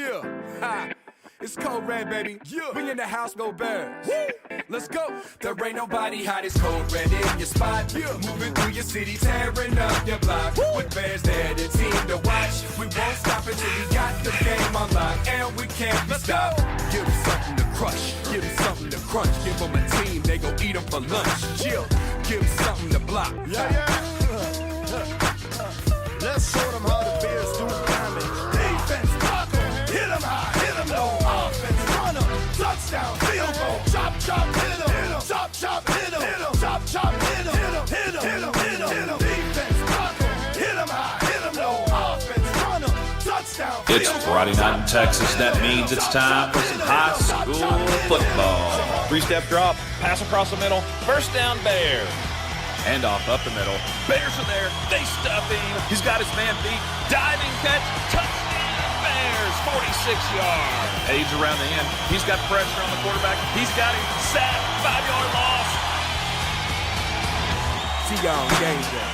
Yeah, ha. It's Cold Red, baby. Yeah. We in the house, go Bears. Woo. Let's go. There ain't nobody hot as Cold Red in your spot. Yeah. Moving through your city, tearing up your block. Woo. With Bears, they're the team to watch. We won't stop until we got the game unlocked. And we can't be stopped. Give them something to crush. Give them something to crunch. Give them a team, they gon' eat them for lunch. Chill. Give them something to block. Yeah. Let's show them how the Bears do damage. Defense, block 'em, hit 'em high, hit 'em low. Offense, run 'em, touchdown, field goal. Chop, chop, hit 'em, chop, chop, hit 'em, chop, chop, hit 'em, hit 'em, hit 'em, hit 'em, hit 'em. Defense, block 'em, hit 'em high, hit 'em low. Offense, run 'em, touchdown, field goal. It's Friday night in Texas. That means it's time for some high school football. Three-step drop, pass across the middle, first down Bears. Handoff up the middle. Bears are there. They stuff him. He's got his man beat. Diving catch. Touchdown Bears. 46 yards. Aids around the end. He's got pressure on the quarterback. He's got him. Sack. 5-yard loss. See y'all on game day.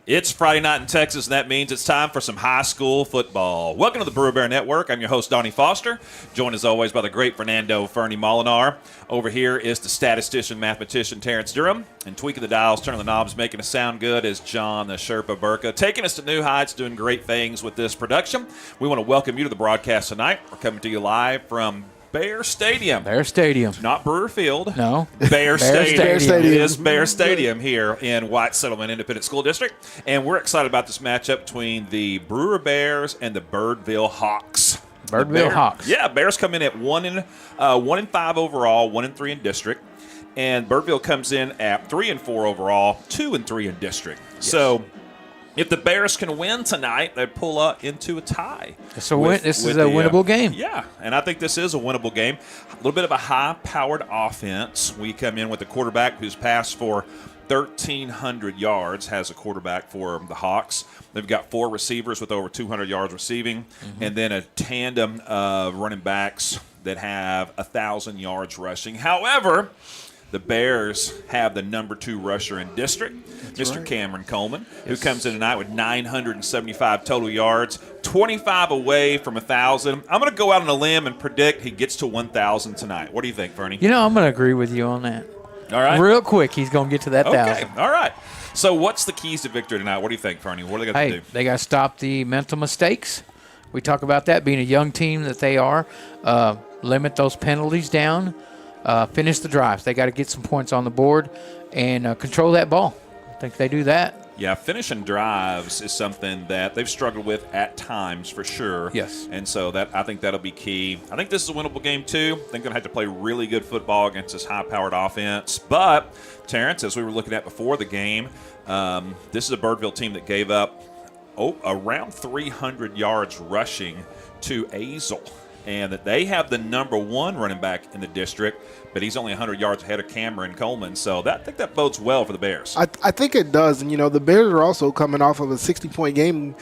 It's Friday night in Texas, and that means it's time for some high school football. Welcome to the Brewer Bear Network. I'm your host, Donnie Foster, joined as always by the great Fernando Fernie Molinar. Over here is the statistician, mathematician, Terrence Durham. And tweaking the dials, turning the knobs, making us sound good is John the Sherpa Burka, taking us to new heights, doing great things with this production. We want to welcome you to the broadcast tonight. We're coming to you live from Bear Stadium. Bear Stadium. Not Brewer Field. No. Bear Stadium. Bear Stadium. It is Bear Stadium here in White Settlement Independent School District. And we're excited about this matchup between the Brewer Bears and the Birdville Hawks. Birdville Hawks. Yeah, Bears come in at 1-5 overall, 1-3 in district. And Birdville comes in at 3-4 overall, 2-3 in district. Yes. So if the Bears can win tonight, they pull up into a tie. This is a winnable game. Yeah, and I think this is a winnable game. A little bit of a high-powered offense. We come in with a quarterback who's passed for 1,300 yards, has a quarterback for the Hawks. They've got 4 receivers with over 200 yards receiving, and then a tandem of running backs that have 1,000 yards rushing. However, the Bears have the number 2 rusher in district, Mr. Right. Cameron Coleman, who comes in tonight with 975 total yards, 25 away from 1,000. I'm going to go out on a limb and predict he gets to 1,000 tonight. What do you think, Fernie? You know, I'm going to agree with you on that. All right. Real quick, he's going to get to that 1,000. Okay, all right. So what's the keys to victory tonight? What do you think, Fernie? What are they got to do? They got to stop the mental mistakes. We talk about that, being a young team that they are. Limit those penalties down. Finish the drives. They got to get some points on the board and control that ball. I think they do that. Yeah, finishing drives is something that they've struggled with at times for sure. Yes. And so I think that'll be key. I think this is a winnable game too. I think they're going to have to play really good football against this high-powered offense. But, Terrence, as we were looking at before the game, this is a Birdville team that gave up around 300 yards rushing to Azle. And that they have the number 1 running back in the district, but he's only 100 yards ahead of Cameron Coleman. So I think that bodes well for the Bears. I think it does. And, the Bears are also coming off of a 60-point game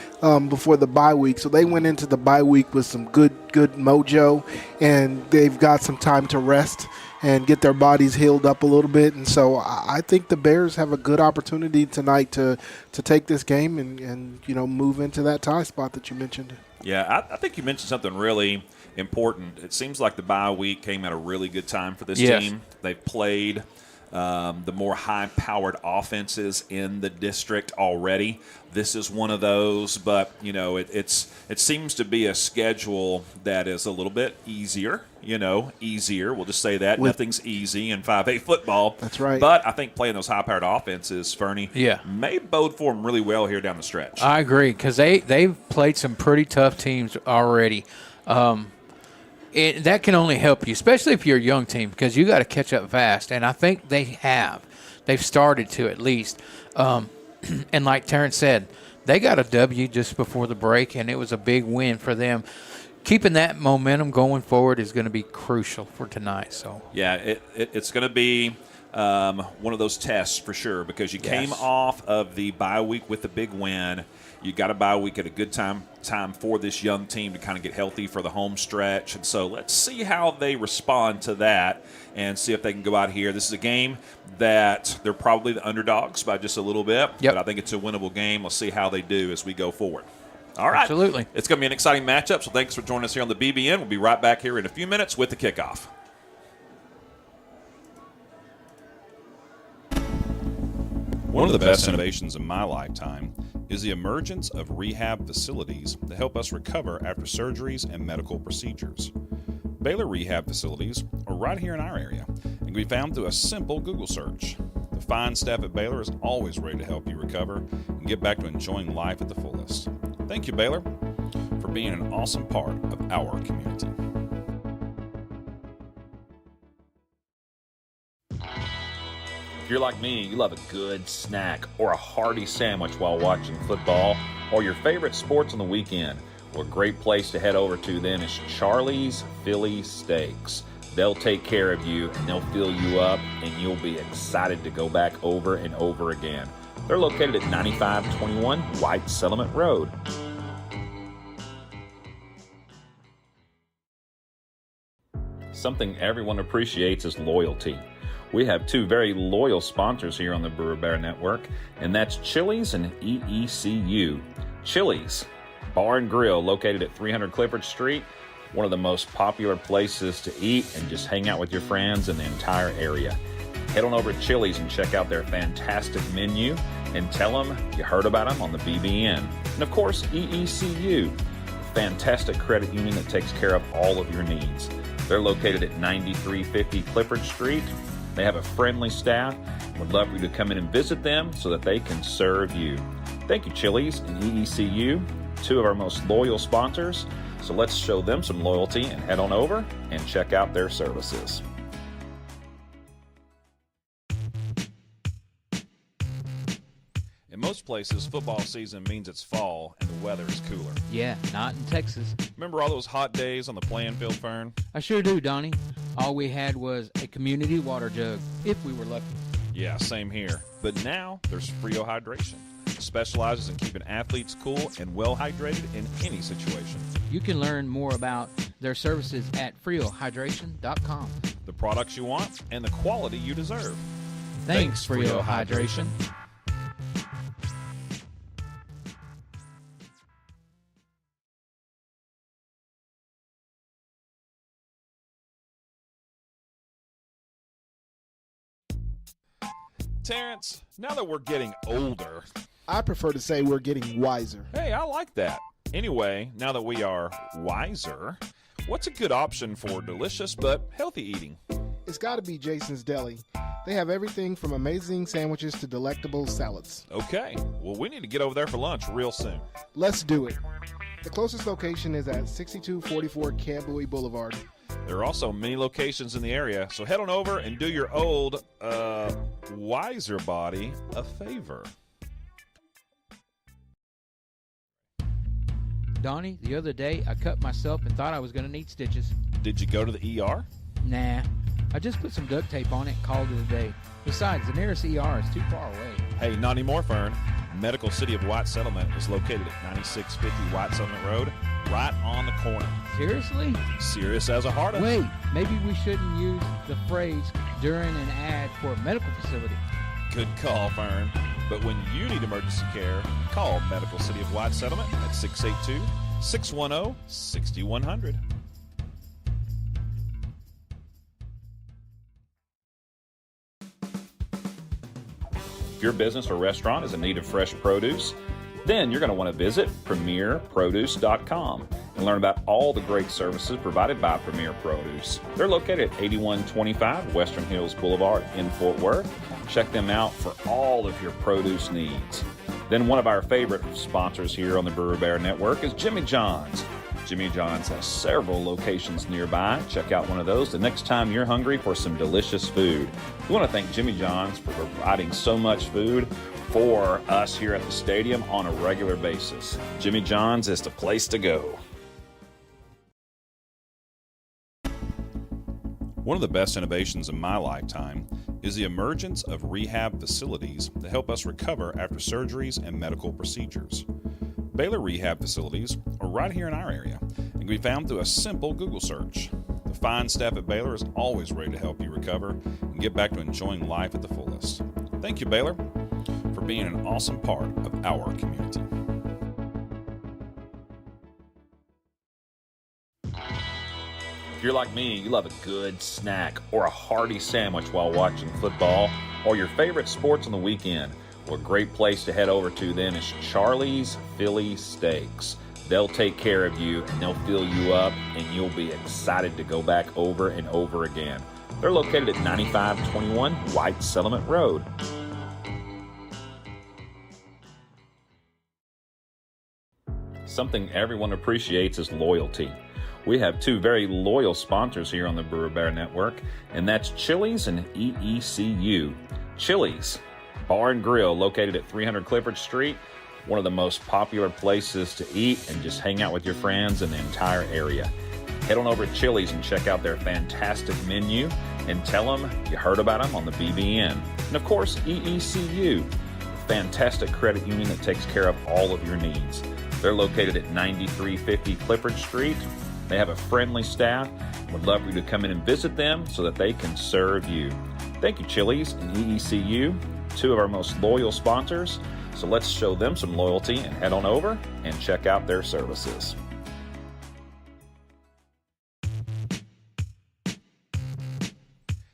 before the bye week. So they went into the bye week with some good mojo, and they've got some time to rest and get their bodies healed up a little bit. And so I think the Bears have a good opportunity tonight to take this game and move into that tie spot that you mentioned. Yeah, I think you mentioned something really important. It seems like the bye week came at a really good time for this team. They've played the more high-powered offenses in the district already. This is one of those, but it seems to be a schedule that is a little bit easier. Easier. We'll just say that. Nothing's easy in 5A football. That's right. But I think playing those high-powered offenses, Fernie, may bode for them really well here down the stretch. I agree, because they've played some pretty tough teams already. That can only help you, especially if you're a young team, because you got to catch up fast. And I think they have. They've started to, at least. And like Terrence said, they got a W just before the break, and it was a big win for them. keeping that momentum going forward is going to be crucial for tonight. So Yeah, it's going to be one of those tests for sure, because you came off of the bye week with the big win. You got a bye week at a good time for this young team to kind of get healthy for the home stretch. And so let's see how they respond to that and see if they can go out here. This is a game that they're probably the underdogs by just a little bit, but I think it's a winnable game. Let's see how they do as we go forward. All right. Absolutely. It's going to be an exciting matchup, so thanks for joining us here on the BBN. We'll be right back here in a few minutes with the kickoff. One of the best innovations in my lifetime is the emergence of rehab facilities that help us recover after surgeries and medical procedures. Baylor Rehab Facilities are right here in our area and can be found through a simple Google search. The fine staff at Baylor is always ready to help you recover and get back to enjoying life at the fullest. Thank you, Baylor, for being an awesome part of our community. If you're like me, you love a good snack or a hearty sandwich while watching football or your favorite sports on the weekend. Well, a great place to head over to then is Charlie's Philly Steaks. They'll take care of you and they'll fill you up and you'll be excited to go back over and over again. They're located at 9521 White Settlement Road. Something everyone appreciates is loyalty. We have two very loyal sponsors here on the Brewer Bear Network, and that's Chili's and EECU. Chili's Bar and Grill, located at 300 Clifford Street, one of the most popular places to eat and just hang out with your friends in the entire area. Head on over to Chili's and check out their fantastic menu and tell them you heard about them on the BBN. And of course, EECU, a fantastic credit union that takes care of all of your needs. They're located at 9350 Clifford Street. They have a friendly staff and would love for you to come in and visit them so that they can serve you. Thank you, Chili's and EECU, two of our most loyal sponsors. So let's show them some loyalty and head on over and check out their services. In most places, football season means it's fall and the weather is cooler. yeah, not in Texas. Remember all those hot days on the playing field, Fern? I sure do, Donnie. All we had was a community water jug, if we were lucky. Yeah, same here. But now there's Frio Hydration. It specializes in keeping athletes cool and well hydrated in any situation. You can learn more about their services at FrioHydration.com. The products you want and the quality you deserve. Thanks, Frio Hydration. Terrence, now that we're getting older, I prefer to say we're getting wiser. hey, I like that. Anyway, now that we are wiser, what's a good option for delicious but healthy eating? It's got to be Jason's Deli. They have everything from amazing sandwiches to delectable salads. Okay, well, we need to get over there for lunch real soon. Let's do it. The closest location is at 6244 Camp Louis Boulevard. There are also many locations in the area, so head on over and do your old, wiser body a favor. Donnie, the other day I cut myself and thought I was going to need stitches. Did you go to the ER? Nah, I just put some duct tape on it and called it a day. Besides, the nearest ER is too far away. Hey, not anymore, Fern. Medical City of White Settlement is located at 9650 White Settlement Road, right on the corner. Seriously? Serious as a heart of. Wait, maybe we shouldn't use the phrase during an ad for a medical facility. Good call, Fern. But when you need emergency care, call Medical City of White Settlement at 682-610-6100. If your business or restaurant is in need of fresh produce, then you're going to want to visit premierproduce.com and learn about all the great services provided by Premier Produce. They're located at 8125 Western Hills Boulevard in Fort Worth. Check them out for all of your produce needs. Then one of our favorite sponsors here on the Brewer Bear Network is Jimmy John's. Jimmy John's has several locations nearby. Check out one of those the next time you're hungry for some delicious food. We want to thank Jimmy John's for providing so much food for us here at the stadium on a regular basis. Jimmy John's is the place to go. One of the best innovations in my lifetime is the emergence of rehab facilities that help us recover after surgeries and medical procedures. Baylor Rehab Facilities are right here in our area and can be found through a simple Google search. The fine staff at Baylor is always ready to help you recover and get back to enjoying life at the fullest. Thank you, Baylor, for being an awesome part of our community. If you're like me, you love a good snack or a hearty sandwich while watching football or your favorite sports on the weekend. Well, a great place to head over to then is Charlie's Philly Steaks. They'll take care of you and they'll fill you up and you'll be excited to go back over and over again. They're located at 9521 White Settlement Road. Something everyone appreciates is loyalty. We have two very loyal sponsors here on the Brewer Bear Network, and that's Chili's and EECU. Chili's Bar and Grill, located at 300 Clifford Street, one of the most popular places to eat and just hang out with your friends in the entire area. Head on over to Chili's and check out their fantastic menu and tell them you heard about them on the BBN. And of course, EECU, a fantastic credit union that takes care of all of your needs. They're located at 9350 Clifford Street. They have a friendly staff. Would love for you to come in and visit them so that they can serve you. Thank you, Chili's and EECU, two of our most loyal sponsors. So let's show them some loyalty and head on over and check out their services.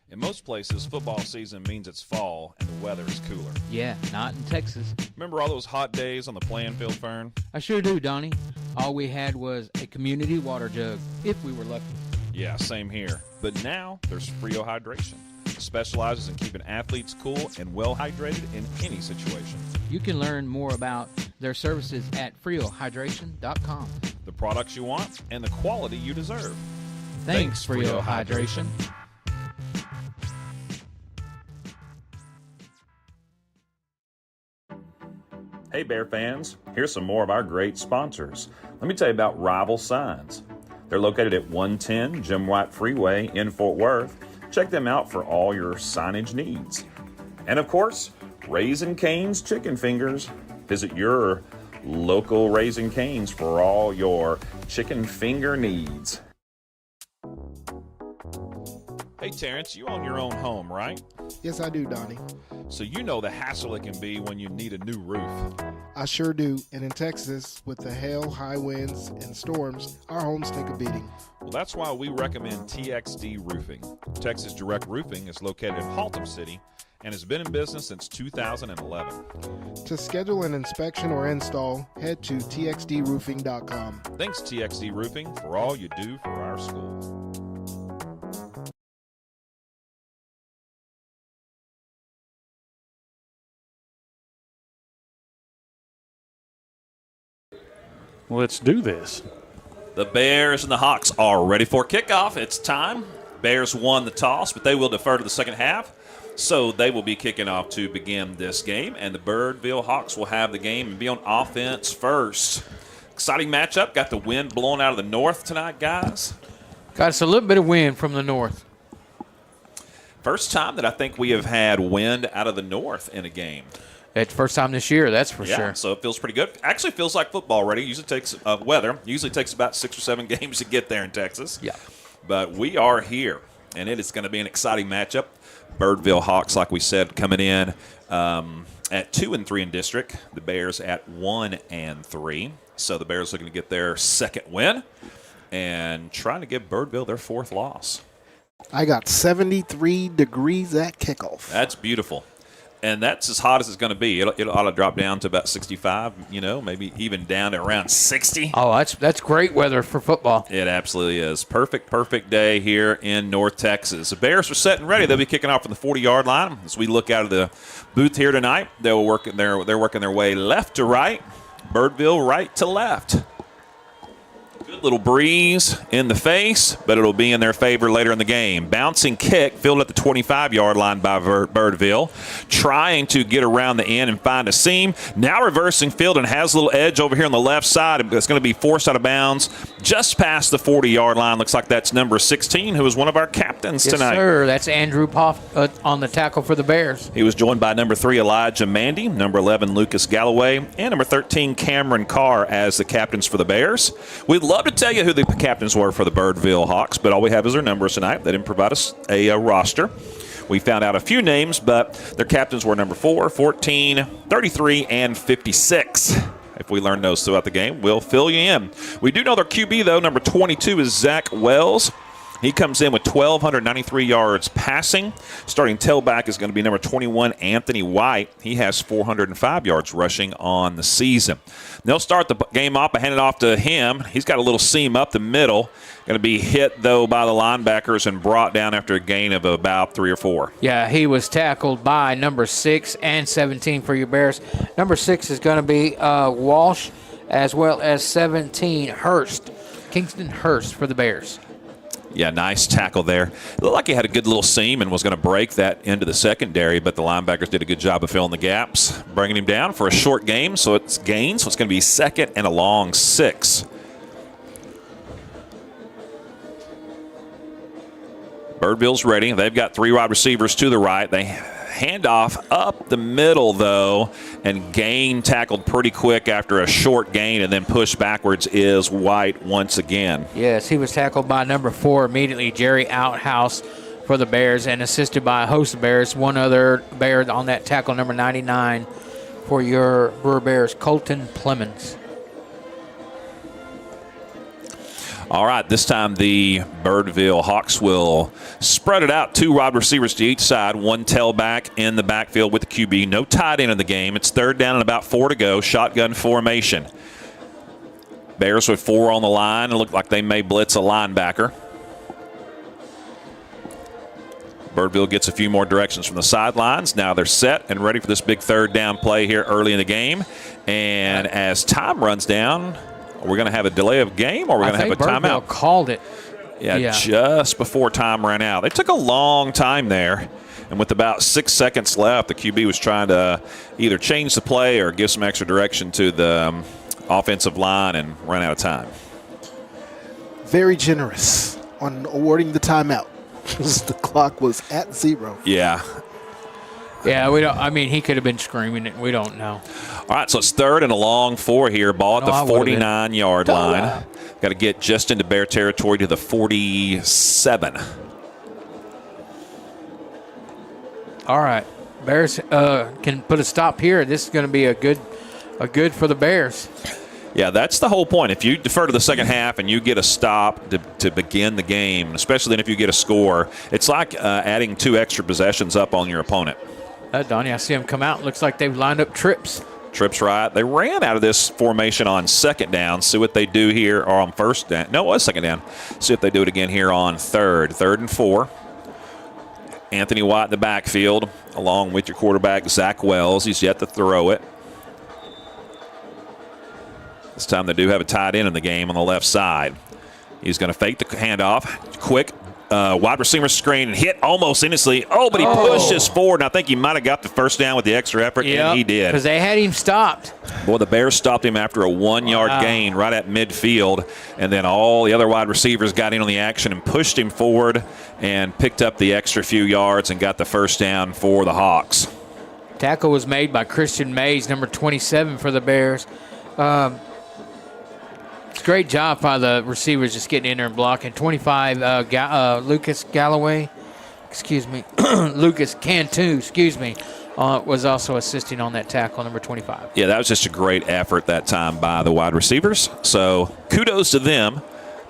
In most places, football season means it's fall and the weather is cooler. Yeah, not in Texas. Remember all those hot days on the playing field, Fern? I sure do, Donnie. All we had was a community water jug, if we were lucky. Yeah, same here. But now there's Frio Hydration. It specializes in keeping athletes cool and well hydrated in any situation. You can learn more about their services at FrioHydration.com. The products you want and the quality you deserve. Thanks, Frio Hydration. Hey Bear fans, here's some more of our great sponsors. Let me tell you about Rival Signs. They're located at 110 Jim White Freeway in Fort Worth. Check them out for all your signage needs. And of course, Raising Cane's Chicken Fingers. Visit your local Raising Cane's for all your chicken finger needs. Hey Terrence, you own your own home, right? Yes, I do, Donnie. So you know the hassle it can be when you need a new roof. I sure do. And in Texas, with the hail, high winds, and storms, our homes take a beating. Well, that's why we recommend TXD Roofing. Texas Direct Roofing is located in Haltom City and has been in business since 2011. To schedule an inspection or install, head to txdroofing.com. Thanks, TXD Roofing, for all you do for our school. Let's do this. The Bears and the Hawks are ready for kickoff. It's time. Bears won the toss, but they will defer to the second half. So they will be kicking off to begin this game, and the Birdville Hawks will have the game and be on offense first. Exciting matchup. Got the wind blowing out of the north tonight, guys. Got us a little bit of wind from the north. First time that I think we have had wind out of the north in a game. It's first time this year, that's for sure. So it feels pretty good. Actually feels like football already. Usually takes weather. Usually takes about 6 or 7 games to get there in Texas. Yeah. But we are here, and it is going to be an exciting matchup. Birdville Hawks, like we said, coming in at 2-3 in district. The Bears at 1-3. So the Bears looking to get their second win and trying to give Birdville their fourth loss. I got 73 degrees at kickoff. That's beautiful. And that's as hot as it's going to be. It ought to drop down to about 65, maybe even down to around 60. Oh, that's great weather for football. It absolutely is. Perfect day here in North Texas. The Bears are set and ready. They'll be kicking off from the 40-yard line. As we look out of the booth here tonight, they're working their way left to right, Birdville right to left. Good little breeze in the face, but it'll be in their favor later in the game. Bouncing kick fielded at the 25-yard line by Birdville, trying to get around the end and find a seam. Now reversing field and has a little edge over here on the left side. It's going to be forced out of bounds just past the 40-yard line. Looks like that's number 16, who is one of our captains tonight. Yes, sir. That's Andrew Poff on the tackle for the Bears. He was joined by number 3, Elijah Mandy, number 11, Lucas Galloway, and number 13, Cameron Carr as the captains for the Bears. We'd love to tell you who the captains were for the Birdville Hawks, but all we have is their numbers tonight. They didn't provide us a roster. We found out a few names, but their captains were number 4, 14, 33, and 56. If we learn those throughout the game, we'll fill you in. We do know their QB, though. Number 22 is Zach Wells. He comes in with 1,293 yards passing. Starting tailback is going to be number 21, Anthony White. He has 405 yards rushing on the season. They'll start the game off and hand it off to him. He's got a little seam up the middle. Going to be hit, though, by the linebackers and brought down after a gain of about 3 or 4. Yeah, he was tackled by number 6 and 17 for your Bears. Number 6 is going to be Walsh, as well as 17, Hurst. Kingston Hurst for the Bears. Yeah, nice tackle there. It looked like he had a good little seam and was going to break that into the secondary, but the linebackers did a good job of filling the gaps, bringing him down for a short game, so it's gains. So it's going to be 2nd and a long 6. Birdville's ready. They've got 3 wide receivers to the right. They hand off up the middle, though, and Gain tackled pretty quick after a short gain, and then pushed backwards is White once again. Yes, he was tackled by number 4 immediately, Jerry Outhouse for the Bears, and assisted by a host of Bears. One other Bear on that tackle, number 99 for your Brewer Bears, Colton Clemens. All right, this time the Birdville Hawks will spread it out. 2 wide receivers to each side, 1 tailback in the backfield with the QB. No tight end in the game. It's 3rd down and about 4 to go. Shotgun formation. Bears with 4 on the line. It looked like they may blitz a linebacker. Birdville gets a few more directions from the sidelines. Now they're set and ready for this big 3rd down play here early in the game. And as time runs down, we're going to have a delay of game, or we're going to have a timeout. Birdville called it. Yeah, just before time ran out. They took a long time there, and with about 6 seconds left, the QB was trying to either change the play or give some extra direction to the offensive line and run out of time. Very generous on awarding the timeout because the clock was at 0. Yeah. Yeah, we don't. I mean, he could have been screaming it. We don't know. All right, so it's 3rd and a long 4 here. Ball at the 49-yard line. Got to get just into Bear territory to the 47. All right, Bears can put a stop here. This is going to be a good for the Bears. Yeah, that's the whole point. If you defer to the second half and you get a stop to begin the game, especially then if you get a score, it's like adding 2 extra possessions up on your opponent. Donnie, I see them come out. Looks like they've lined up trips. Trips right. They ran out of this formation on 2nd down. See what they do here, or on 1st down. No, it was 2nd down. See if they do it again here on 3rd. 3rd and 4. Anthony White in the backfield, along with your quarterback, Zach Wells. He's yet to throw it. This time they do have a tight end in the game on the left side. He's going to fake the handoff. Quick wide receiver screen and hit almost innocently. Oh, but he pushes forward, and I think he might have got the 1st down with the extra effort, and he did. Because they had him stopped. Boy, the Bears stopped him after a 1-yard gain right at midfield, and then all the other wide receivers got in on the action and pushed him forward and picked up the extra few yards and got the 1st down for the Hawks. Tackle was made by Christian Mays, number 27 for the Bears. Great job by the receivers just getting in there and blocking. 25, Lucas Galloway, Lucas Cantu, was also assisting on that tackle, number 25. Yeah, that was just a great effort that time by the wide receivers. So kudos to them,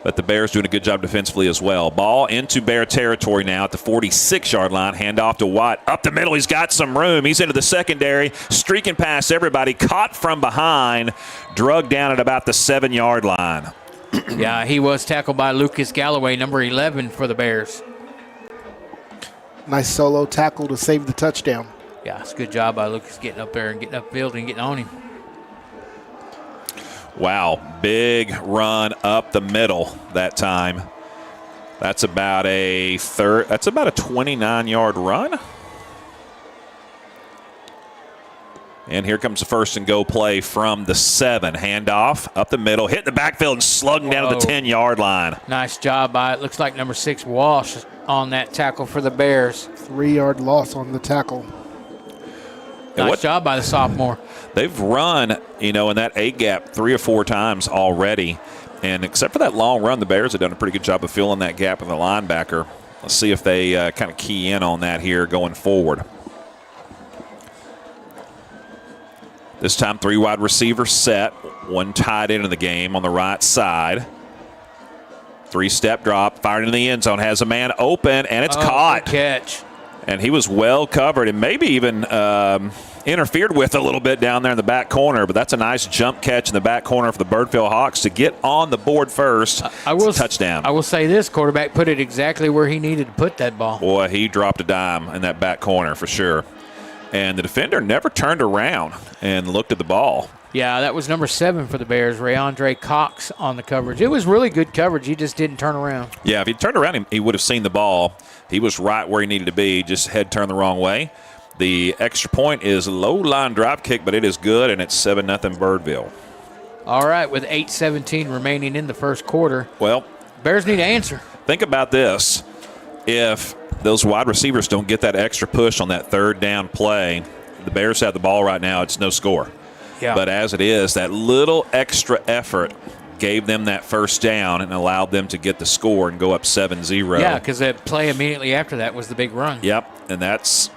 but the Bears doing a good job defensively as well. Ball into Bear territory now at the 46-yard line. Handoff to Watt. Up the middle, he's got some room. He's into the secondary, streaking past everybody, caught from behind, drugged down at about the 7-yard line. Yeah, he was tackled by Lucas Galloway, number 11 for the Bears. Nice solo tackle to save the touchdown. Yeah, it's a good job by Lucas getting up there and getting upfield and getting on him. Wow, big run up the middle that time. That's about a 29-yard run. And here comes the first and go play from the 7. Handoff up the middle, hit the backfield and slugging down to the 10-yard line. Nice job by it. Looks like number 6 Walsh on that tackle for the Bears. 3-yard loss on the tackle. Nice job by the sophomore. They've run, in that A gap 3 or 4 times already. And except for that long run, the Bears have done a pretty good job of filling that gap with the linebacker. Let's see if they kind of key in on that here going forward. This time 3 wide receivers set, 1 tied into the game on the right side. 3-step drop, fired into the end zone, has a man open, and it's caught. Good catch. And he was well covered and maybe even interfered with a little bit down there in the back corner, but that's a nice jump catch in the back corner for the Birdville Hawks to get on the board first. It's a touchdown. I will say this, quarterback put it exactly where he needed to put that ball. Boy, he dropped a dime in that back corner for sure. And the defender never turned around and looked at the ball. Yeah, that was number 7 for the Bears, Rayondre Cox on the coverage. It was really good coverage. He just didn't turn around. Yeah, if he turned around, he would have seen the ball. He was right where he needed to be, just head turned the wrong way. The extra point is a low-line drop kick, but it is good, and it's 7-0 Birdville. All right, with 8:17 remaining in the first quarter. Well, Bears need to answer. Think about this. If those wide receivers don't get that extra push on that 3rd down play, the Bears have the ball right now. It's no score. Yeah. But as it is, that little extra effort gave them that first down and allowed them to get the score and go up 7-0. Yeah, because that play immediately after that was the big run. Yep, and that's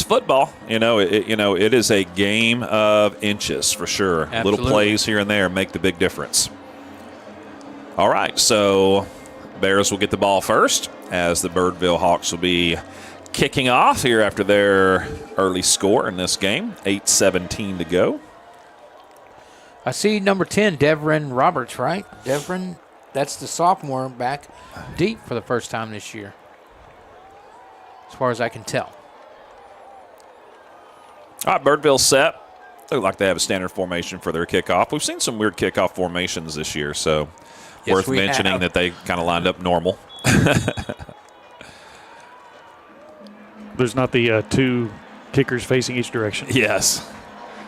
football. It is a game of inches for sure. Absolutely. Little plays here and there make the big difference. All right, so Bears will get the ball first as the Birdville Hawks will be kicking off here after their early score in this game. 8:17 to go. I see number 10, Devin Roberts, right? Devin, that's the sophomore back deep for the first time this year, as far as I can tell. All right, Birdville set. Look like they have a standard formation for their kickoff. We've seen some weird kickoff formations this year, so Yes, worth we mentioning have. that they kind of lined up normal. There's not the 2 kickers facing each direction. Yes.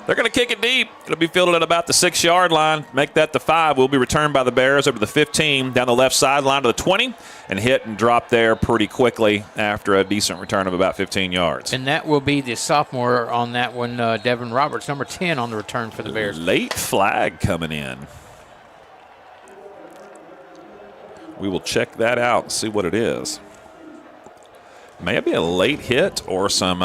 They're going to kick it deep. It'll be fielded at about the 6-yard line. Make that the 5. Will be returned by the Bears over the 15, down the left sideline to the 20, and hit and drop there pretty quickly after a decent return of about 15 yards. And that will be the sophomore on that one, Devin Roberts, number 10 on the return for the Bears. Late flag coming in. We will check that out and see what it is. Maybe a late hit or some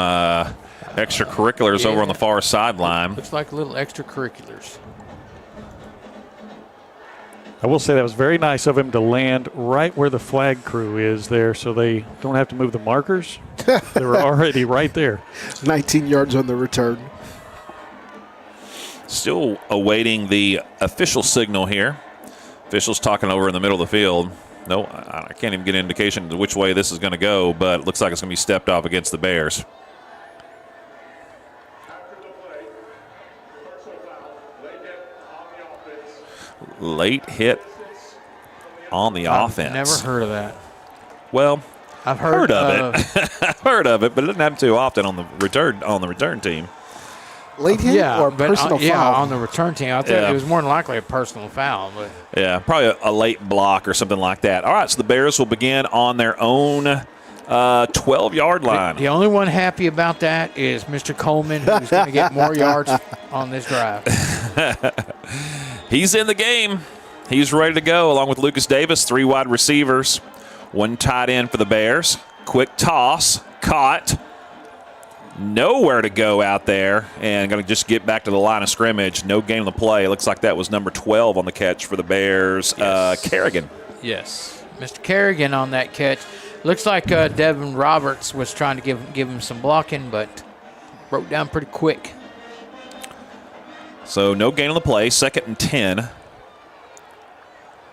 extracurriculars over on the far sideline. Looks like little extracurriculars. I will say that was very nice of him to land right where the flag crew is there so they don't have to move the markers. They were already right there. 19 yards on the return. Still awaiting the official signal here. Officials talking over in the middle of the field. No, I can't even get an indication of which way this is going to go, but it looks like it's going to be stepped off against the Bears. Late hit on the offense. Never heard of that. Well, I've heard of it. I've heard of it, but it doesn't happen too often on the return team. Late hit or personal foul? Yeah, on the return team. I think Yeah. it was more than likely a personal foul. But Yeah, probably a late block or something like that. All right, so the Bears will begin on their own 12-yard line. the only one happy about that is Mr. Coleman, who's going to get more yards on this drive. He's in the game. He's ready to go, along with Lucas Davis, 3 wide receivers, 1 tight end for the Bears. Quick toss, caught. Nowhere to go out there, and going to just get back to the line of scrimmage. No game to play. Looks like that was number 12 on the catch for the Bears, Yes. Kerrigan. Yes, Mr. Kerrigan on that catch. Looks like Devin Roberts was trying to give him some blocking, but broke down pretty quick. So no gain on the play, 2nd and 10.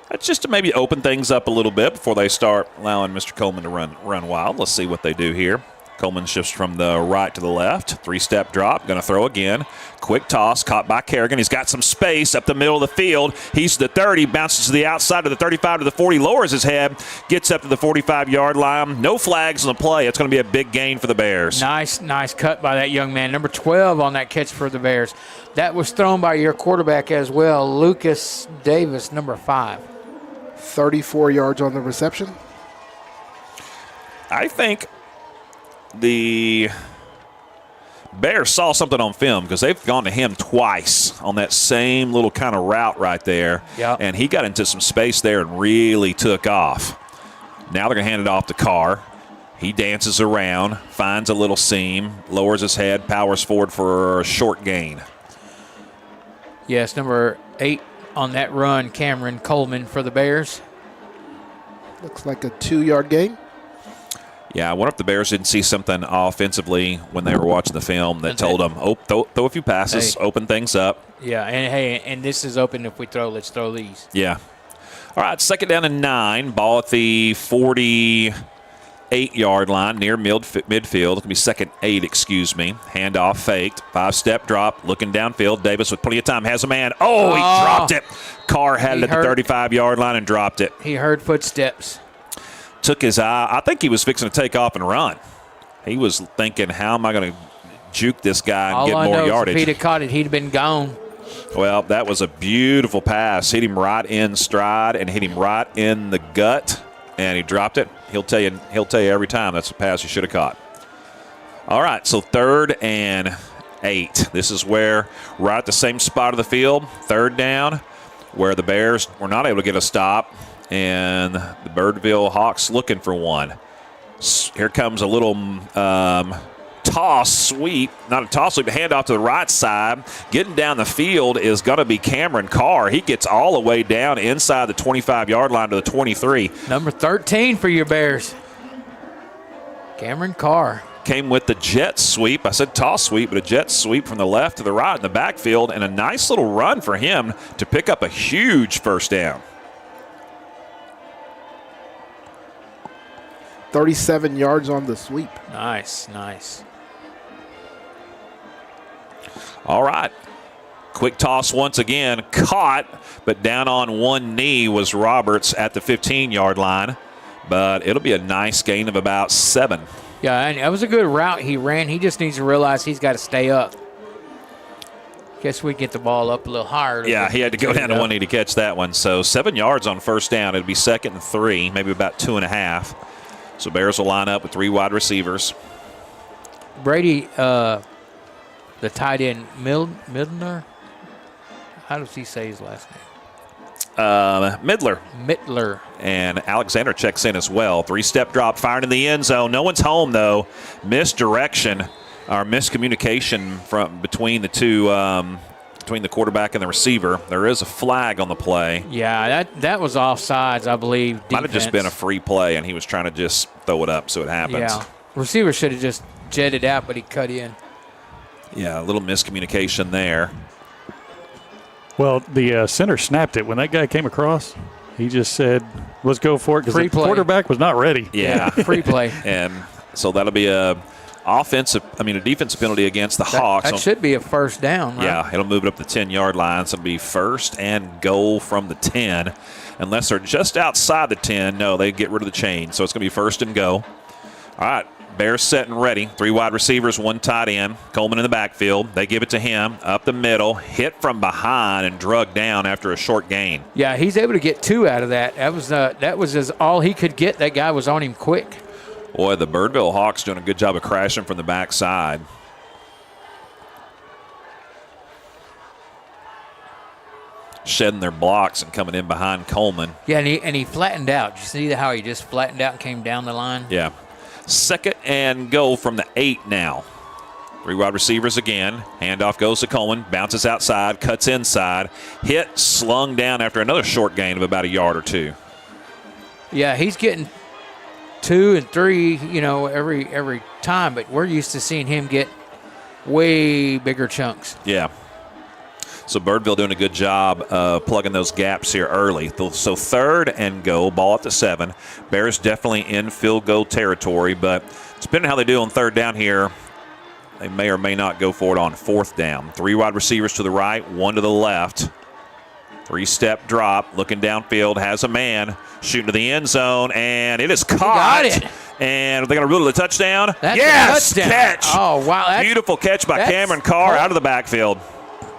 That's just to maybe open things up a little bit before they start allowing Mr. Coleman to run wild. Let's see what they do here. Coleman shifts from the right to the left. 3-step drop. Going to throw again. Quick toss. Caught by Kerrigan. He's got some space up the middle of the field. He's to the 30. Bounces to the outside of the 35 to the 40. Lowers his head. Gets up to the 45-yard line. No flags on the play. It's going to be a big gain for the Bears. Nice cut by that young man. Number 12 on that catch for the Bears. That was thrown by your quarterback as well, Lucas Davis, number 5. 34 yards on the reception. I think the Bears saw something on film because they've gone to him twice on that same little kind of route right there. Yep. And he got into some space there and really took off. Now they're going to hand it off to Carr. He dances around, finds a little seam, lowers his head, powers forward for a short gain. Yes, number 8 on that run, Cameron Coleman for the Bears. Looks like a 2-yard gain. Yeah, I wonder if the Bears didn't see something offensively when they were watching the film that told them, throw a few passes, open things up. Yeah, and this is open if we throw. Let's throw these. Yeah. All right, 2nd down and 9. Ball at the 48-yard line near midfield. It's going to be 2nd 8, Handoff faked. 5-step drop, looking downfield. Davis with plenty of time has a man. Oh, he dropped it. Carr had it at the 35-yard line and dropped it. He heard footsteps. Took his eye. I think he was fixing to take off and run. He was thinking, how am I going to juke this guy and get more yardage? If he'd have caught it, he'd have been gone. Well, that was a beautiful pass. Hit him right in stride and hit him right in the gut, and he dropped it. He'll tell you every time that's a pass you should have caught. All right, so 3rd and 8. This is where, right at the same spot of the field, 3rd down, where the Bears were not able to get a stop, and the Birdville Hawks looking for one. Here comes a little toss sweep, not a toss sweep, handoff to the right side. Getting down the field is going to be Cameron Carr. He gets all the way down inside the 25-yard line to the 23. Number 13 for your Bears, Cameron Carr. Came with the jet sweep. I said toss sweep, but a jet sweep from the left to the right in the backfield, and a nice little run for him to pick up a huge 1st down. 37 yards on the sweep. Nice. All right. Quick toss once again. Caught, but down on one knee was Roberts at the 15-yard line. But it'll be a nice gain of about 7. Yeah, and that was a good route he ran. He just needs to realize he's got to stay up. Guess we get the ball up a little higher. Yeah, he had to go down to one knee to catch that one. So 7 yards on 1st down. It'll be 2nd and 3, maybe about 2.5. So Bears will line up with 3 wide receivers. Brady, the tight end, Midler. How does he say his last name? Midler. And Alexander checks in as well. 3-step drop, fired in the end zone. No one's home, though. Misdirection or miscommunication from between the two, between the quarterback and the receiver. There is a flag on the play. Yeah, that was offsides, I believe. Might have just been a free play, and he was trying to just throw it up so it happens. Yeah, receiver should have just jetted out, but he cut in. Yeah, a little miscommunication there. Well, the center snapped it. When that guy came across, he just said, let's go for it, because the quarterback was not ready. Yeah. Free play. And so that'll be a defensive penalty against the Hawks. That should be a 1st down, right? Yeah, it'll move it up the 10-yard line. So it'll be 1st and goal from the 10. Unless they're just outside the 10, no, they get rid of the chain. So it's going to be 1st and go. All right, Bears set and ready. 3 wide receivers, 1 tight end. Coleman in the backfield. They give it to him up the middle, hit from behind and drug down after a short gain. Yeah, he's able to get 2 out of that. That was all he could get. That guy was on him quick. Boy, the Birdville Hawks doing a good job of crashing from the backside. Shedding their blocks and coming in behind Coleman. Yeah, and he flattened out. Did you see how he just flattened out and came down the line? Yeah. 2nd and goal from the 8 now. 3 wide receivers again. Handoff goes to Coleman. Bounces outside. Cuts inside. Hit. Slung down after another short gain of about a yard or 2. Yeah, he's getting 2 and 3, every time. But we're used to seeing him get way bigger chunks. Yeah. So Birdville doing a good job plugging those gaps here early. So 3rd and goal, ball at the 7. Bears definitely in field goal territory, but depending on how they do on 3rd down here, they may or may not go for it on 4th down. 3 wide receivers to the right, 1 to the left. 3-step drop, looking downfield, has a man, shooting to the end zone, and it is caught. He got it. And are they going to rule it a touchdown? That's yes, a touchdown. catch. Oh, wow. Beautiful catch by Cameron Carr out of the backfield.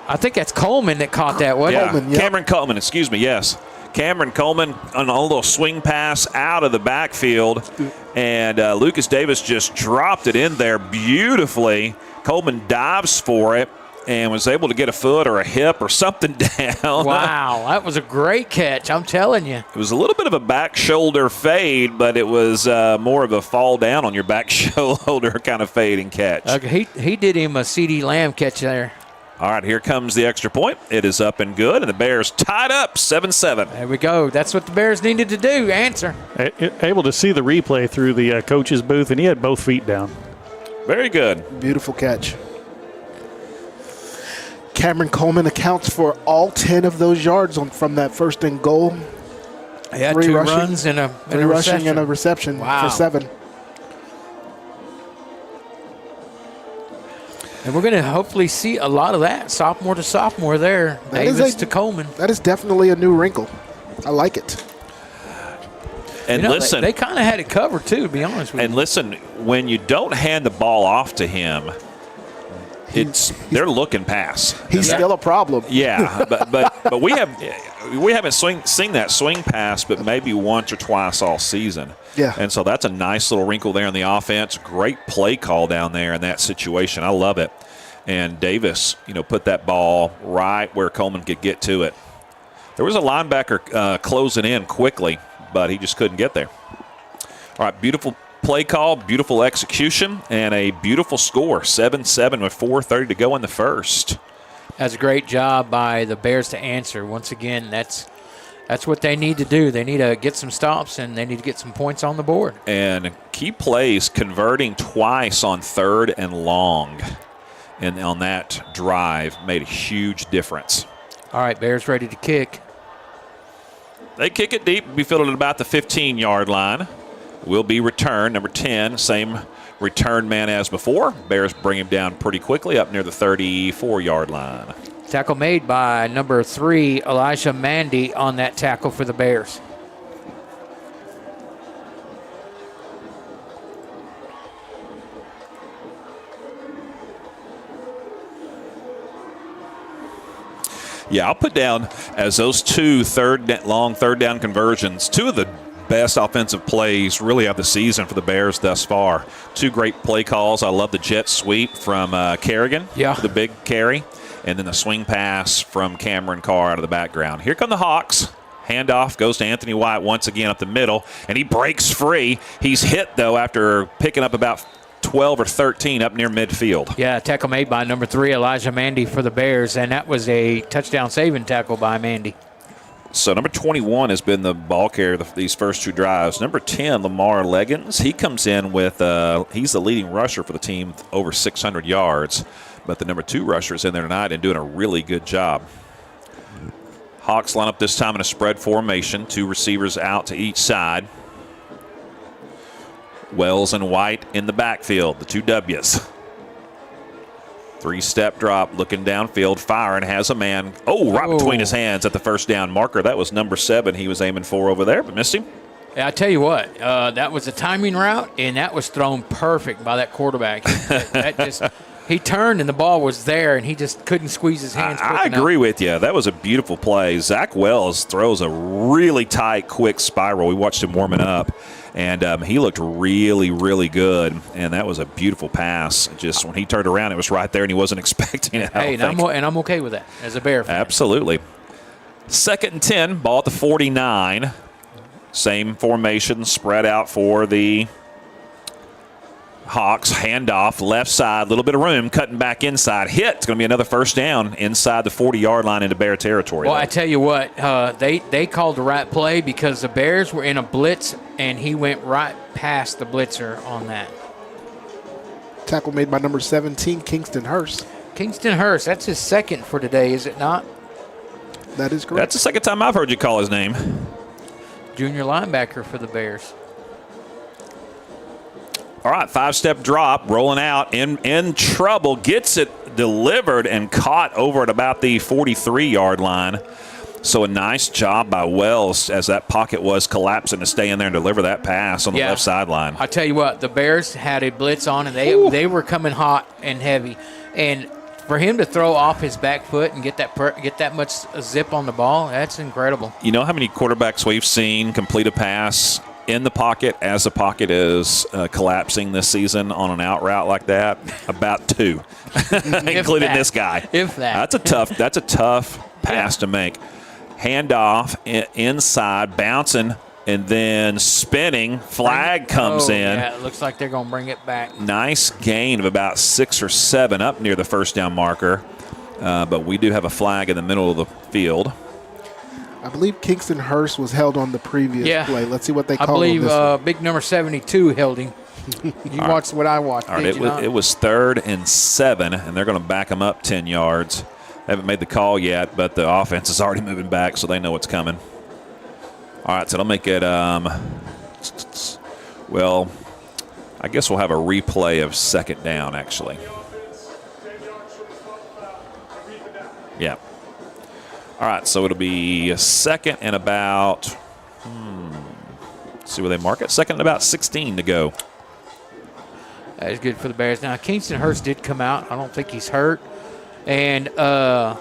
I think that's Coleman that caught that, wasn't it? Coleman, yep. Cameron Coleman, excuse me, yes. Cameron Coleman on a little swing pass out of the backfield, and Lucas Davis just dropped it in there beautifully. Coleman dives for it and was able to get a foot or a hip or something down. Wow, that was a great catch, I'm telling you. It was a little bit of a back shoulder fade, but it was more of a fall down on your back shoulder kind of fade and catch. He did him a C.D. Lamb catch there. All right, here comes the extra point. It is up and good, and the Bears tied up 7-7. There we go. That's what the Bears needed to do, answer. Able to see the replay through the coach's booth, and he had both feet down. Very good. Beautiful catch. Cameron Coleman accounts for all 10 of those yards from that 1st and goal. He had 3 2 rushing, runs and a 3 rushing reception. and a reception Wow. for 7. And we're going to hopefully see a lot of that, sophomore to sophomore there, Davis to Coleman. That is definitely a new wrinkle. I like it. And listen, they kind of had it covered too, to be honest with you. and listen, when you don't hand the ball off to him, they're looking pass. He's still a problem. Yeah, but we haven't seen that swing pass, but maybe once or twice all season. Yeah. And so that's a nice little wrinkle there in the offense. Great play call down there in that situation. I love it. And Davis, put that ball right where Coleman could get to it. There was a linebacker closing in quickly, but he just couldn't get there. All right, beautiful play call, beautiful execution, and a beautiful score. 7-7 with 4:30 to go in the first. That's a great job by the Bears to answer. Once again, that's what they need to do. They need to get some stops, and they need to get some points on the board. And key plays, converting twice on 3rd and long. And on that drive made a huge difference. All right, Bears ready to kick. They kick it deep, be fielded at about the 15-yard line. Will be returned. Number 10, same return man as before. Bears bring him down pretty quickly up near the 34-yard line. Tackle made by number 3, Elijah Mandy, on that tackle for the Bears. Yeah, I'll put down as those 2 long third down conversions, 2 of the best offensive plays really of the season for the Bears thus far. 2 great play calls. I love the jet sweep from Kerrigan, the big carry, and then the swing pass from Cameron Carr out of the background. Here come the Hawks. Handoff goes to Anthony White once again up the middle, and he breaks free. He's hit, though, after picking up about 12 or 13 up near midfield. Yeah, tackle made by number 3, Elijah Mandy for the Bears, and that was a touchdown saving tackle by Mandy. So number 21 has been the ball carrier these first 2 drives. Number 10, Lamar Leggins, he comes in with, he's the leading rusher for the team, over 600 yards. But the number 2 rusher is in there tonight and doing a really good job. Hawks line up this time in a spread formation, 2 receivers out to each side. Wells and White in the backfield, the 2 W's. 3-step drop, looking downfield, firing, has a man. Right between his hands at the first down marker. That was number 7 he was aiming for over there, but missed him. Yeah, I tell you what, that was a timing route, and that was thrown perfect by that quarterback. He turned, and the ball was there, and he just couldn't squeeze his hands quick enough. I agree with you. That was a beautiful play. Zach Wells throws a really tight, quick spiral. We watched him warming up, and he looked really, really good, and that was a beautiful pass. Just when he turned around, it was right there, and he wasn't expecting it. Hey, and I'm okay with that as a Bear fan. Absolutely. 2nd and 10, ball at the 49. Same formation, spread out for the Hawks. Handoff, left side, a little bit of room, cutting back inside. Hit. It's going to be another first down inside the 40-yard line into Bear territory. Well, I tell you what, they called the right play because the Bears were in a blitz, and he went right past the blitzer on that. Tackle made by number 17, Kingston Hurst. Kingston Hurst, that's his second for today, is it not? That is correct. That's the second time I've heard you call his name. Junior linebacker for the Bears. All right, 5-step drop, rolling out, in trouble, gets it delivered and caught over at about the 43-yard line. So a nice job by Wells as that pocket was collapsing to stay in there and deliver that pass on the left sideline. I tell you what, the Bears had a blitz on, and they were coming hot and heavy. And for him to throw off his back foot and get that much zip on the ball, that's incredible. You know how many quarterbacks we've seen complete a pass in the pocket as the pocket is collapsing this season on an out route like that? About 2, including this guy. If that. That's a tough pass to make. Handoff inside, bouncing, and then spinning. Flag comes in. Yeah, it looks like they're going to bring it back. Nice gain of about 6 or 7 up near the first down marker. But we do have a flag in the middle of the field. I believe Kingston Hurst was held on the previous play. Let's see what they call I believe on this one. big number 72 held him. You watched what I watched, All right, did you not? it was 3rd and 7, and they're going to back them up 10 yards. They haven't made the call yet, but the offense is already moving back, so they know what's coming. All right, so they'll make it, well, I guess we'll have a replay of 2nd down, actually. Yeah. All right, so it'll be 2nd and about, let's see where they mark it. 2nd and about 16 to go. That is good for the Bears. Now, Kingston Hurst did come out. I don't think he's hurt. And a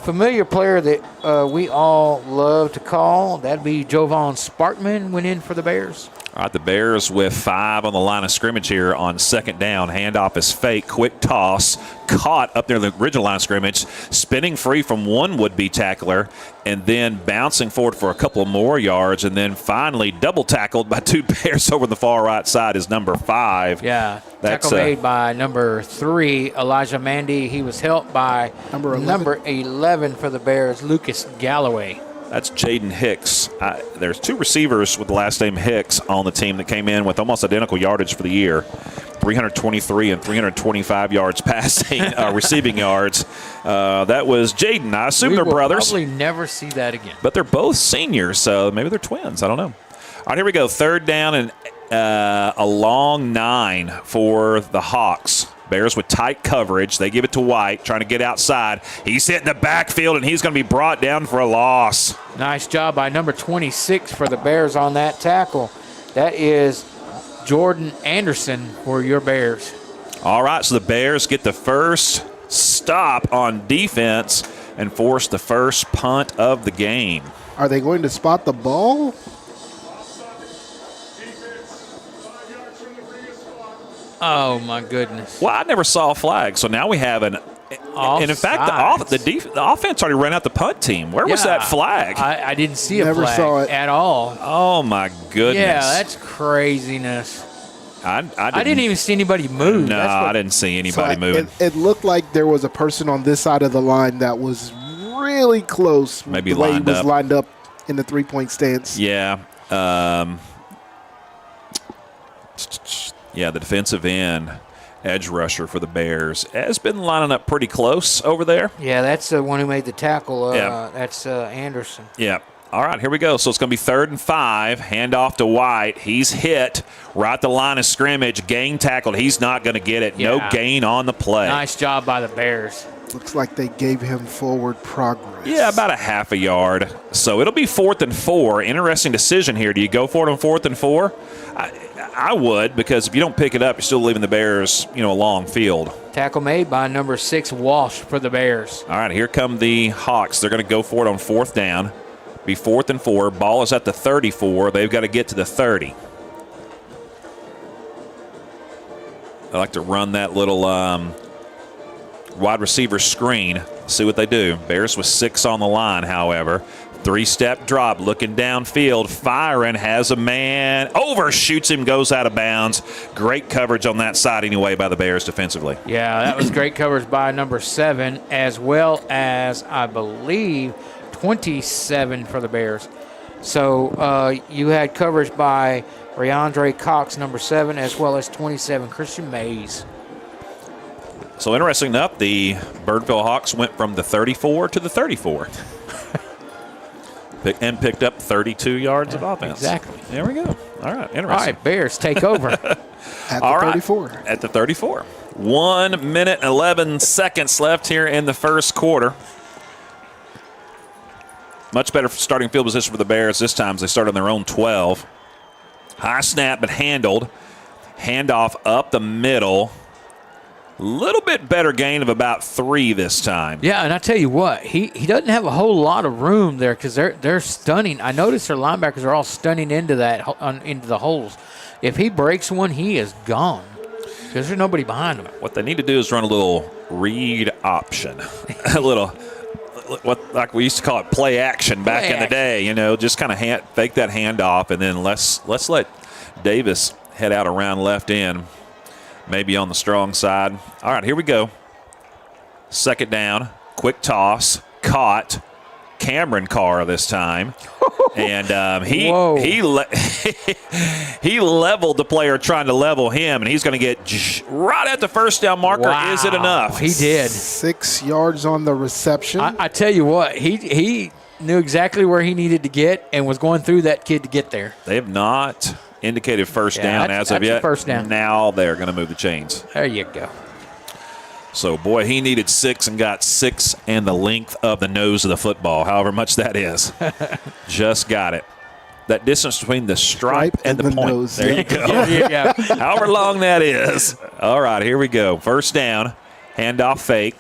familiar player that we all love to call, that'd be Jovan Sparkman, went in for the Bears. All right, the Bears with 5 on the line of scrimmage here on 2nd down. Handoff is fake, quick toss, caught up near the original line of scrimmage, spinning free from one would-be tackler, and then bouncing forward for a couple more yards, and then finally double tackled by 2 Bears over the far right side is number 5. Yeah, tackle made by number 3, Elijah Mandy. He was helped by number 11 for the Bears, Lucas Galloway. That's Jaden Hicks. There's 2 receivers with the last name Hicks on the team that came in with almost identical yardage for the year. 323 and 325 yards passing, receiving yards. That was Jaden. I assume they're brothers. We'll probably never see that again. But they're both seniors, so maybe they're twins. I don't know. All right, here we go. 3rd down and a long 9 for the Hawks. Bears with tight coverage. They give it to White, trying to get outside. He's hit in the backfield, and he's going to be brought down for a loss. Nice job by number 26 for the Bears on that tackle. That is Jordan Anderson for your Bears. All right, so the Bears get the first stop on defense and force the first punt of the game. Are they going to spot the ball? Oh, my goodness. Well, I never saw a flag, so now we have an Offsides. and in fact, the offense already ran out the punt team. Where was that flag? I didn't see a Never flag saw it. at all. Oh, my goodness. Yeah, that's craziness. I didn't even see anybody move. No, I didn't see anybody moving. It looked like there was a person on this side of the line that was really close. Maybe the way lined he was up. lined up in the 3-point stance. Yeah. Yeah, the defensive end, edge rusher for the Bears, has been lining up pretty close over there. Yeah, that's the one who made the tackle. Yeah. That's Anderson. Yeah. All right, here we go. So it's going to be 3rd and 5. Handoff to White. He's hit right at the line of scrimmage. Gain tackled. He's not going to get it. Yeah. No gain on the play. Nice job by the Bears. Looks like they gave him forward progress. Yeah, about a half a yard. So it'll be 4th and 4. Interesting decision here. Do you go for it on 4th and 4? I would, because if you don't pick it up, you're still leaving the Bears, a long field. Tackle made by number 6, Walsh for the Bears. All right, here come the Hawks. They're going to go for it on 4th down. Be 4th and 4. Ball is at the 34. They've got to get to the 30. I like to run that little wide receiver screen. See what they do. Bears with 6 on the line, however. 3-step drop, looking downfield, firing, has a man, overshoots him, goes out of bounds. Great coverage on that side anyway by the Bears defensively. Yeah, that was great coverage by number 7, as well as, I believe, 27 for the Bears. So you had coverage by Rayondre Cox, number 7, as well as 27, Christian Mays. So interesting enough, the Birdville Hawks went from the 34 to the 34. And picked up 32 yards of offense. Exactly. There we go. All right, interesting. All right, Bears take over. At the All right. 34. At the 34. 1 minute and 11 seconds left here in the first quarter. Much better starting field position for the Bears this time as they start on their own 12. High snap, but handled. Handoff up the middle. Little bit better gain of about 3 this time. Yeah, and I tell you what, he doesn't have a whole lot of room there because they're stunning. I noticed their linebackers are all stunning into the holes. If he breaks one, he is gone because there's nobody behind him. What they need to do is run a little read option, a little what like we used to call it play action back in the day. You know, just kind of fake that handoff, and then let's let Davis head out around left end. Maybe on the strong side. All right, here we go. Second down, quick toss, caught. Cameron Carr this time, and he leveled the player trying to level him, and he's going to get right at the first down marker. Wow. Is it enough? He did. 6 yards on the reception. I tell you what, he knew exactly where he needed to get and was going through that kid to get there. They have not indicated first down as of that's a yet. first down. Now they're going to move the chains. There you go. So, boy, he needed 6 and got 6 and the length of the nose of the football, however much that is. Just got it. That distance between the stripe and the point. nose. There you go. Yeah. However long that is. All right, here we go. First down, handoff fake,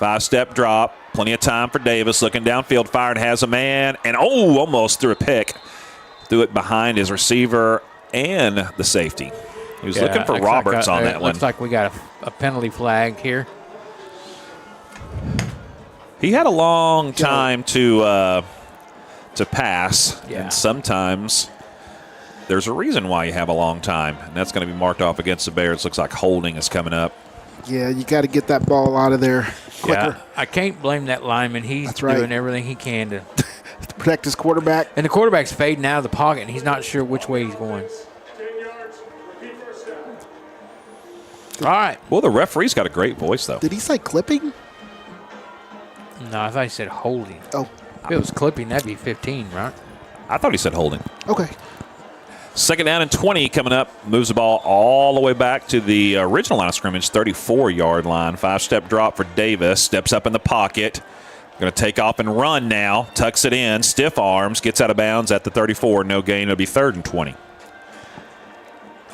5-step drop, plenty of time for Davis. Looking downfield, fired, has a man, and almost threw a pick. Threw it behind his receiver and the safety. He was looking for Roberts on that one. Looks like we got a penalty flag here. He had a long time to pass, Yeah. and sometimes there's a reason why you have a long time, and that's going to be marked off against the Bears. Looks like holding is coming up. Yeah, you got to get that ball out of there quicker. Yeah, I can't blame that lineman. He's That's right. doing everything he can to Protect his quarterback. And the quarterback's fading out of the pocket, and he's not sure which way he's going. All right. Well, the referee's got a great voice, though. Did he say clipping? No, I thought he said holding. Oh, If it was clipping, that'd be 15, right? I thought he said holding. okay. Second down and 20 coming up. Moves the ball all the way back to the original line of scrimmage, 34-yard line. 5-step drop for Davis. Steps up in the pocket. Going to take off and run now. Tucks it in. Stiff arms. Gets out of bounds at the 34. No gain. It'll be 3rd and 20.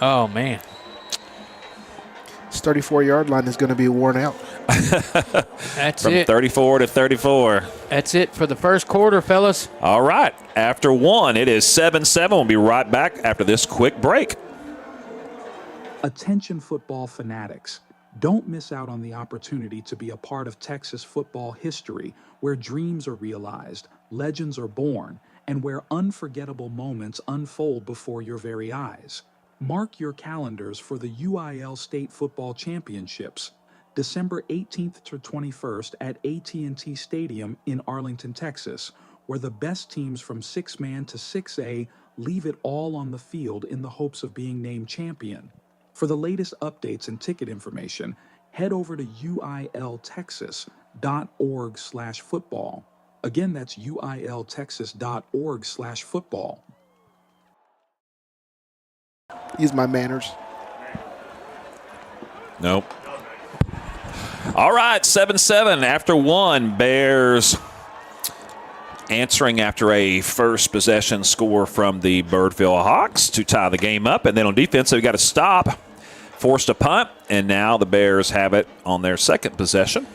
Oh, man. This 34-yard line is going to be worn out. That's From it. 34 to 34. That's it for the first quarter, fellas. All right. After 1, it is 7-7. We'll be right back after this quick break. Attention football fanatics. Don't miss out on the opportunity to be a part of Texas football history, where dreams are realized, legends are born, and where unforgettable moments unfold before your very eyes. Mark your calendars for the UIL State Football Championships, December 18th to 21st at AT&T Stadium in Arlington, Texas, where the best teams from 6-man to 6A leave it all on the field in the hopes of being named champion. For the latest updates and ticket information, head over to uiltexas.org/football. Again, that's uiltexas.org/football. Use my manners. Nope. All right, 7-7 after 1. Bears answering after a first possession score from the Birdville Hawks to tie the game up. And then on defense, they've got to stop. Forced a punt, and now the Bears have it on their second possession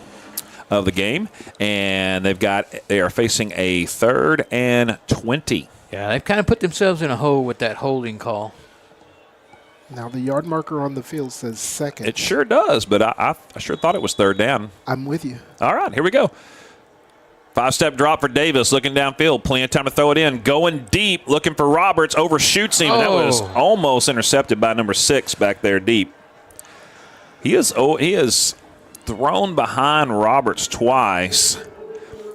of the game. And they are facing a 3rd and 20. Yeah, they've kind of put themselves in a hole with that holding call. Now the yard marker on the field says second. It sure does, but I sure thought it was 3rd down. I'm with you. All right, here we go. 5-step drop for Davis, looking downfield, plenty of time to throw it in. Going deep, looking for Roberts, overshoots him. That was almost intercepted by number 6 back there deep. He is thrown behind Roberts twice,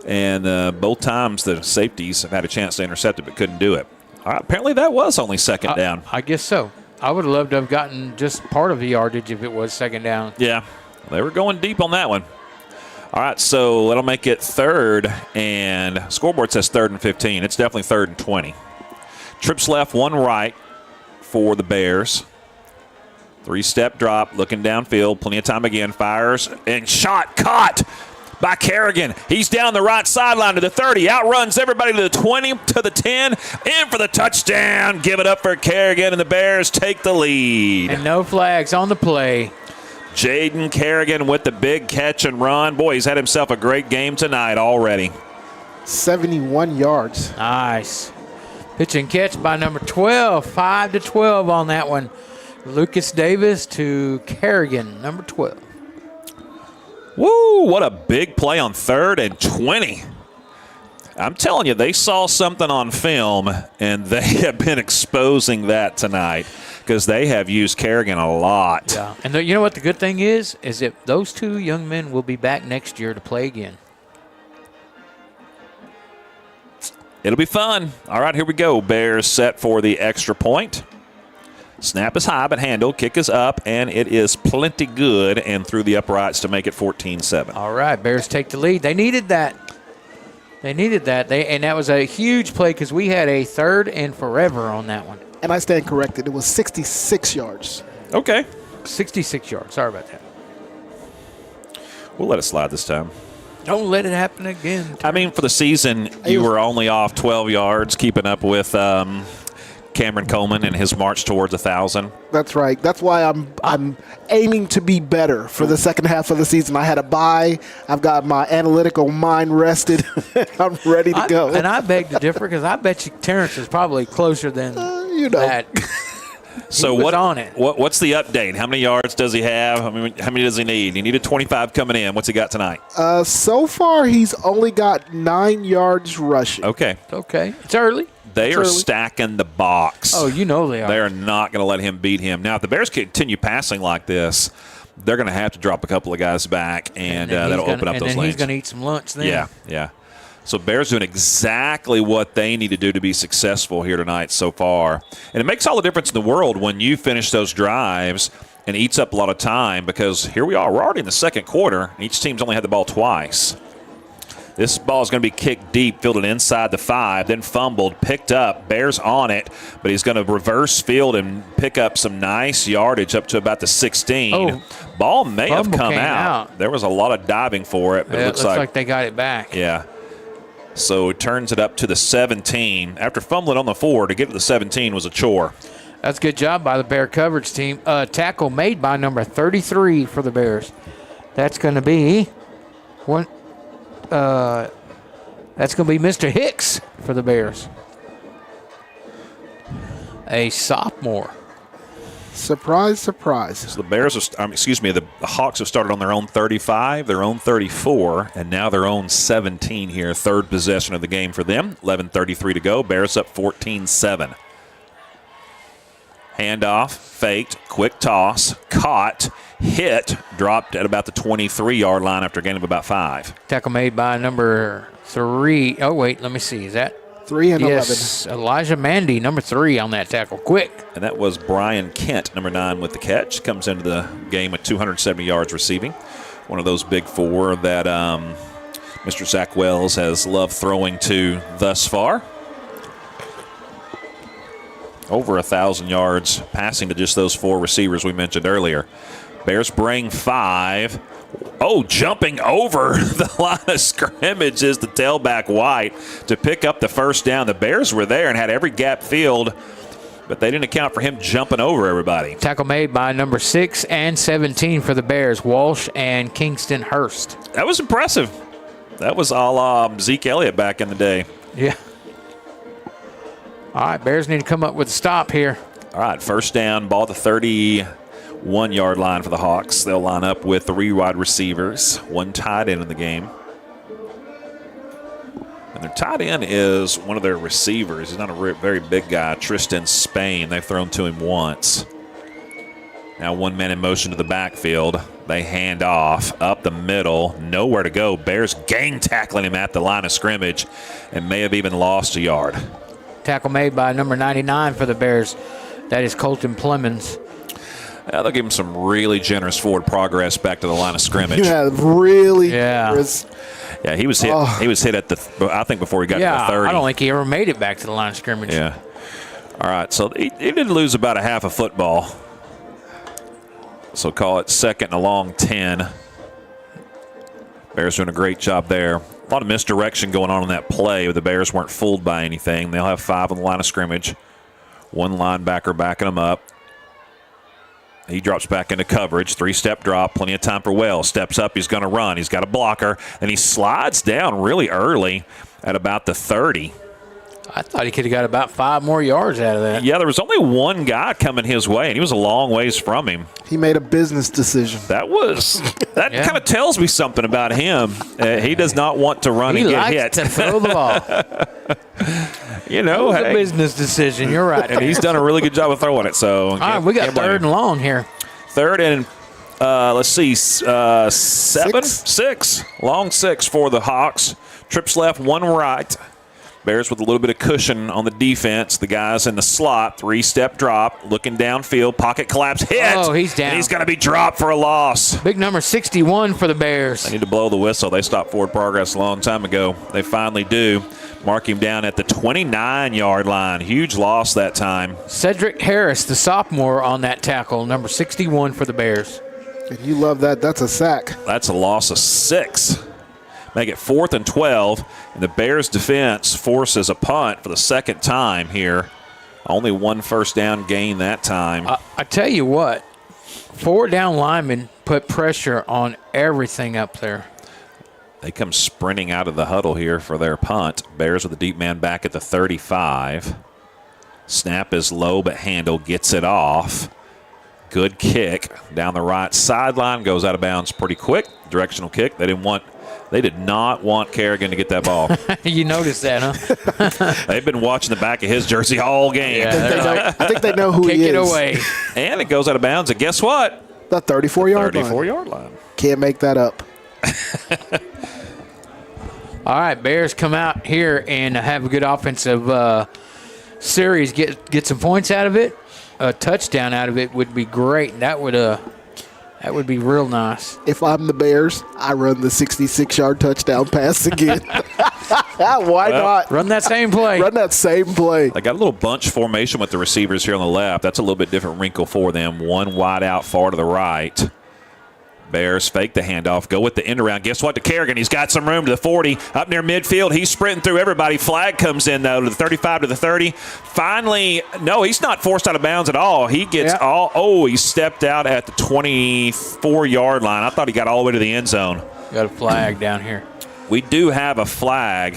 and both times the safeties have had a chance to intercept it but couldn't do it. All right, apparently that was only 2nd down. I guess so. I would have loved to have gotten just part of the yardage if it was 2nd down. Yeah. They were going deep on that one. All right, so that'll make it 3rd, and scoreboard says 3rd and 15. It's definitely 3rd and 20. Trips left, 1 right for the Bears. 3-step drop, looking downfield, plenty of time again, fires, and shot caught by Kerrigan. He's down the right sideline to the 30, outruns everybody to the 20, to the 10, in for the touchdown. Give it up for Kerrigan, and the Bears take the lead. And no flags on the play. Jaden Kerrigan with the big catch and run. Boy, he's had himself a great game tonight already. 71 yards. Nice. Pitch and catch by number 12. 5-12 on that one. Lucas Davis to Kerrigan, number 12. Woo, what a big play on 3rd and 20. I'm telling you, they saw something on film, and they have been exposing that tonight because they have used Kerrigan a lot. Yeah, and you know what the good thing is that those 2 young men will be back next year to play again. It'll be fun. All right, here we go. Bears set for the extra point. Snap is high, but handled. Kick is up, and it is plenty good and through the uprights to make it 14-7. All right, Bears take the lead. They needed that. And that was a huge play because we had a 3rd and forever on that one. And I stand corrected. It was 66 yards. Okay. 66 yards. Sorry about that. We'll let it slide this time. Don't let it happen again. I mean, for the season, you were only off 12 yards, keeping up with Cameron Coleman and his march towards 1,000. That's right. That's why I'm aiming to be better for the second half of the season. I had a bye. I've got my analytical mind rested. I'm ready to go. And I beg to differ because I bet you Terrence is probably closer than that. So what's the update? How many yards does he have? I mean, how many does he need? He needed 25 coming in. What's he got tonight? So far, he's only got 9 yards rushing. Okay. It's early. They are stacking the box. Oh, you know they are. They are not going to let him beat him. Now, if the Bears continue passing like this, they're going to have to drop a couple of guys back, and that'll open up those lanes. And then he's going to eat some lunch then. Yeah. So Bears doing exactly what they need to do to be successful here tonight so far. And it makes all the difference in the world when you finish those drives and eats up a lot of time because here we are. We're already in the second quarter, and each team's only had the ball twice. This ball is going to be kicked deep, fielded inside the 5, then fumbled, picked up. Bears on it, but he's going to reverse field and pick up some nice yardage up to about the 16. Oh, ball may have come out. There was a lot of diving for it, but it looks looks like they got it back. Yeah. So it turns it up to the 17. After fumbling on the 4, to get to the 17 was a chore. That's a good job by the Bear coverage team. Tackle made by number 33 for the Bears. That's going to be one. That's going to be Mr. Hicks for the Bears. A sophomore. Surprise, surprise. So the Bears, the Hawks have started on their own 35, their own 34, and now their own 17 here. Third possession of the game for them. 11:33 to go. Bears up 14-7. Handoff, faked, quick toss, caught, hit, dropped at about the 23-yard line after a gain of about 5. Tackle made by number 3. Oh, wait, let me see. Is that 3 and 11? Yes, Elijah Mandy, number 3 on that tackle. Quick. And that was Brian Kent, number 9 with the catch. Comes into the game with 270 yards receiving. One of those big 4 that Mr. Zach Wells has loved throwing to thus far. Over 1,000 yards passing to just those 4 receivers we mentioned earlier. Bears bring 5. Oh, jumping over the line of scrimmage is the tailback White to pick up the first down. The Bears were there and had every gap filled, but they didn't account for him jumping over everybody. Tackle made by number 6 and 17 for the Bears, Walsh and Kingston Hurst. That was impressive. That was a la Zeke Elliott back in the day. Yeah. All right, Bears need to come up with a stop here. All right, first down, ball at the 31-yard line for the Hawks. They'll line up with 3 wide receivers, 1 tight end in the game. And their tight end is one of their receivers. He's not a very big guy, Tristan Spain. They've thrown to him once. Now 1 man in motion to the backfield. They hand off up the middle, nowhere to go. Bears gang tackling him at the line of scrimmage and may have even lost a yard. Tackle made by number 99 for the Bears. That is Colton Plemons. They'll give him some really generous forward progress back to the line of scrimmage. Yeah, really generous. Yeah, he was hit. He was hit at I think before he got to the 30. I don't think he ever made it back to the line of scrimmage. Yeah. All right, so he did lose about a half a football. So call it 2nd and a long 10. Bears doing a great job there. A lot of misdirection going on in that play, but the Bears weren't fooled by anything. They'll have 5 on the line of scrimmage. One linebacker backing them up. He drops back into coverage. 3-step drop. Plenty of time for Wells. Steps up. He's going to run. He's got a blocker. And he slides down really early at about the 30. I thought he could have got about 5 more yards out of that. Yeah, there was only one guy coming his way, and he was a long ways from him. He made a business decision. That kind of tells me something about him. He does not want to run and get hit. He likes to throw the ball. A business decision. You're right. And he's done a really good job of throwing it. So all right, we got 3rd and long here. 3rd and let's see, 6. Long 6 for the Hawks. Trips left, 1 right. Bears with a little bit of cushion on the defense. The guys in the slot, 3-step drop, looking downfield, pocket collapse, hit. Oh, he's down. And he's going to be dropped for a loss. Big number 61 for the Bears. They need to blow the whistle. They stopped forward progress a long time ago. They finally do. Mark him down at the 29-yard line. Huge loss that time. Cedric Harris, the sophomore, on that tackle, number 61 for the Bears. And you love that. That's a sack. That's a loss of 6. Make it 4th and 12, and the Bears defense forces a punt for the 2nd time here. Only 1 first down gain that time. I tell you what, 4 down linemen put pressure on everything up there. They come sprinting out of the huddle here for their punt. Bears with a deep man back at the 35. Snap is low, but Handel gets it off. Good kick down the right sideline, goes out of bounds pretty quick. Directional kick. They did not want Kerrigan to get that ball. You noticed that, huh? They've been watching the back of his jersey all game. Yeah, I think they know who Kick he is. it away. And it goes out of bounds. And guess what? The 34-yard line. 34-yard line. Can't make that up. All right, Bears come out here and have a good offensive series. Get some points out of it. A touchdown out of it would be great. That would be real nice. If I'm the Bears, I run the 66-yard touchdown pass again. Why not? Run that same play. Run that same play. They got a little bunch formation with the receivers here on the left. That's a little bit different wrinkle for them. One wide out far to the right. Bears fake the handoff, go with the end around. Guess what? To Kerrigan, he's got some room to the 40. Up near midfield, he's sprinting through everybody. Flag comes in, though, to the 35 to the 30. Finally, no, he's not forced out of bounds at all. He gets he stepped out at the 24-yard line. I thought he got all the way to the end zone. Got a flag down here. We do have a flag.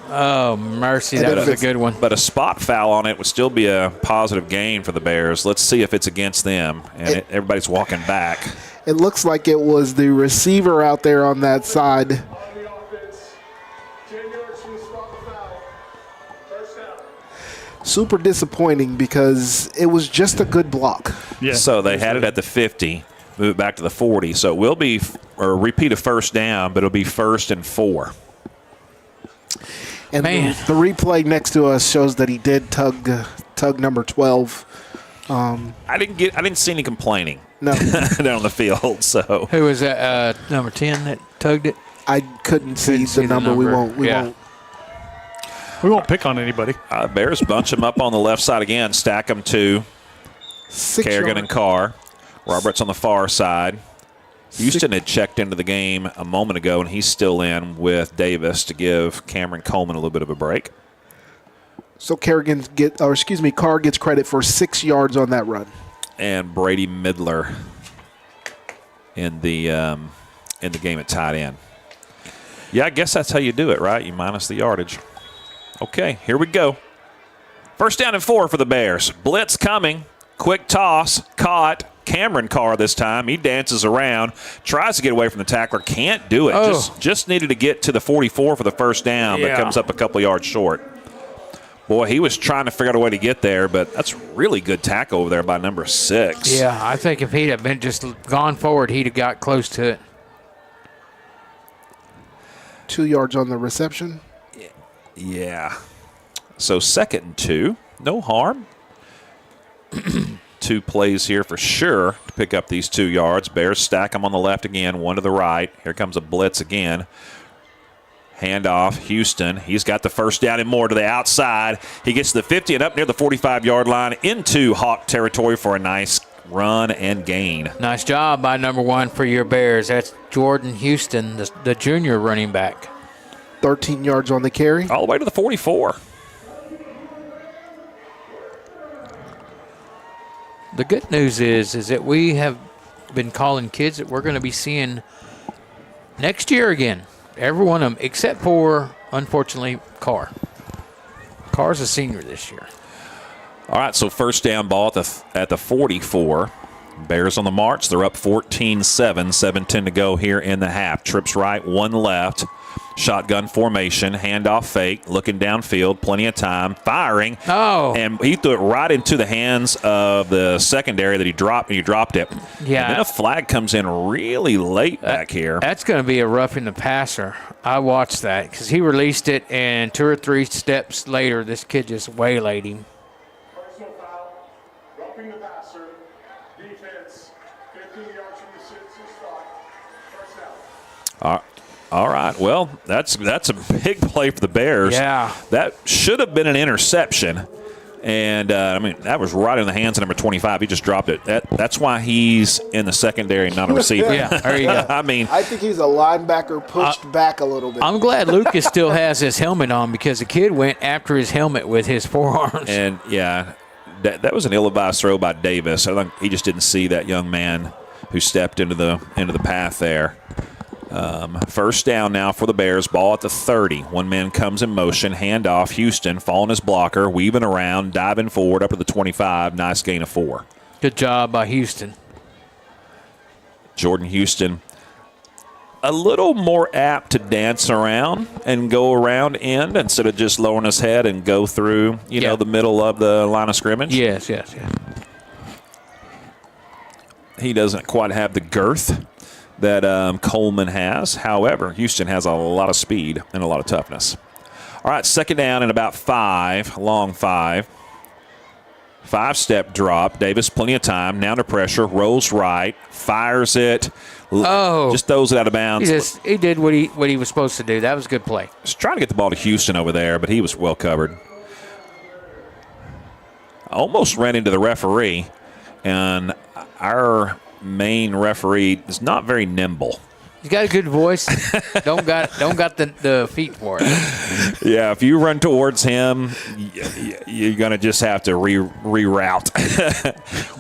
Oh, mercy. That was a good one. But a spot foul on it would still be a positive gain for the Bears. Let's see if it's against them. And everybody's walking back. It looks like it was the receiver out there on that side. Super disappointing because it was just a good block. Yeah. So they had it at the 50, move it back to the 40. So it will be a repeat of first down, but it'll be 1st and 4. And the replay next to us shows that he did tug number 12. I didn't see any complaining. No. Down on the field. So who was that? Number 10 that tugged it. I couldn't see the number. We won't. We won't pick on anybody. Bears bunch them up on the left side again. Stack them to Kerrigan and Carr. Roberts on the far side. Houston had checked into the game a moment ago, and he's still in with Davis to give Cameron Coleman a little bit of a break. So Carr gets credit for 6 yards on that run. And Brady Midler in the game at tight end. Yeah, I guess that's how you do it, right? You minus the yardage. Okay, here we go. 1st down and 4 for the Bears. Blitz coming. Quick toss. Caught. Cameron Carr this time. He dances around. Tries to get away from the tackler. Can't do it. Oh. Just needed to get to the 44 for the first down, but comes up a couple yards short. Boy, he was trying to figure out a way to get there, but that's really good tackle over there by number 6. Yeah, I think if he'd have been just gone forward, he'd have got close to it. 2 yards on the reception. Yeah. So 2nd and 2. No harm. 2 plays here for sure to pick up these 2 yards. Bears stack them on the left again, 1 to the right. Here comes a blitz again. Handoff, Houston. He's got the first down and more to the outside. He gets to the 50 and up near the 45-yard line into Hawk territory for a nice run and gain. Nice job by number 1 for your Bears. That's Jordan Houston, the junior running back. 13 yards on the carry. All the way to the 44. The good news is that we have been calling kids that we're going to be seeing next year again. Every one of them, except for, unfortunately, Carr. Carr's a senior this year. All right, so first down ball at the 44. Bears on the march. They're up 14-7, 7:10 to go here in the half. Trips right, 1 left. Shotgun formation, handoff fake, looking downfield, plenty of time, firing. Oh. And he threw it right into the hands of the secondary that he dropped, and he dropped it. Yeah. And then a flag comes in really late back here. That's going to be a roughing the passer. I watched that because he released it, and 2 or 3 steps later, this kid just waylaid him. Personal foul, roughing the passer, defense, 15 yards from the spot, first down. All right. Well, that's a big play for the Bears. Yeah. That should have been an interception. And, that was right in the hands of number 25. He just dropped it. That's why he's in the secondary, not a receiver. Yeah, there you go. I think he's a linebacker pushed back a little bit. I'm glad Lucas still has his helmet on because the kid went after his helmet with his forearms. And, yeah, that was an ill-advised throw by Davis. I think he just didn't see that young man who stepped into the path there. First down now for the Bears. Ball at the 30. One man comes in motion. Handoff. Houston following his blocker, weaving around, diving forward up to the 25. Nice gain of 4. Good job by Houston. Jordan Houston a little more apt to dance around and go around end instead of just lowering his head and go through, the middle of the line of scrimmage. Yes. He doesn't quite have the girth that Coleman has. However, Houston has a lot of speed and a lot of toughness. All right, second down and about 5, long 5. 5-step drop. Davis, plenty of time. Now under pressure, rolls right, fires it. Just throws it out of bounds. He did what he was supposed to do. That was a good play. He's trying to get the ball to Houston over there, but he was well covered. Almost ran into the referee, and our main referee is not very nimble. He's got a good voice. don't got the feet for it. Yeah, if you run towards him, you're going to just have to reroute.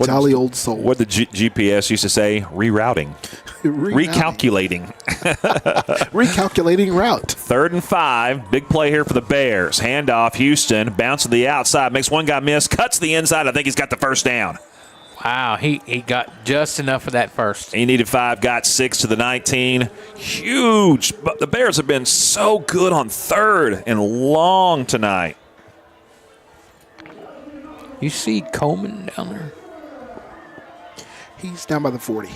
Jolly old soul. What the GPS used to say, rerouting. Recalculating. Recalculating route. 3rd and 5. Big play here for the Bears. Handoff, Houston. Bounce to the outside. Makes one guy miss. Cuts the inside. I think he's got the first down. Wow, he got just enough of that first. He needed 5, got 6 to the 19. Huge. But the Bears have been so good on 3rd and long tonight. You see Coleman down there? He's down by the 40.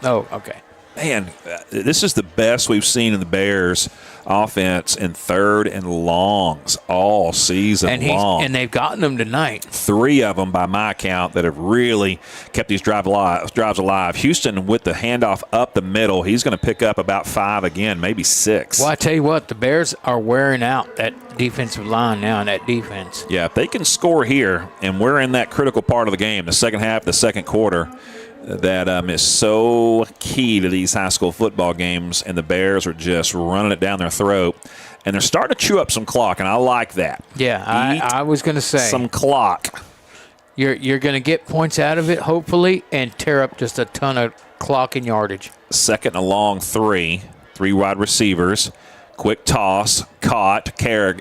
Oh, okay. Man, this is the best we've seen in the Bears offense in 3rd and longs all season long. And they've gotten them tonight. 3 of them, by my count, that have really kept these drives alive. Houston with the handoff up the middle. He's going to pick up about 5 again, maybe 6. Well, I tell you what, the Bears are wearing out that defensive line now and that defense. Yeah, if they can score here, and we're in that critical part of the game, the second half, the second quarter, that is so key to these high school football games, and the Bears are just running it down their throat. And they're starting to chew up some clock, and I like that. Yeah, I was going to say. Some clock. You're going to get points out of it, hopefully, and tear up just a ton of clock and yardage. 2nd and a long 3. 3 wide receivers. Quick toss. Caught.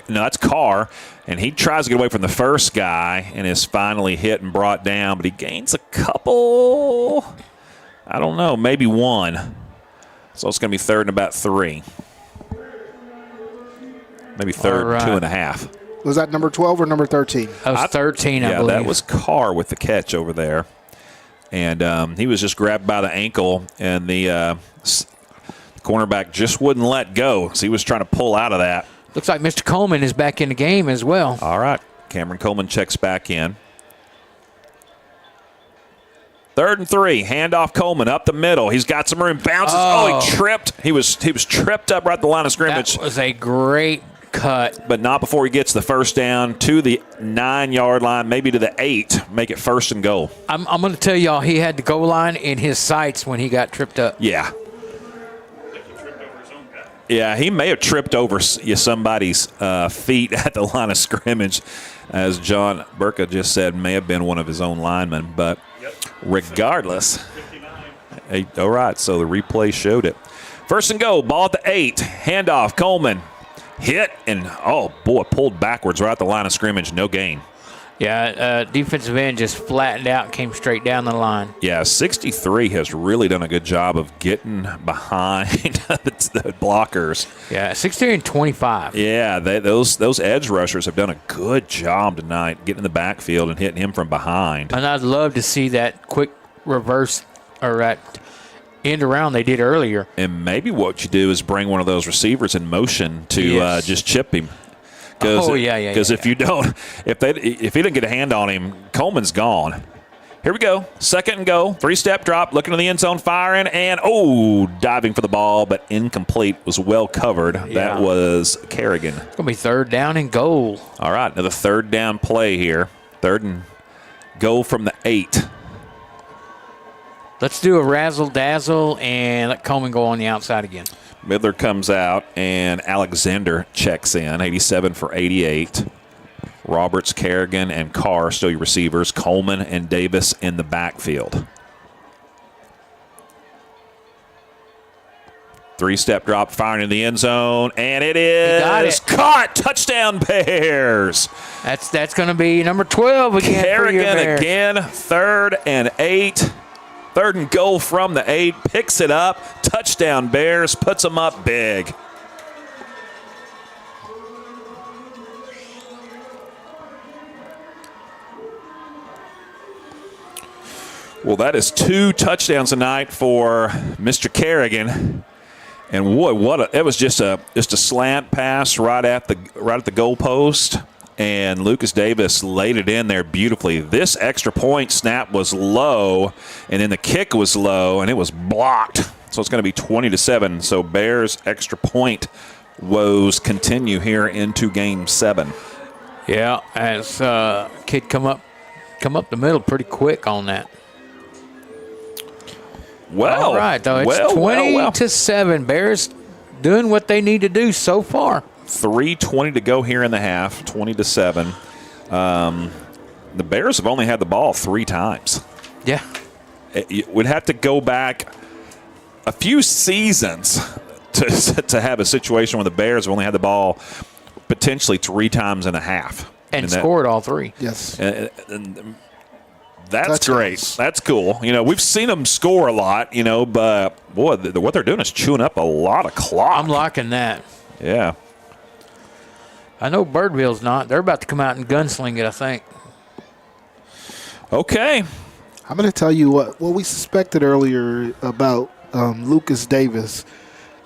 That's Carr. And he tries to get away from the first guy and is finally hit and brought down, but he gains a couple, I don't know, maybe 1. So it's going to be 3rd and about 3. Maybe 3rd and 2.5. Was that number 12 or number 13? That was 13, I believe. Yeah, that was Carr with the catch over there. And he was just grabbed by the ankle, and the cornerback just wouldn't let go. So he was trying to pull out of that. Looks like Mr. Coleman is back in the game as well. All right. Cameron Coleman checks back in. 3rd and 3. Handoff Coleman up the middle. He's got some room. Bounces. Oh, he tripped. He was tripped up right at the line of scrimmage. That was a great cut. But not before he gets the first down to the 9-yard line, maybe to the 8. Make it 1st and goal. I'm going to tell y'all, he had the goal line in his sights when he got tripped up. Yeah. Yeah, he may have tripped over somebody's feet at the line of scrimmage, as John Burka just said, may have been one of his own linemen. But regardless, all right, so the replay showed it. 1st and goal, ball at the 8. Handoff, Coleman. Hit, and, oh, boy, pulled backwards right at the line of scrimmage. No gain. Yeah, defensive end just flattened out, came straight down the line. Yeah, 63 has really done a good job of getting behind the blockers. Yeah, 63 and 25. Yeah, those edge rushers have done a good job tonight getting in the backfield and hitting him from behind. And I'd love to see that quick reverse or that end around they did earlier. And maybe what you do is bring one of those receivers in motion to just chip him. Because if you don't, if he didn't get a hand on him, Coleman's gone. Here we go. 2nd and go. 3-step drop, looking to the end zone, firing, and diving for the ball, but incomplete. Was well covered. Yeah. That was Kerrigan. It's gonna be 3rd down and goal. All right, another 3rd down play here. 3rd and goal from the 8. Let's do a razzle-dazzle and let Coleman go on the outside again. Midler comes out, and Alexander checks in, 87 for 88. Roberts, Kerrigan, and Carr still your receivers. Coleman and Davis in the backfield. 3-step drop, firing in the end zone, and it is caught. Touchdown, Bears. That's going to be number 12 again. Kerrigan again, 3rd and 8. 3rd and goal from the 8. Picks it up. Touchdown, Bears. Puts them up big. Well, that is 2 touchdowns tonight for Mr. Kerrigan. And boy, it was just a slant pass right at the goalpost. And Lucas Davis laid it in there beautifully. This extra point snap was low, and then the kick was low, and it was blocked. So it's going to be 20-7. So Bears extra point woes continue here into Game 7. Yeah, as kid come up the middle pretty quick on that. Well, all right, though it's 20-7. Bears doing what they need to do so far. 3:20 to go here in the half, 20-7. The Bears have only had the ball 3 times. Yeah. We'd have to go back a few seasons to have a situation where the Bears have only had the ball potentially 3 times in a half. And scored all 3. Yes. And that's great. That's cool. We've seen them score a lot, but, boy, what they're doing is chewing up a lot of clock. I'm liking that. Yeah. I know Birdville's not. They're about to come out and gunsling it, I think. Okay. I'm going to tell you what we suspected earlier about Lucas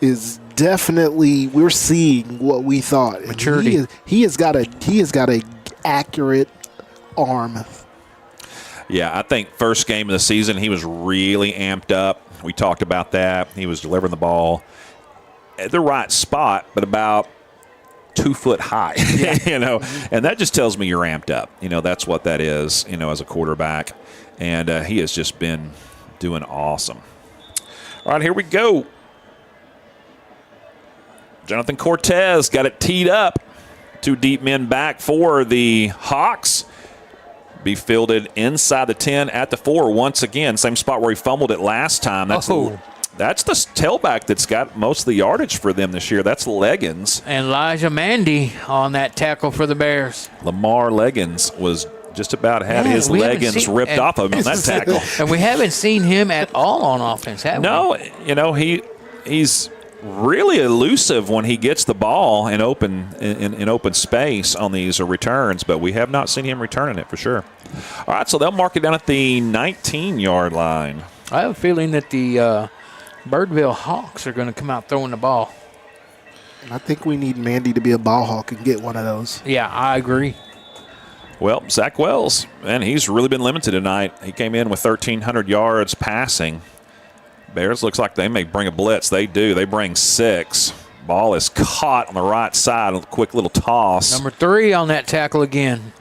is definitely we're seeing what we thought. Maturity. He has got a accurate arm. Yeah, I think first game of the season he was really amped up. We talked about that. He was delivering the ball at the right spot, but about 2 foot high, and that just tells me you're amped up. That's what that is, as a quarterback. And he has just been doing awesome. All right, here we go. Jonathan Cortez got it teed up. 2 deep men back for the Hawks. Be fielded inside the 10 at the 4 once again. Same spot where he fumbled it last time. That's the tailback that's got most of the yardage for them this year. That's Leggins. And Elijah Mandy on that tackle for the Bears. Lamar Leggins was just about had his leggings ripped off of him on that tackle. And we haven't seen him at all on offense, have we? No, he's really elusive when he gets the ball in open space on these returns, but we have not seen him returning it for sure. All right, so they'll mark it down at the 19-yard line. I have a feeling that the Birdville Hawks are going to come out throwing the ball. I think we need Mandy to be a ball hawk and get one of those. Yeah, I agree. Well, Zach Wells, man, he's really been limited tonight. He came in with 1,300 yards passing. Bears looks like they may bring a blitz. They do. They bring 6. Ball is caught on the right side with a quick little toss. Number 3 on that tackle again.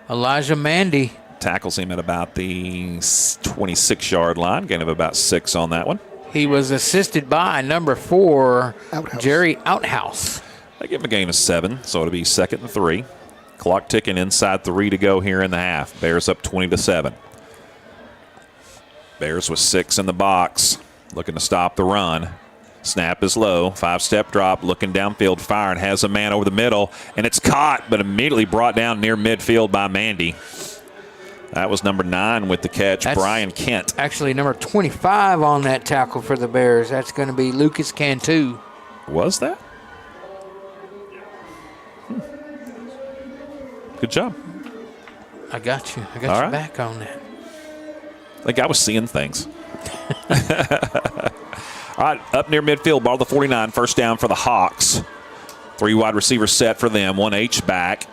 Elijah Mandy. Tackles him at about the 26-yard line. Gain of about 6 on that one. He was assisted by number 4, Outhouse. Jerry Outhouse. They give him a gain of 7, so it'll be 2nd and 3. Clock ticking inside 3 to go here in the half. Bears up 20-7. Bears with 6 in the box, looking to stop the run. Snap is low, 5-step drop, looking downfield, firing, has a man over the middle, and it's caught, but immediately brought down near midfield by Mandy. That was number 9 with the catch, Brian Kent. Actually, number 25 on that tackle for the Bears. That's going to be Lucas Cantu. Was that? Good job. I got you. I got All your right. back on that. Like I was seeing things. All right, up near midfield, ball to the 49, first down for the Hawks. 3 wide receivers set for them, 1 H-back.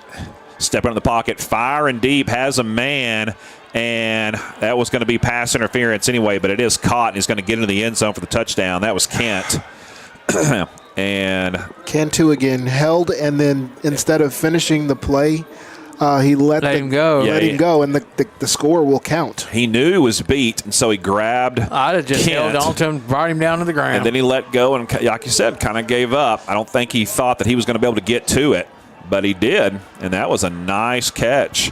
Stepping in the pocket, firing deep, has a man, and that was going to be pass interference anyway, but it is caught, and he's going to get into the end zone for the touchdown. That was Kent. And Cantu again held, and then instead of finishing the play, he let him go. Let him go, and the score will count. he knew he was beat, and so he grabbed I'd have just Kent. held on to him, brought him down to the ground. And then he let go and, like you said, kind of gave up. I don't think he thought that he was going to be able to get to it, but he did, and that was a nice catch.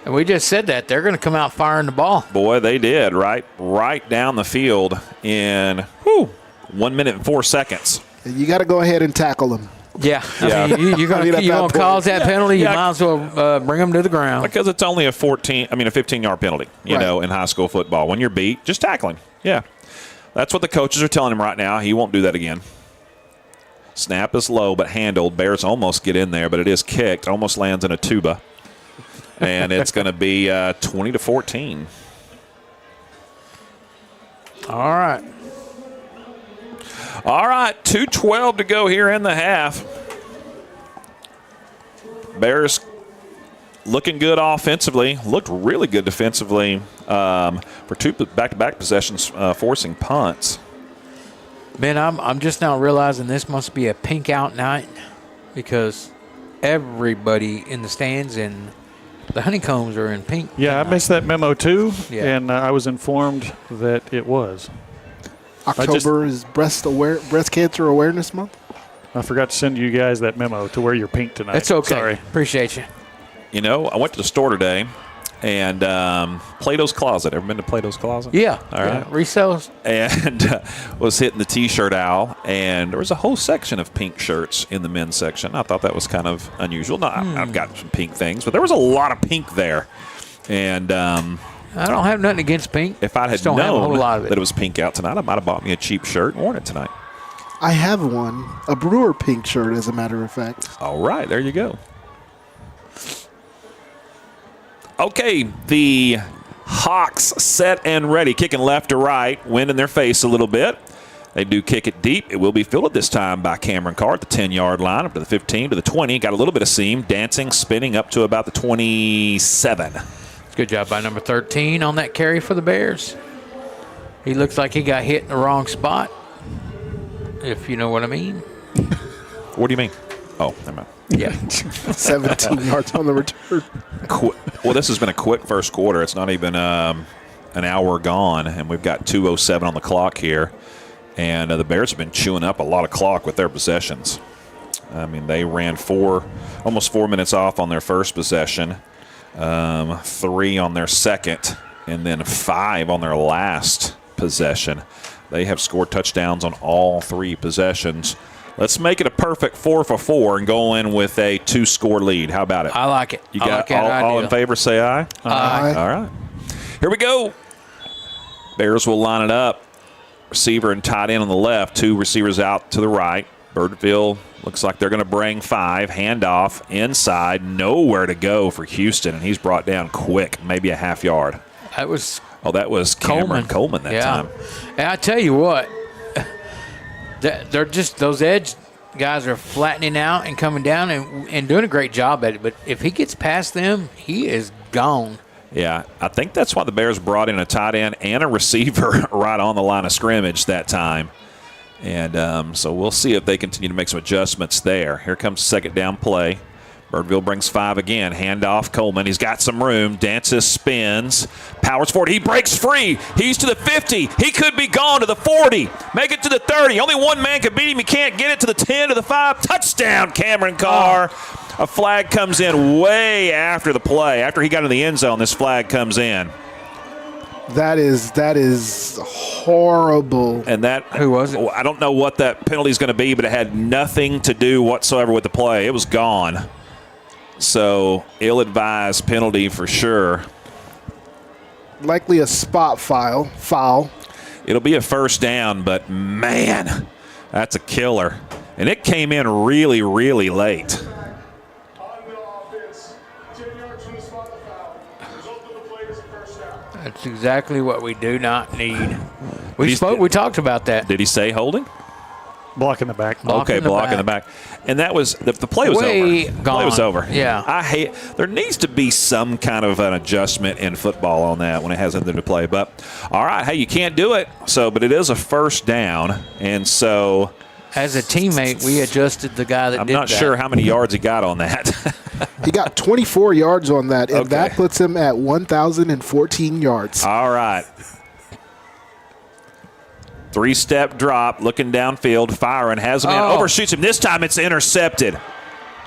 And we just said that. They're going to come out firing the ball. Boy, they did, right down the field in 1 minute and 4 seconds. You got to go ahead and tackle him. Yeah. Yeah. I mean, you're I mean, going at that to cause point. that penalty, you Yeah. might as well bring them to the ground. Because it's only a 15-yard penalty, you Right. know, in high school football. When you're beat, just tackling. Yeah. That's what the coaches are telling him right now. He won't do that again. Snap is low but handled. Bears almost get in there, but it is kicked. Almost lands in a tuba. And it's going to be 20-14. All right. All right, 2:12 to go here in the half. Bears looking good offensively. Looked really good defensively for 2 back-to-back possessions, forcing punts. Ben, I'm just now realizing this must be a pink out night because everybody in the stands and the Honeycombs are in pink. Yeah, I tonight. missed that memo too, Yeah. and I was informed that it was. October is breast cancer awareness month. I forgot to send you guys that memo to wear your pink tonight. It's okay. Sorry. Appreciate you. You know, I went to the store today, and Plato's Closet. Ever been to Plato's Closet? Yeah. All right. Yeah. Resells. And was hitting the T-shirt aisle, and there was a whole section of pink shirts in the men's section. I thought that was kind of unusual. No, I've got some pink things, but there was a lot of pink there. And I don't have nothing against pink. if I had Just don't have a known whole lot of it. that it was pink out tonight, I might have bought me a cheap shirt and worn it tonight. I have one, a Brewer pink shirt, as a matter of fact. All right, there you go. Okay, the Hawks set and ready, kicking left to right, wind in their face a little bit. They do kick it deep. It will be fielded this time by Cameron Carr at the 10-yard line, up to the 15, to the 20. Got a little bit of seam, dancing, spinning up to about the 27. Good job by number 13 on that carry for the Bears. He looks like he got hit in the wrong spot, if you know what I mean. What do you mean? Oh, never mind. Yeah. 17 yards on the return. Well, this has been a quick first quarter. It's not even an hour gone, and we've got 2:07 on the clock here. And the Bears have been chewing up a lot of clock with their possessions. I mean, they ran almost 4 minutes off on their first possession, 3 on their second, and then 5 on their last possession. They have scored touchdowns on all 3 possessions. Let's make it a perfect 4 for 4 and go in with a 2-score lead. How about it? I like it. You I got like that all idea. in favor, say aye. Aye. All right. Here we go. Bears will line it up. Receiver and tight end on the left. 2 receivers out to the right. Birdville looks like they're going to bring 5. Handoff inside. Nowhere to go for Houston, and he's brought down quick, maybe a half yard. That was That was Cameron Coleman that time. And I tell you what, they're just those edge guys are flattening out and coming down and doing a great job at it. But if he gets past them, he is gone. Yeah, I think that's why the Bears brought in a tight end and a receiver right on the line of scrimmage that time. And so we'll see if they continue to make some adjustments there. Here comes second down play. Birdville brings 5 again. Handoff, Coleman. He's got some room. Dances, spins. Powers forward. He breaks free. He's to the 50. He could be gone to the 40. Make it to the 30. Only one man could beat him. He can't get it to the 10, to the 5. Touchdown, Cameron Carr. A flag comes in way after the play. After he got in the end zone, this flag comes in. That is horrible. And that, who was it? I don't know what that penalty is going to be, but it had nothing to do whatsoever with the play. It was gone. So, ill-advised penalty for sure. Likely a spot foul. It'll be a first down, but man, that's a killer. And it came in really, really late. That's exactly what we do not need. We talked about that. Did he say holding? Block in the back. Block in the back. And that was the play was Way over. The gone. play was over. Yeah. There needs to be some kind of an adjustment in football on that when it has nothing to play. But all right, hey, you can't do it. But it is a first down, and so as a teammate, we adjusted the guy that I'm did not that. sure how many yards he got on that. He got 24 yards on that, and Okay. that puts him at 1,014 yards. All right. 3-step drop, looking downfield, firing, has him in, overshoots him. This time it's intercepted.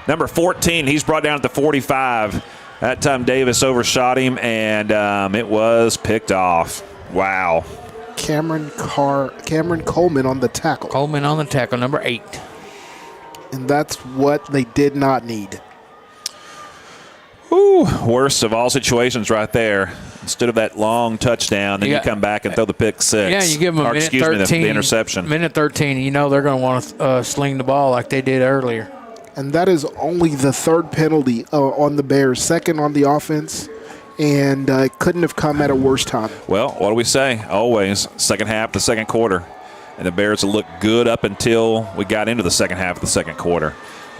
Number 14, he's brought down at the 45. That time Davis overshot him, and it was picked off. Wow. Cameron Coleman on the tackle. Coleman on the tackle, number 8. And that's what they did not need. Ooh, worst of all situations right there. Instead of that long touchdown, then you come back and throw the pick six. Yeah, you give them a minute 13. The interception. Minute 13, you know they're going to want to sling the ball like they did earlier. And that is only the third penalty on the Bears, second on the offense, and couldn't have come at a worse time. Well, what do we say? Always second half, the second quarter. And the Bears looked good up until we got into the second half of the second quarter.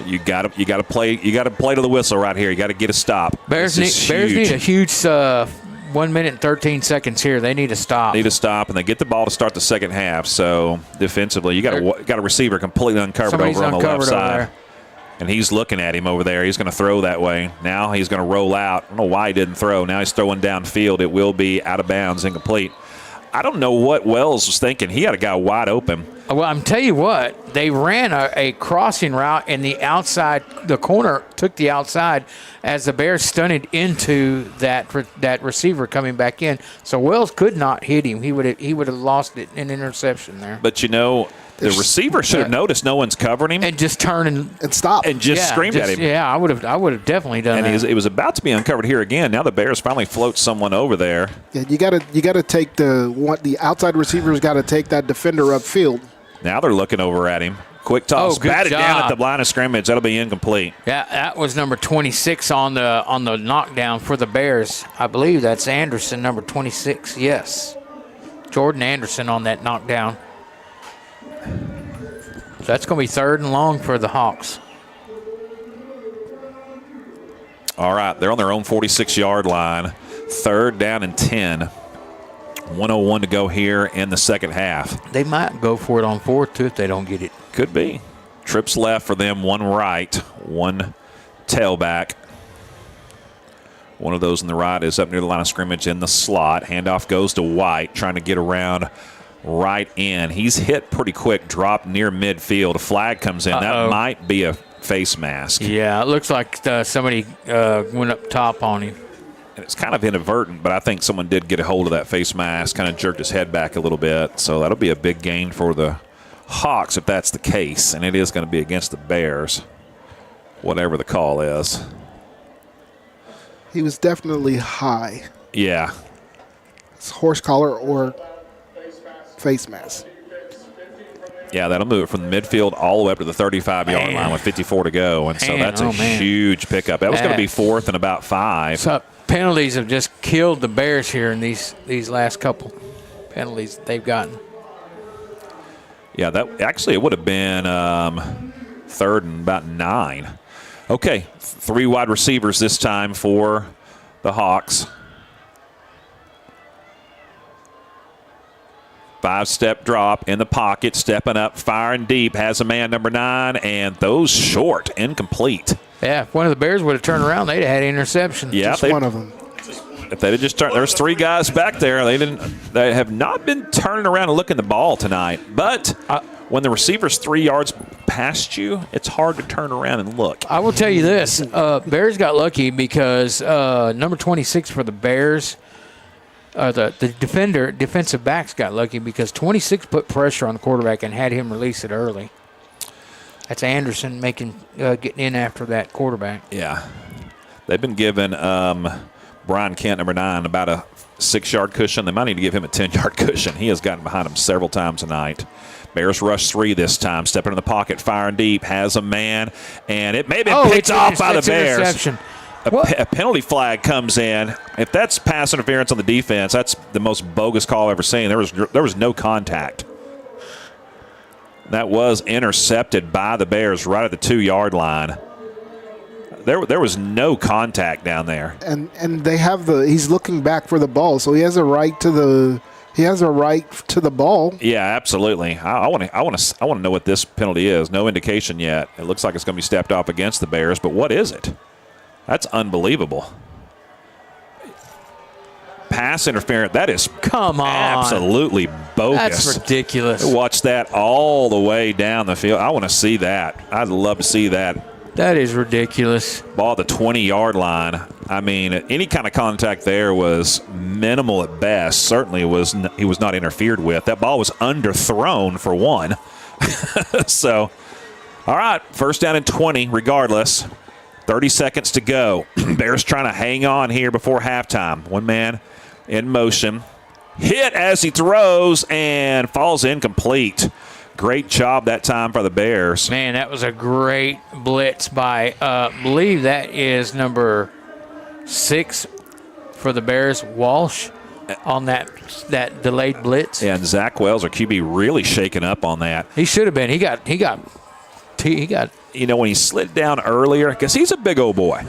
You got to play to the whistle right here. You got to get a stop. Bears need a huge 1 minute and 13 seconds here. They need to stop. And they get the ball to start the second half. So defensively, you got a receiver completely uncovered over on the left side, and he's looking at him over there. He's going to throw that way. Now he's going to roll out. I don't know why he didn't throw. Now he's throwing downfield. It will be out of bounds, incomplete. I don't know what Wells was thinking. He had a guy wide open. Well, I'm tell you what, they ran a crossing route, and the outside, the corner took the outside as the Bears stunted into that receiver coming back in. So Wells could not hit him. He would have lost it in interception there. But the receiver should have noticed no one's covering him and just turn and stop and just screamed at him. Yeah, I would have definitely done that. And it was about to be uncovered here again. Now the Bears finally float someone over there. Yeah, you gotta take the outside receivers got to take that defender upfield. Now they're looking over at him. Quick toss, batted down at the line of scrimmage. That'll be incomplete. Yeah, that was number 26 on the knockdown for the Bears. I believe that's Anderson, number 26. Yes, Jordan Anderson on that knockdown. So that's going to be third and long for the Hawks. All right, they're on their own 46-yard line. Third down and 10. 1:01 to go here in the second half. They might go for it on fourth, too, if they don't get it. Could be. Trips left for them, one right, one tailback. One of those on the right is up near the line of scrimmage in the slot. Handoff goes to White, trying to get around right in. He's hit pretty quick, dropped near midfield. A flag comes in. That might be a face mask. Yeah, it looks like somebody went up top on him. And it's kind of inadvertent, but I think someone did get a hold of that face mask, kind of jerked his head back a little bit. So that'll be a big gain for the Hawks if that's the case. And it is going to be against the Bears, whatever the call is. He was definitely high. Yeah. It's horse collar or face mask. Yeah, that'll move it from the midfield all the way up to the 35-yard line with 54 to go. And so that's a huge pickup. That was going to be fourth and about 5. So penalties have just killed the Bears here in these last couple penalties they've gotten. Yeah, that actually it would have been 3rd and about 9. Okay, 3 wide receivers this time for the Hawks. 5-step drop in the pocket, stepping up, firing deep, has a man number 9, and those short, incomplete. Yeah, if one of the Bears would have turned around, they'd have had an interception. Yeah, Just one of them. If they'd have just turned, there's 3 guys back there. They have not been turning around and looking the ball tonight. But when the receiver's 3 yards past you, it's hard to turn around and look. I will tell you this: Bears got lucky because number 26 for the Bears, the defensive backs got lucky because 26 put pressure on the quarterback and had him release it early. That's Anderson getting in after that quarterback. Yeah, they've been giving Brian Kent, number 9, about a 6-yard cushion. They might need to give him a 10-yard cushion. He has gotten behind him several times tonight. Bears rush 3 this time, stepping in the pocket, firing deep, has a man, and it may have been picked off by the Bears. Interception. A penalty flag comes in. If that's pass interference on the defense, that's the most bogus call I've ever seen. There was no contact. That was intercepted by the Bears right at the 2-yard line. There was no contact down there. And they have he's looking back for the ball, so he has a right to the ball. Yeah, absolutely. I want to know what this penalty is. No indication yet. It looks like it's going to be stepped off against the Bears, but what is it? That's unbelievable. Pass interference. That is absolutely bogus. That's ridiculous. Watch that all the way down the field. I want to see that. I'd love to see that. That is ridiculous. Ball at the 20-yard line. I mean, any kind of contact there was minimal at best. Certainly he was not interfered with. That ball was underthrown for one. So, all right, 1st down and 20 regardless. 30 seconds to go. Bears trying to hang on here before halftime. One man in motion. Hit as he throws and falls incomplete. Great job that time for the Bears. Man, that was a great blitz by, I believe that is number 6 for the Bears, Walsh, on that delayed blitz. Yeah, and Zach Wells, our QB, really shaken up on that. He should have been. He got. You know, when he slid down earlier, because he's a big old boy,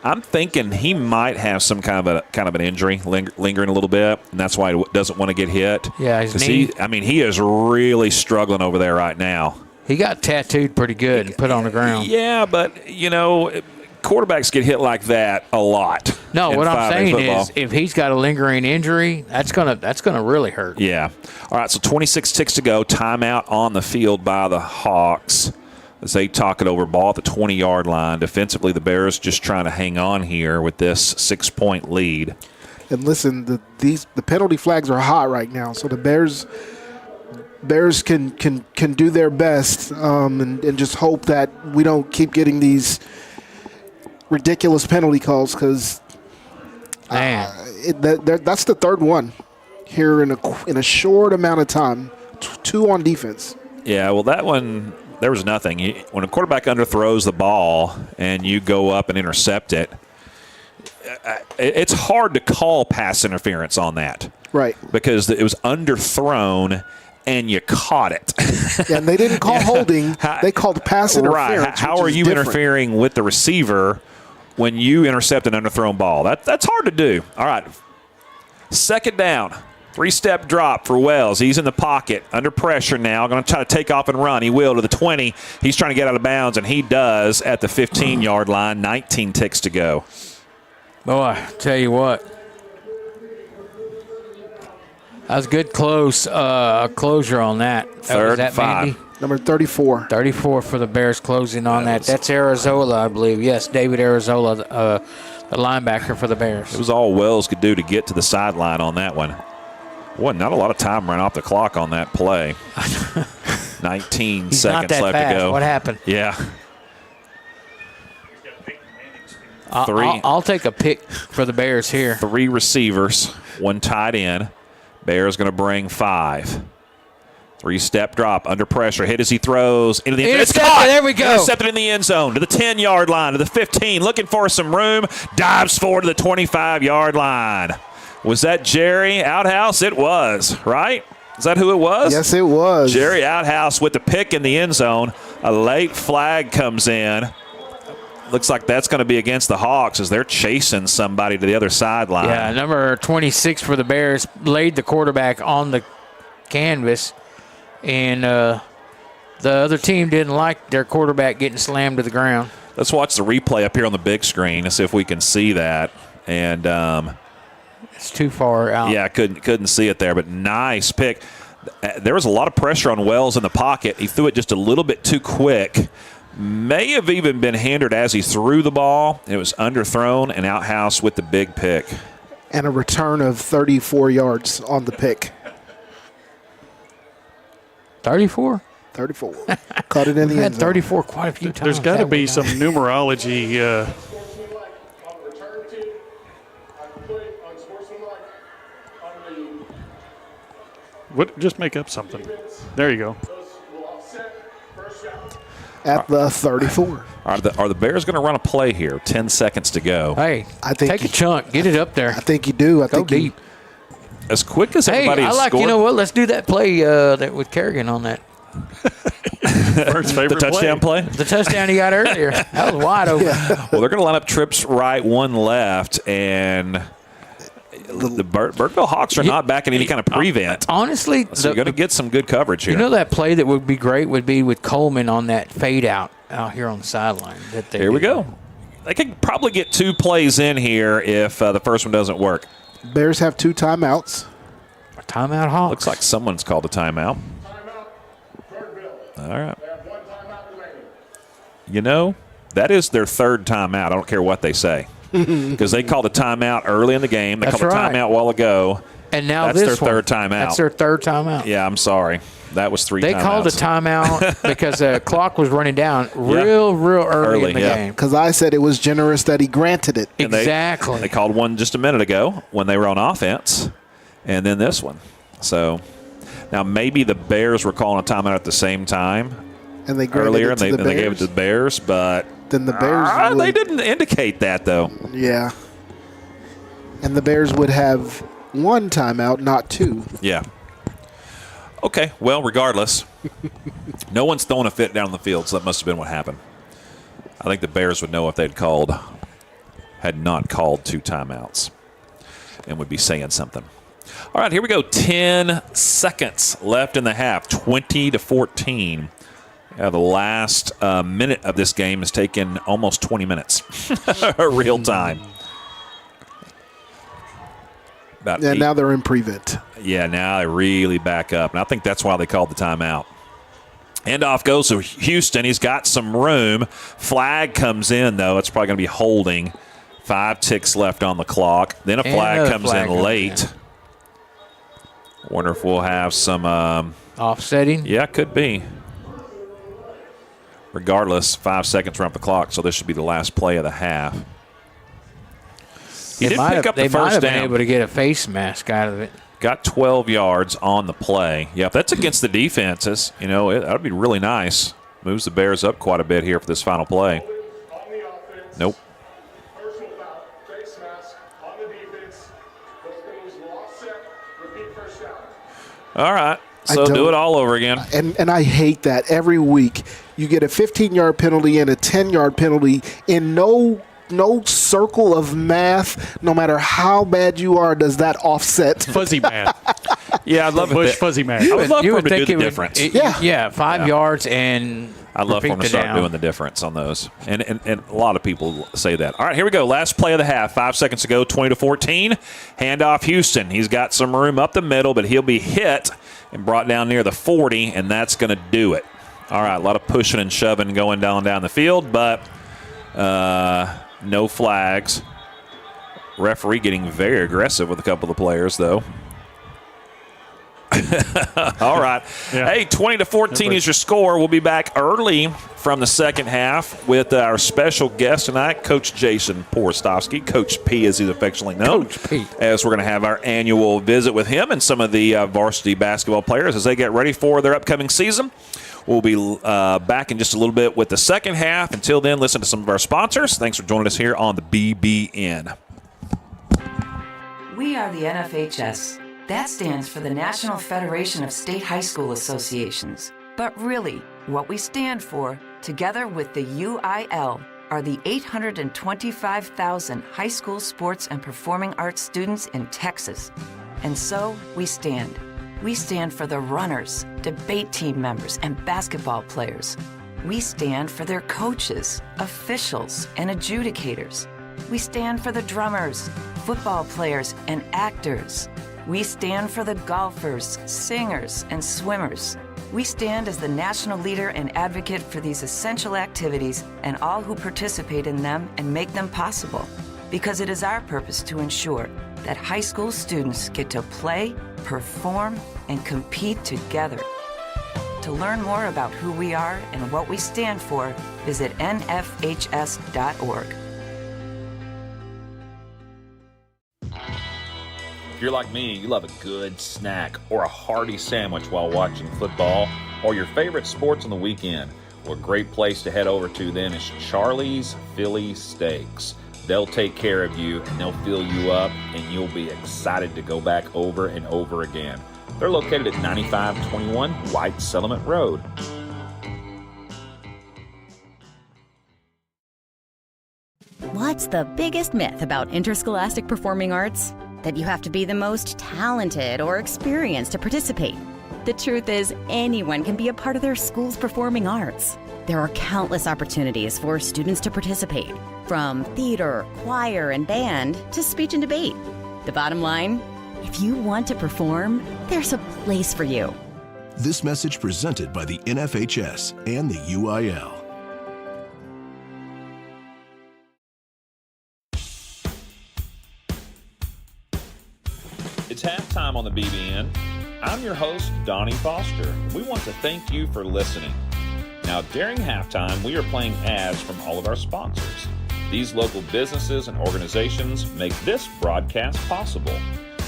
I'm thinking he might have some kind of an injury lingering a little bit, and that's why he doesn't want to get hit. Yeah, his knee. He is really struggling over there right now. He got tattooed pretty good and put on the ground. Yeah, but, quarterbacks get hit like that a lot. No, what I'm saying is if he's got a lingering injury, that's gonna really hurt. Yeah. All right, so 26 ticks to go. Timeout on the field by the Hawks as they talk it over. Ball at the 20-yard line. Defensively, the Bears just trying to hang on here with this 6-point lead. And listen, the penalty flags are hot right now, so the Bears can do their best and just hope that we don't keep getting these ridiculous penalty calls because that's the 3rd one here in a short amount of time. 2 on defense. Yeah, well, that one. There was nothing. When a quarterback underthrows the ball and you go up and intercept it, it's hard to call pass interference on that. Right. Because it was underthrown and you caught it. Yeah, and they didn't call holding. They called pass interference. Right. How are you interfering with the receiver when you intercept an underthrown ball? That's hard to do. All right. 2nd down. 3-step drop for Wells. He's in the pocket, under pressure now. Going to try to take off and run. He will to the 20. He's trying to get out of bounds, and he does at the 15-yard line. 19 ticks to go. Boy, I tell you what. That was good closure on that. 3rd and 5. Mandy? Number 34. 34 for the Bears closing on that. That's Arizola, I believe. Yes, David Arizola, the linebacker for the Bears. It was all Wells could do to get to the sideline on that one. Boy, not a lot of time ran off the clock on that play. 19 seconds left to go. What happened? Yeah. I'll take a pick for the Bears here. 3 receivers, 1 tight end. Bears going to bring 5. 3-step drop, under pressure, hit as he throws into the end zone. It's caught. There we go. Intercepted in the end zone to the 10-yard line, to the 15, looking for some room, dives forward to the 25-yard line. Was that Jerry Outhouse? It was, right? Is that who it was? Yes, it was. Jerry Outhouse with the pick in the end zone. A late flag comes in. Looks like that's going to be against the Hawks as they're chasing somebody to the other sideline. Yeah, number 26 for the Bears laid the quarterback on the canvas, and the other team didn't like their quarterback getting slammed to the ground. Let's watch the replay up here on the big screen and see if we can see that. And it's too far out. Yeah, couldn't see it there, but nice pick. There was a lot of pressure on Wells in the pocket. He threw it just a little bit too quick. May have even been hindered as he threw the ball. It was underthrown, and Outhouse with the big pick. And a return of 34 yards on the pick. 34? 34. Caught it in the We've end had zone. 34 quite a few times. There's got to be some numerology. Just make up something. There you go. At the 34. Are the Bears going to run a play here? 10 seconds to go. Hey, I think take a chunk. Get it up there. I think you do. Go deep. As quick as Hey, everybody I has like, scored. you know what? Let's do that play that with Kerrigan on that. First favorite The touchdown play? The touchdown he got earlier. That was wide open. Well, they're going to line up trips right, one left, and the Birdville Hawks are not backing any kind of prevent. Honestly, So you're going to get some good coverage here. you know that play that would be great would be with Coleman on that fade out here on the sideline. Here we go. They could probably get 2 plays in here if the first one doesn't work. Bears have 2 timeouts. Timeout Hawks. Looks like someone's called a timeout. All right. You know, that is their 3rd timeout. I don't care what they say. Because they called a timeout early in the game. They That's called a right. timeout a while ago. And now That's this their one. 3rd timeout. That's their 3rd timeout. Yeah, I'm sorry. That was 3 They timeouts. called a timeout because the clock was running down real early in the game. Because I said it was generous that he granted it. And Exactly. They called one just a minute ago when they were on offense, and then this one. So now maybe the Bears were calling a timeout at the same time And they granted earlier, it to and the they gave it Bears. to the Bears, but Then the Bears they didn't indicate that, though. Yeah. And the Bears would have 1 timeout, not 2. Yeah. Okay, well, regardless, no one's throwing a fit down the field, so that must have been what happened. I think the Bears would know if had not called 2 timeouts and would be saying something. All right, here we go. 10 seconds left in the half, 20-14. The last minute of this game has taken almost 20 minutes, real time. And now they're in prevent. Yeah, now they really back up. And I think that's why they called the timeout. Handoff goes to Houston. He's got some room. Flag comes in, though. It's probably going to be holding. 5 ticks left on the clock. Then a flag comes in late. Wonder if we'll have some offsetting. Yeah, could be. Regardless, 5 seconds around the clock, so this should be the last play of the half. He did pick up the they might first have been down. able to get a face mask out of it. Got 12 yards on the play. Yeah, if that's against the defenses, that would be really nice. Moves the Bears up quite a bit here for this final play. Nope. All right. So do it all over again. And I hate that. Every week you get a 15-yard penalty and a 10-yard penalty in no circle of math, no matter how bad you are, does that offset. Fuzzy math. Yeah, I'd love Bush it. fuzzy math. I would love You for would him to do think the it would- difference. Yeah, 5 yards and I'd love for him to start doing the difference on those. And a lot of people say that. All right, here we go. Last play of the half. 5 seconds to go, 20-14. Handoff Houston. He's got some room up the middle, but he'll be hit and brought down near the 40, and that's going to do it. All right, a lot of pushing and shoving going down the field, but no flags. Referee getting very aggressive with a couple of the players, though. All right. Yeah. Hey, 20-14 is your score. We'll be back early from the second half with our special guest tonight, Coach Jason Porostowski, Coach P as he's affectionately known. Coach P. As we're going to have our annual visit with him and some of the varsity basketball players as they get ready for their upcoming season. We'll be back in just a little bit with the second half. Until then, listen to some of our sponsors. Thanks for joining us here on the BBN. We are the NFHS, That stands for the National Federation of State High School Associations. But really, what we stand for, together with the UIL, are the 825,000 high school sports and performing arts students in Texas. And so we stand. We stand for the runners, debate team members, and basketball players. We stand for their coaches, officials, and adjudicators. We stand for the drummers, football players, and actors. We stand for the golfers, singers, and swimmers. We stand as the national leader and advocate for these essential activities and all who participate in them and make them possible, because it is our purpose to ensure that high school students get to play, perform, and compete together. To learn more about who we are and what we stand for, visit nfhs.org. If you're like me, you love a good snack or a hearty sandwich while watching football or your favorite sports on the weekend, well, a great place to head over to then is Charlie's Philly Steaks. They'll take care of you and they'll fill you up and you'll be excited to go back over and over again. They're located at 9521 White Settlement Road. What's the biggest myth about interscholastic performing arts? That you have to be the most talented or experienced to participate. The truth is, anyone can be a part of their school's performing arts. There are countless opportunities for students to participate, from theater, choir, and band to speech and debate. The bottom line, if you want to perform, there's a place for you. This message presented by the NFHS and the UIL. It's halftime on the BBN. I'm your host, Donnie Foster. We want to thank you for listening. Now, during halftime, we are playing ads from all of our sponsors. These local businesses and organizations make this broadcast possible.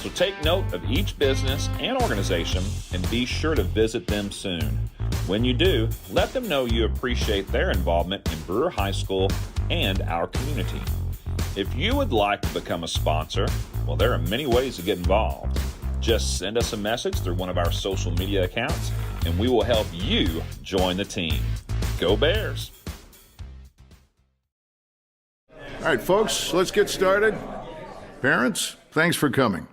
So take note of each business and organization and be sure to visit them soon. When you do, let them know you appreciate their involvement in Brewer High School and our community. If you would like to become a sponsor, well, there are many ways to get involved. Just send us a message through one of our social media accounts, and we will help you join the team. Go Bears! All right, folks, let's get started. Parents, thanks for coming.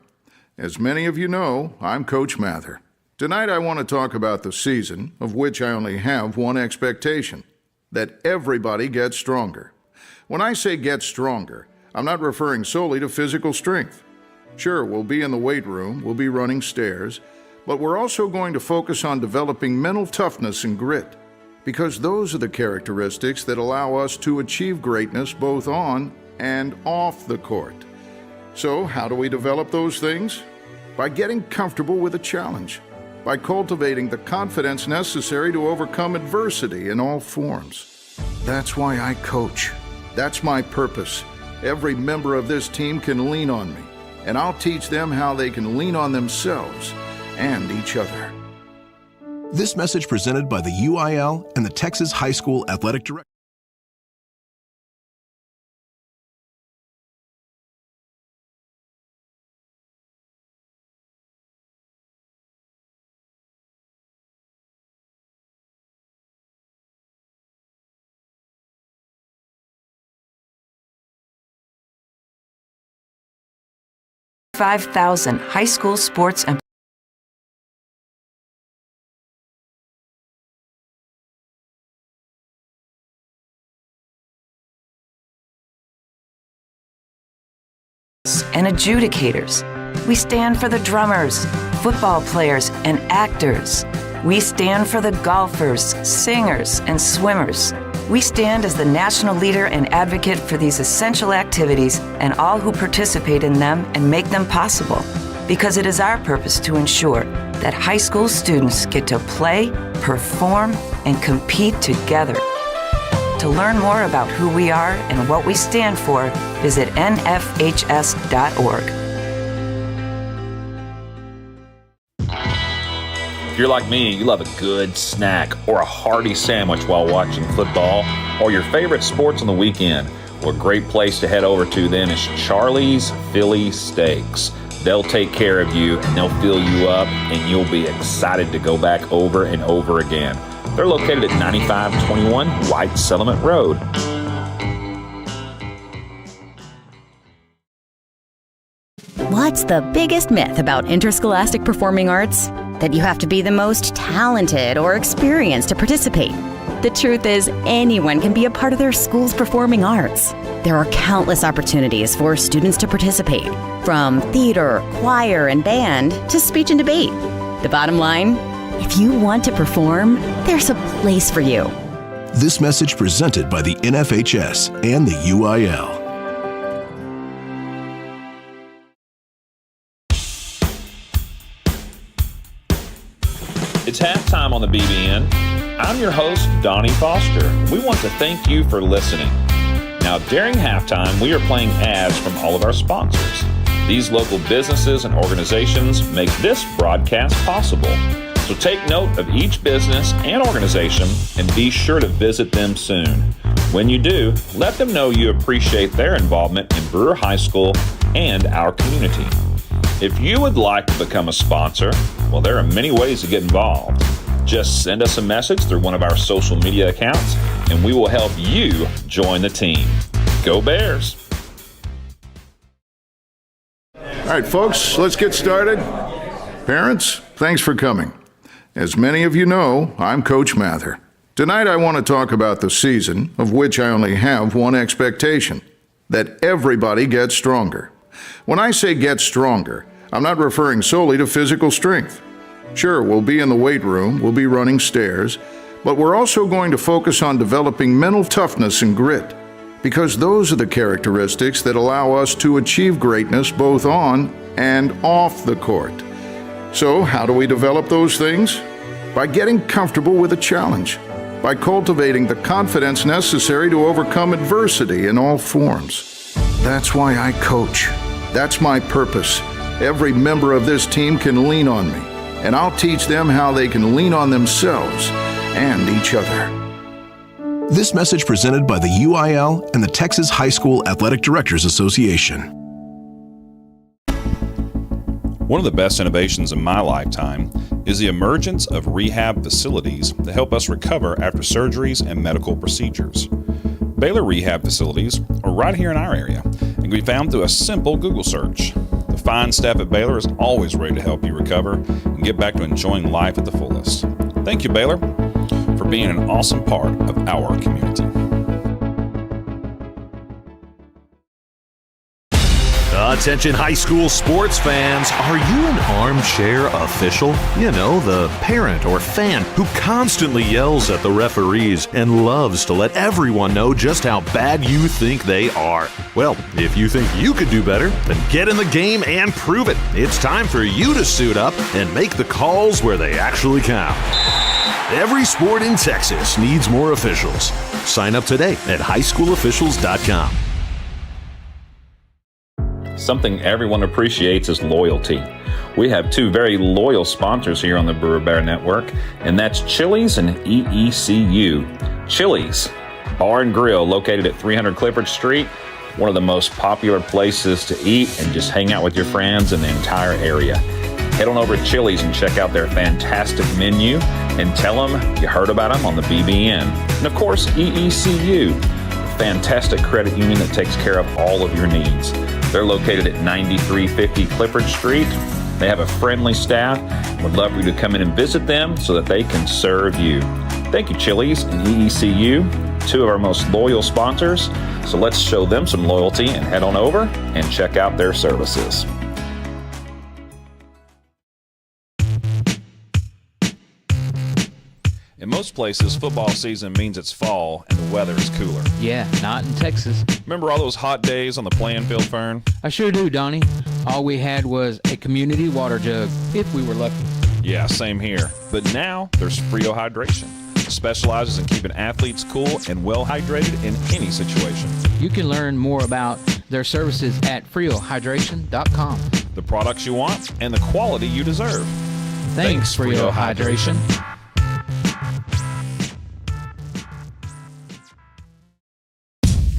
As many of you know, I'm Coach Mather. Tonight I want to talk about the season, of which I only have one expectation, that everybody gets stronger. When I say get stronger, I'm not referring solely to physical strength. Sure, we'll be in the weight room, we'll be running stairs, but we're also going to focus on developing mental toughness and grit, because those are the characteristics that allow us to achieve greatness both on and off the court. So, how do we develop those things? By getting comfortable with a challenge, by cultivating the confidence necessary to overcome adversity in all forms. That's why I coach. That's my purpose. Every member of this team can lean on me, and I'll teach them how they can lean on themselves and each other. This message presented by the UIL and the Texas High School Athletic Director. $5,000 high school sports and adjudicators. We stand for the drummers, football players, and actors. We stand for the golfers, singers, and swimmers. We stand as the national leader and advocate for these essential activities and all who participate in them and make them possible, because it is our purpose to ensure that high school students get to play, perform, and compete together. To learn more about who we are and what we stand for, visit nfhs.org. If you're like me, you love a good snack or a hearty sandwich while watching football or your favorite sports on the weekend, well, a great place to head over to then is Charlie's Philly Steaks. They'll take care of you, and they'll fill you up, and you'll be excited to go back over and over again. They're located at 9521 White Settlement Road. What's the biggest myth about interscholastic performing arts? That you have to be the most talented or experienced to participate. The truth is, anyone can be a part of their school's performing arts. There are countless opportunities for students to participate, from theater, choir, and band to speech and debate. The bottom line, if you want to perform, there's a place for you. This message presented by the NFHS and the UIL. It's halftime on the BBN. I'm your host, Donnie Foster. We want to thank you for listening. Now, during halftime, we are playing ads from all of our sponsors. These local businesses and organizations make this broadcast possible. So take note of each business and organization and be sure to visit them soon. When you do, let them know you appreciate their involvement in Brewer High School and our community. If you would like to become a sponsor, well, there are many ways to get involved. Just send us a message through one of our social media accounts, and we will help you join the team. Go Bears! All right, folks, let's get started. Parents, thanks for coming. As many of you know, I'm Coach Mather. Tonight I want to talk about the season, of which I only have one expectation: that everybody gets stronger. When I say get stronger, I'm not referring solely to physical strength. Sure, we'll be in the weight room, we'll be running stairs, but we're also going to focus on developing mental toughness and grit, because those are the characteristics that allow us to achieve greatness both on and off the court. So, how do we develop those things? By getting comfortable with a challenge, by cultivating the confidence necessary to overcome adversity in all forms. That's why I coach. That's my purpose. Every member of this team can lean on me, and I'll teach them how they can lean on themselves and each other. This message presented by the UIL and the Texas High School Athletic Directors Association. One of the best innovations in my lifetime is the emergence of rehab facilities that help us recover after surgeries and medical procedures. Baylor Rehab Facilities are right here in our area and can be found through a simple Google search. The fine staff at Baylor is always ready to help you recover and get back to enjoying life at the fullest. Thank you, Baylor, for being an awesome part of our community. Attention high school sports fans, are you an armchair official? You know, the parent or fan who constantly yells at the referees and loves to let everyone know just how bad you think they are. Well, if you think you could do better, then get in the game and prove it. It's time for you to suit up and make the calls where they actually count. Every sport in Texas needs more officials. Sign up today at highschoolofficials.com. Something everyone appreciates is loyalty. We have two very loyal sponsors here on the Brewer Bear Network, and that's Chili's and EECU. Chili's Bar and Grill, located at 300 Clifford Street, one of the most popular places to eat and just hang out with your friends in the entire area. Head on over to Chili's and check out their fantastic menu and tell them you heard about them on the BBN. And of course, EECU, a fantastic credit union that takes care of all of your needs. They're located at 9350 Clifford Street. They have a friendly staff and would love for you to come in and visit them so that they can serve you. Thank you, Chili's and EECU, two of our most loyal sponsors. So let's show them some loyalty and head on over and check out their services. In most places, football season means it's fall and the weather is cooler. Yeah, not in Texas. Remember all those hot days on the playing field, Fern? I sure do, Donnie. All we had was a community water jug, if we were lucky. Yeah, same here. But now there's Frio Hydration. It specializes in keeping athletes cool and well hydrated in any situation. You can learn more about their services at friohydration.com. The products you want and the quality you deserve. Thanks Frio Hydration.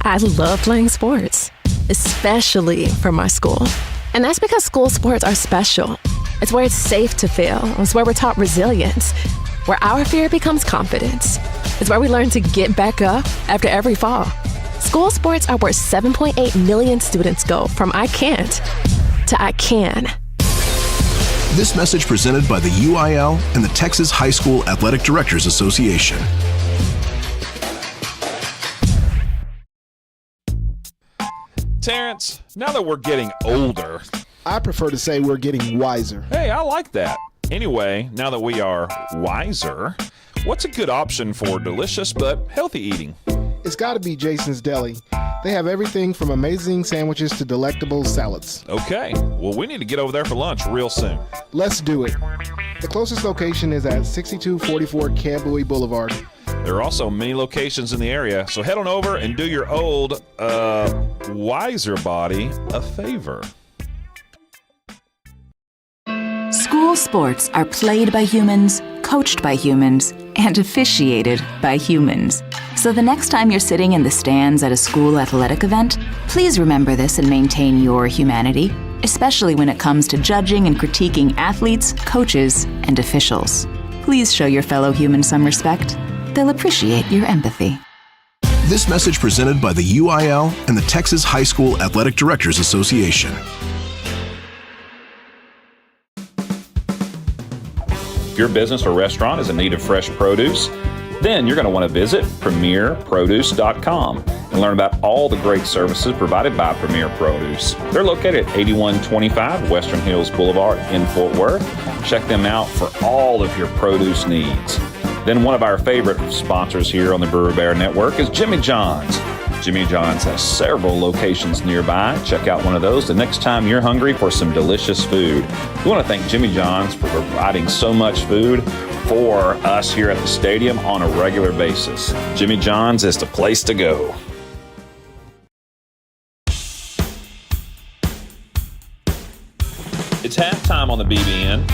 I love playing sports, especially for my school. And that's because school sports are special. It's where it's safe to fail. It's where we're taught resilience, where our fear becomes confidence. It's where we learn to get back up after every fall. School sports are where 7.8 million students go from I can't to I can. This message presented by the UIL and the Texas High School Athletic Directors Association. Terrence, now that we're getting older, I prefer to say we're getting wiser. hey, I like that. Anyway, now that we are wiser, what's a good option for delicious but healthy eating? It's got to be Jason's Deli. They have everything from amazing sandwiches to delectable salads. Okay, well, we need to get over there for lunch real soon. Let's do it. The closest location is at 6244 Camboy Boulevard. There are also many locations in the area, so head on over and do your old, wiser body a favor. School sports are played by humans, coached by humans, and officiated by humans. So the next time you're sitting in the stands at a school athletic event, please remember this and maintain your humanity, especially when it comes to judging and critiquing athletes, coaches, and officials. Please show your fellow humans some respect. They'll appreciate your empathy. This message presented by the UIL and the Texas High School Athletic Directors Association. If your business or restaurant is in need of fresh produce, then you're going to want to visit premierproduce.com and learn about all the great services provided by Premier Produce. They're located at 8125 Western Hills Boulevard in Fort Worth. Check them out for all of your produce needs. Then one of our favorite sponsors here on the Brewer Bear Network is Jimmy John's. Jimmy John's has several locations nearby. Check out one of those the next time you're hungry for some delicious food. We want to thank Jimmy John's for providing so much food for us here at the stadium on a regular basis. Jimmy John's is the place to go. It's halftime on the BBN.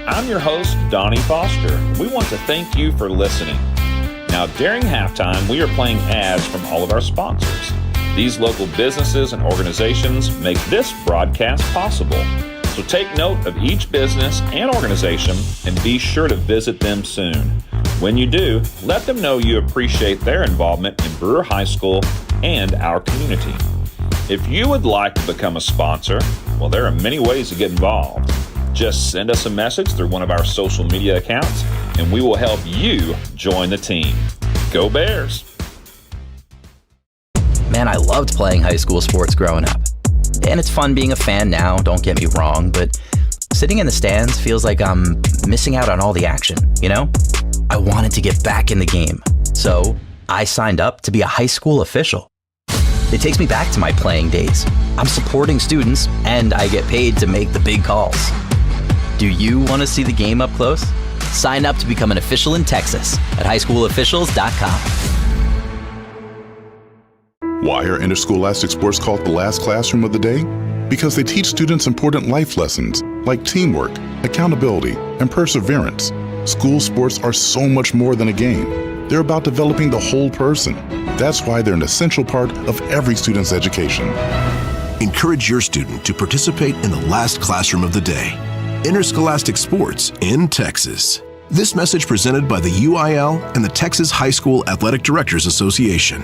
I'm your host, Donnie Foster. We want to thank you for listening. Now, during halftime, we are playing ads from all of our sponsors. These local businesses and organizations make this broadcast possible. So take note of each business and organization and be sure to visit them soon. When you do, let them know you appreciate their involvement in Brewer High School and our community. If you would like to become a sponsor, well, there are many ways to get involved. Just send us a message through one of our social media accounts, and we will help you join the team. Go Bears! Man, I loved playing high school sports growing up. And it's fun being a fan now, don't get me wrong, but sitting in the stands feels like I'm missing out on all the action, you know? I wanted to get back in the game, so I signed up to be a high school official. It takes me back to my playing days. I'm supporting students, and I get paid to make the big calls. Do you want to see the game up close? Sign up to become an official in Texas at highschoolofficials.com. Why are interscholastic sports called the last classroom of the day? Because they teach students important life lessons like teamwork, accountability, and perseverance. School sports are so much more than a game. They're about developing the whole person. That's why they're an essential part of every student's education. Encourage your student to participate in the last classroom of the day. Interscholastic sports in Texas. This message presented by the UIL and the Texas High School Athletic Directors Association.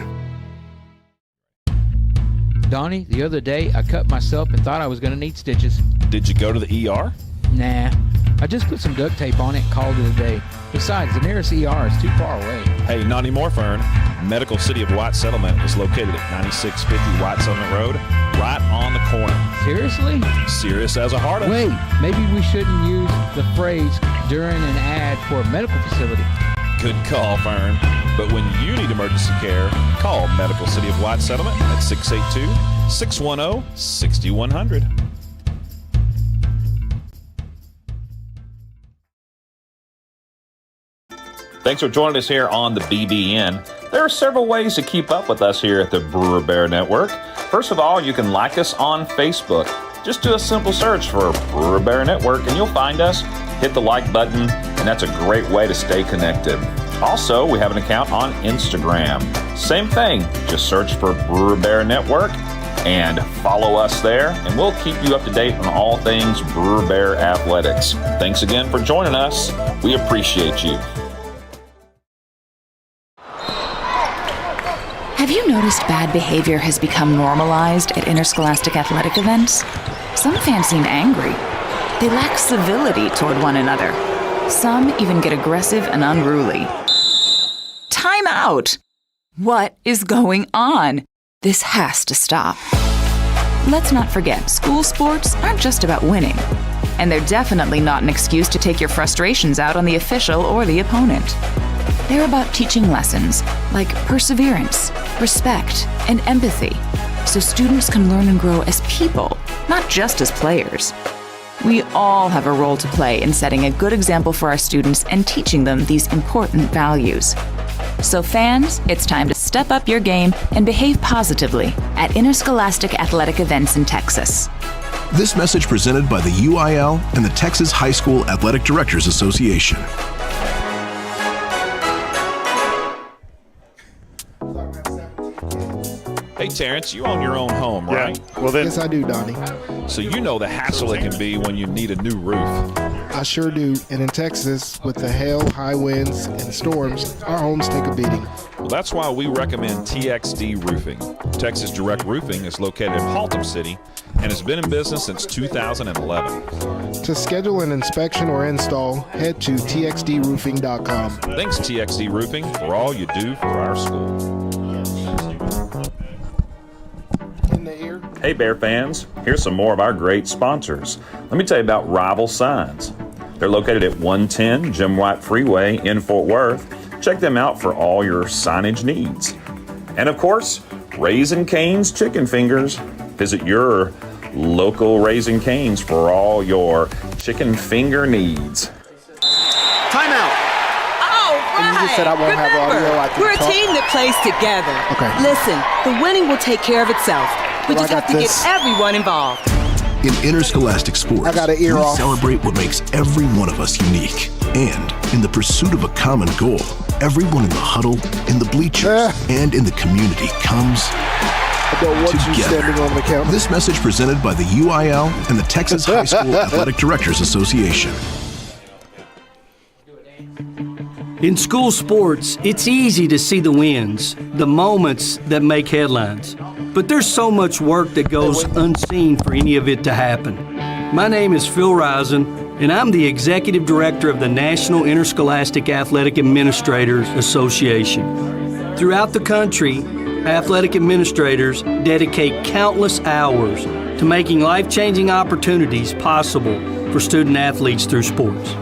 Donnie, the other day I cut myself and thought I was going to need stitches. Did you go to the ER? Nah, I just put some duct tape on it and called it a day. Besides, the nearest ER is too far away. Hey, not anymore, Fern. Medical City of White Settlement is located at 9650 White Settlement Road, right on the corner. Seriously? Serious as a heart of. Wait, maybe we shouldn't use the phrase during an ad for a medical facility. Good call, Fern. But when you need emergency care, call Medical City of White Settlement at 682-610-6100. Thanks for joining us here on the BBN. There are several ways to keep up with us here at the Brewer Bear Network. First of all, you can like us on Facebook. Just do a simple search for Brewer Bear Network and you'll find us. Hit the like button, and that's a great way to stay connected. Also, we have an account on Instagram. Same thing, just search for Brewer Bear Network and follow us there, and we'll keep you up to date on all things Brewer Bear athletics. Thanks again for joining us. We appreciate you. Have you noticed bad behavior has become normalized at interscholastic athletic events? Some fans seem angry. They lack civility toward one another. Some even get aggressive and unruly. Time out! What is going on? This has to stop. Let's not forget, school sports aren't just about winning. And they're definitely not an excuse to take your frustrations out on the official or the opponent. They're about teaching lessons like perseverance, respect, and empathy, so students can learn and grow as people, not just as players. We all have a role to play in setting a good example for our students and teaching them these important values. So fans, it's time to step up your game and behave positively at interscholastic athletic events in Texas. This message presented by the UIL and the Texas High School Athletic Directors Association. Hey, Terrence, you own your own home, right? Well, then, yes, I do, Donnie. So you know the hassle it can be when you need a new roof. I sure do. And in Texas, with the hail, high winds, and storms, our homes take a beating. Well, that's why we recommend TXD Roofing. Texas Direct Roofing is located in Haltom City and has been in business since 2011. To schedule an inspection or install, head to txdroofing.com. Thanks, TXD Roofing, for all you do for our school. Hey Bear fans, here's some more of our great sponsors. Let me tell you about Rival Signs. They're located at 110 Jim White Freeway in Fort Worth. Check them out for all your signage needs. And of course, Raising Cane's Chicken Fingers. Visit your local Raising Cane's for all your chicken finger needs. Timeout. And you just said I won't have audio. I can We're a talk. team that plays together. Okay. Listen, the winning will take care of itself. We Well, just I have got to this. get everyone involved. In interscholastic sports, I got an ear we off. celebrate what makes every one of us unique. And in the pursuit of a common goal, everyone in the huddle, in the bleachers, and in the community comes I don't want you together. standing on the counter. This message presented by the UIL and the Texas High School Athletic Directors Association. In school sports, it's easy to see the wins, the moments that make headlines. But there's so much work that goes unseen for any of it to happen. My name is Phil Risen, and I'm the Executive Director of the National Interscholastic Athletic Administrators Association. Throughout the country, athletic administrators dedicate countless hours to making life-changing opportunities possible for student athletes through sports.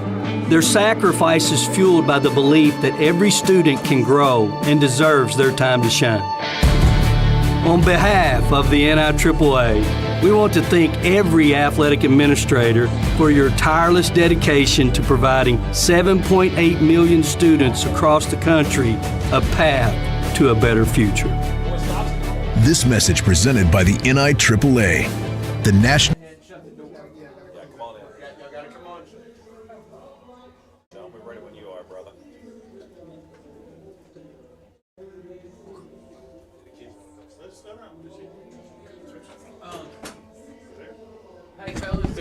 Their sacrifice is fueled by the belief that every student can grow and deserves their time to shine. On behalf of the NIAAA, we want to thank every athletic administrator for your tireless dedication to providing 7.8 million students across the country a path to a better future. This message presented by the NIAAA, the National.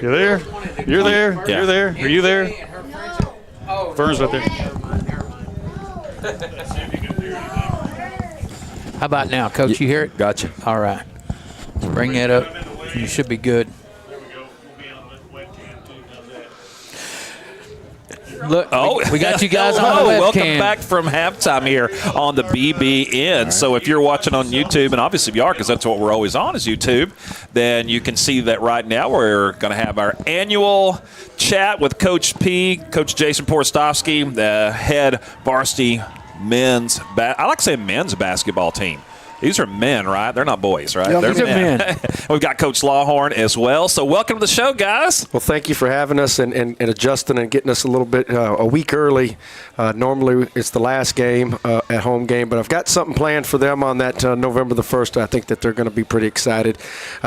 You there? You're there? Yeah. You're there? Are you there? Fern's right there. How about now, Coach? You hear it? Gotcha. All right. Let's bring that up. You should be good. Look, we got you guys on the webcam. Welcome back from halftime here on the BBN. Right. So if you're watching on YouTube, and obviously if you are, because that's what we're always on is YouTube, then you can see that right now we're going to have our annual chat with Coach P, Coach Jason Porostowski, the head varsity men's, I like saying men's basketball team. These are men, right? They're not boys, right? Yeah, They're these are men. We've got Coach Lawhorn as well. So welcome to the show, guys. Well, thank you for having us and adjusting and getting us a little bit a week early. Normally it's the last game, at home game, but I've got something planned for them on that November the 1st. I think that they're going to be pretty excited.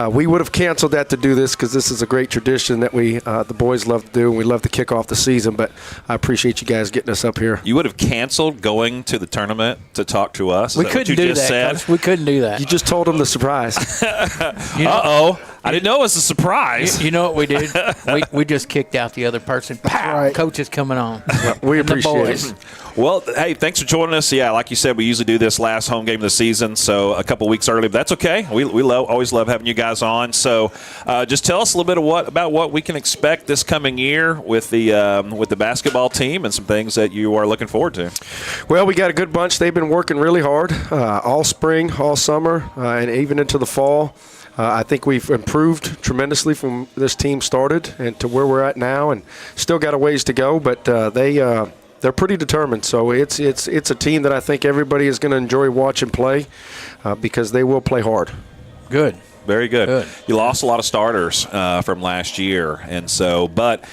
We would have canceled that to do this because this is a great tradition that we the boys love to do, and we love to kick off the season, but I appreciate you guys getting us up here. You would have canceled going to the tournament to talk to us? We couldn't do that. couldn't do that. You just told them the surprise. Uh-oh. I didn't know it was a surprise. You know what we did? we just kicked out the other person. Pow! Right. Coach is coming on. We And the appreciate boys. it. Well, hey, thanks for joining us. Yeah, like you said, we usually do this last home game of the season, so a couple weeks early, but that's okay. We always love having you guys on. So just tell us a little bit about what we can expect this coming year with the basketball team and some things that you are looking forward to. Well, we got a good bunch. They've been working really hard all spring, all summer, and even into the fall. I think we've improved tremendously from this team started and to where we're at now, and still got a ways to go. But they're pretty determined. So it's a team that I think everybody is going to enjoy watching play because they will play hard. Good. Very good. You lost a lot of starters from last year, and so, but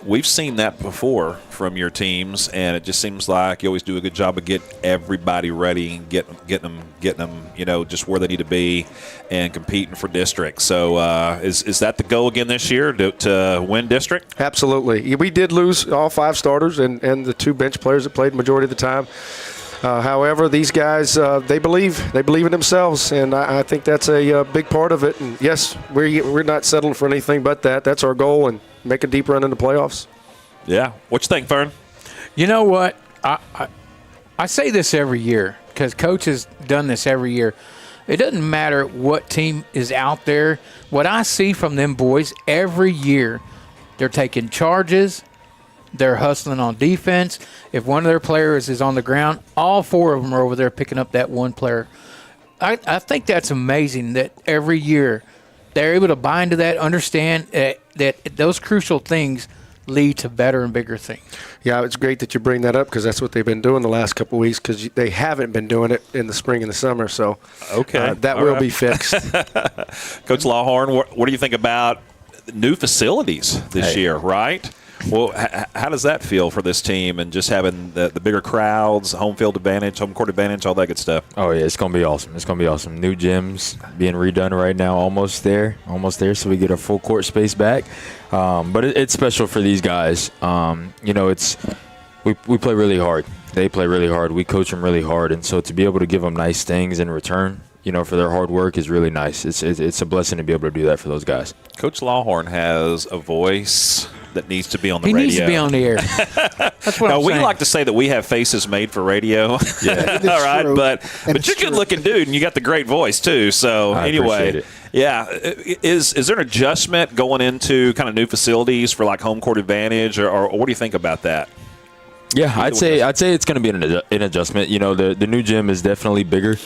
we've seen that before from your teams, and it just seems like you always do a good job of getting everybody ready and getting them, just where they need to be and competing for district. So, is that the goal again this year to win district? Absolutely. We did lose all 5 starters and the 2 bench players that played majority of the time. However, these guys, they believe in themselves, and I think that's a big part of it. And yes, we're not settling for anything but that. That's our goal, and make a deep run in the playoffs. Yeah. What you think, Fern? You know what? I say this every year because Coach has done this every year. It doesn't matter what team is out there. What I see from them boys every year, they're taking charges. They're hustling on defense. If one of their players is on the ground, all 4 of them are over there picking up that one player. I think that's amazing that every year they're able to buy into that, understand that those crucial things lead to better and bigger things. Yeah, it's great that you bring that up because that's what they've been doing the last couple of weeks because they haven't been doing it in the spring and the summer. So that will be fixed. Coach Lawhorn, what do you think about new facilities this year, right? Well, how does that feel for this team and just having the bigger crowds, home field advantage, home court advantage, all that good stuff? Oh, yeah, it's going to be awesome. It's going to be awesome. New gyms being redone right now, almost there, so we get a full court space back. But it's special for these guys. We play really hard. They play really hard. We coach them really hard. And so to be able to give them nice things in return, for their hard work is really nice. It's a blessing to be able to do that for those guys. Coach Lawhorn has a voice that needs to be on the radio. He needs to be on the air. That's what I'm we saying. like to say that we have faces made for radio. Yeah. All right, true. but you're a good-looking dude, and you got the great voice, too. So, I anyway, appreciate it. Yeah. Is there an adjustment going into kind of new facilities for, like, home court advantage, or what do you think about that? Yeah, I'd say it's going to be an adjustment. The new gym is definitely bigger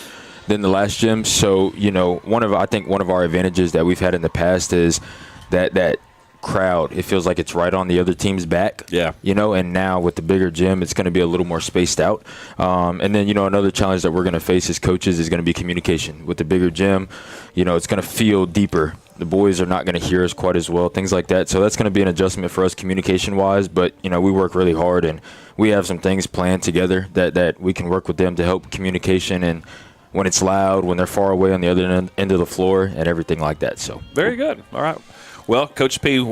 than the last gym. So, one of our advantages that we've had in the past is that crowd. It feels like it's right on the other team's back. Yeah. And now with the bigger gym, it's going to be a little more spaced out. And then, another challenge that we're going to face as coaches is going to be communication. With the bigger gym, it's going to feel deeper. The boys are not going to hear us quite as well, things like that. So that's going to be an adjustment for us communication-wise. But, we work really hard, and we have some things planned together that we can work with them to help communication and when it's loud, when they're far away on the other end of the floor, and everything like that. So very good. All right. Well, Coach P,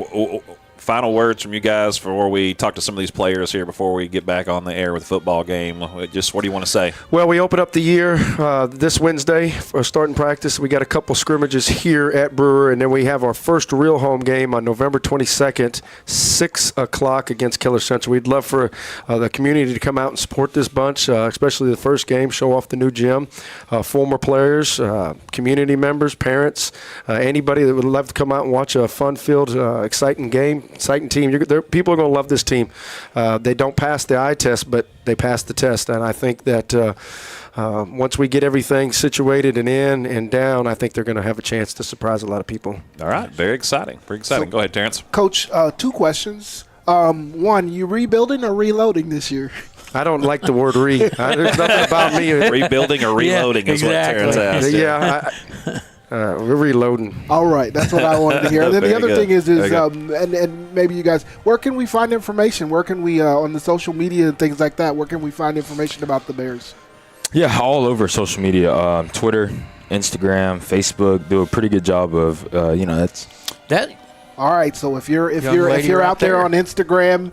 final words from you guys before we talk to some of these players here before we get back on the air with the football game. Just what do you want to say? Well, we open up the year this Wednesday for starting practice. We got a couple scrimmages here at Brewer, and then we have our first real home game on November 22nd, 6 o'clock against Keller Central. We'd love for the community to come out and support this bunch, especially the first game, show off the new gym. Former players, community members, parents, anybody that would love to come out and watch a fun-filled, exciting game. Exciting team. People are going to love this team. They don't pass the eye test, but they pass the test. And I think that once we get everything situated and in and down, I think they're going to have a chance to surprise a lot of people. All right. Very exciting. Very exciting. Go ahead, Terrence. Coach, 2 questions. One, you rebuilding or reloading this year? I don't like the word re. There's nothing about me. Rebuilding or reloading is what Terrence asked. Yeah. We're reloading. All right, that's what I wanted to hear. And then the other thing is and maybe you guys, where can we find information? Where can we, on the social media and things like that, where can we find information about the Bears? Yeah, all over social media, Twitter, Instagram, Facebook. Do a pretty good job of, that's that. All right, so if you're out there on Instagram,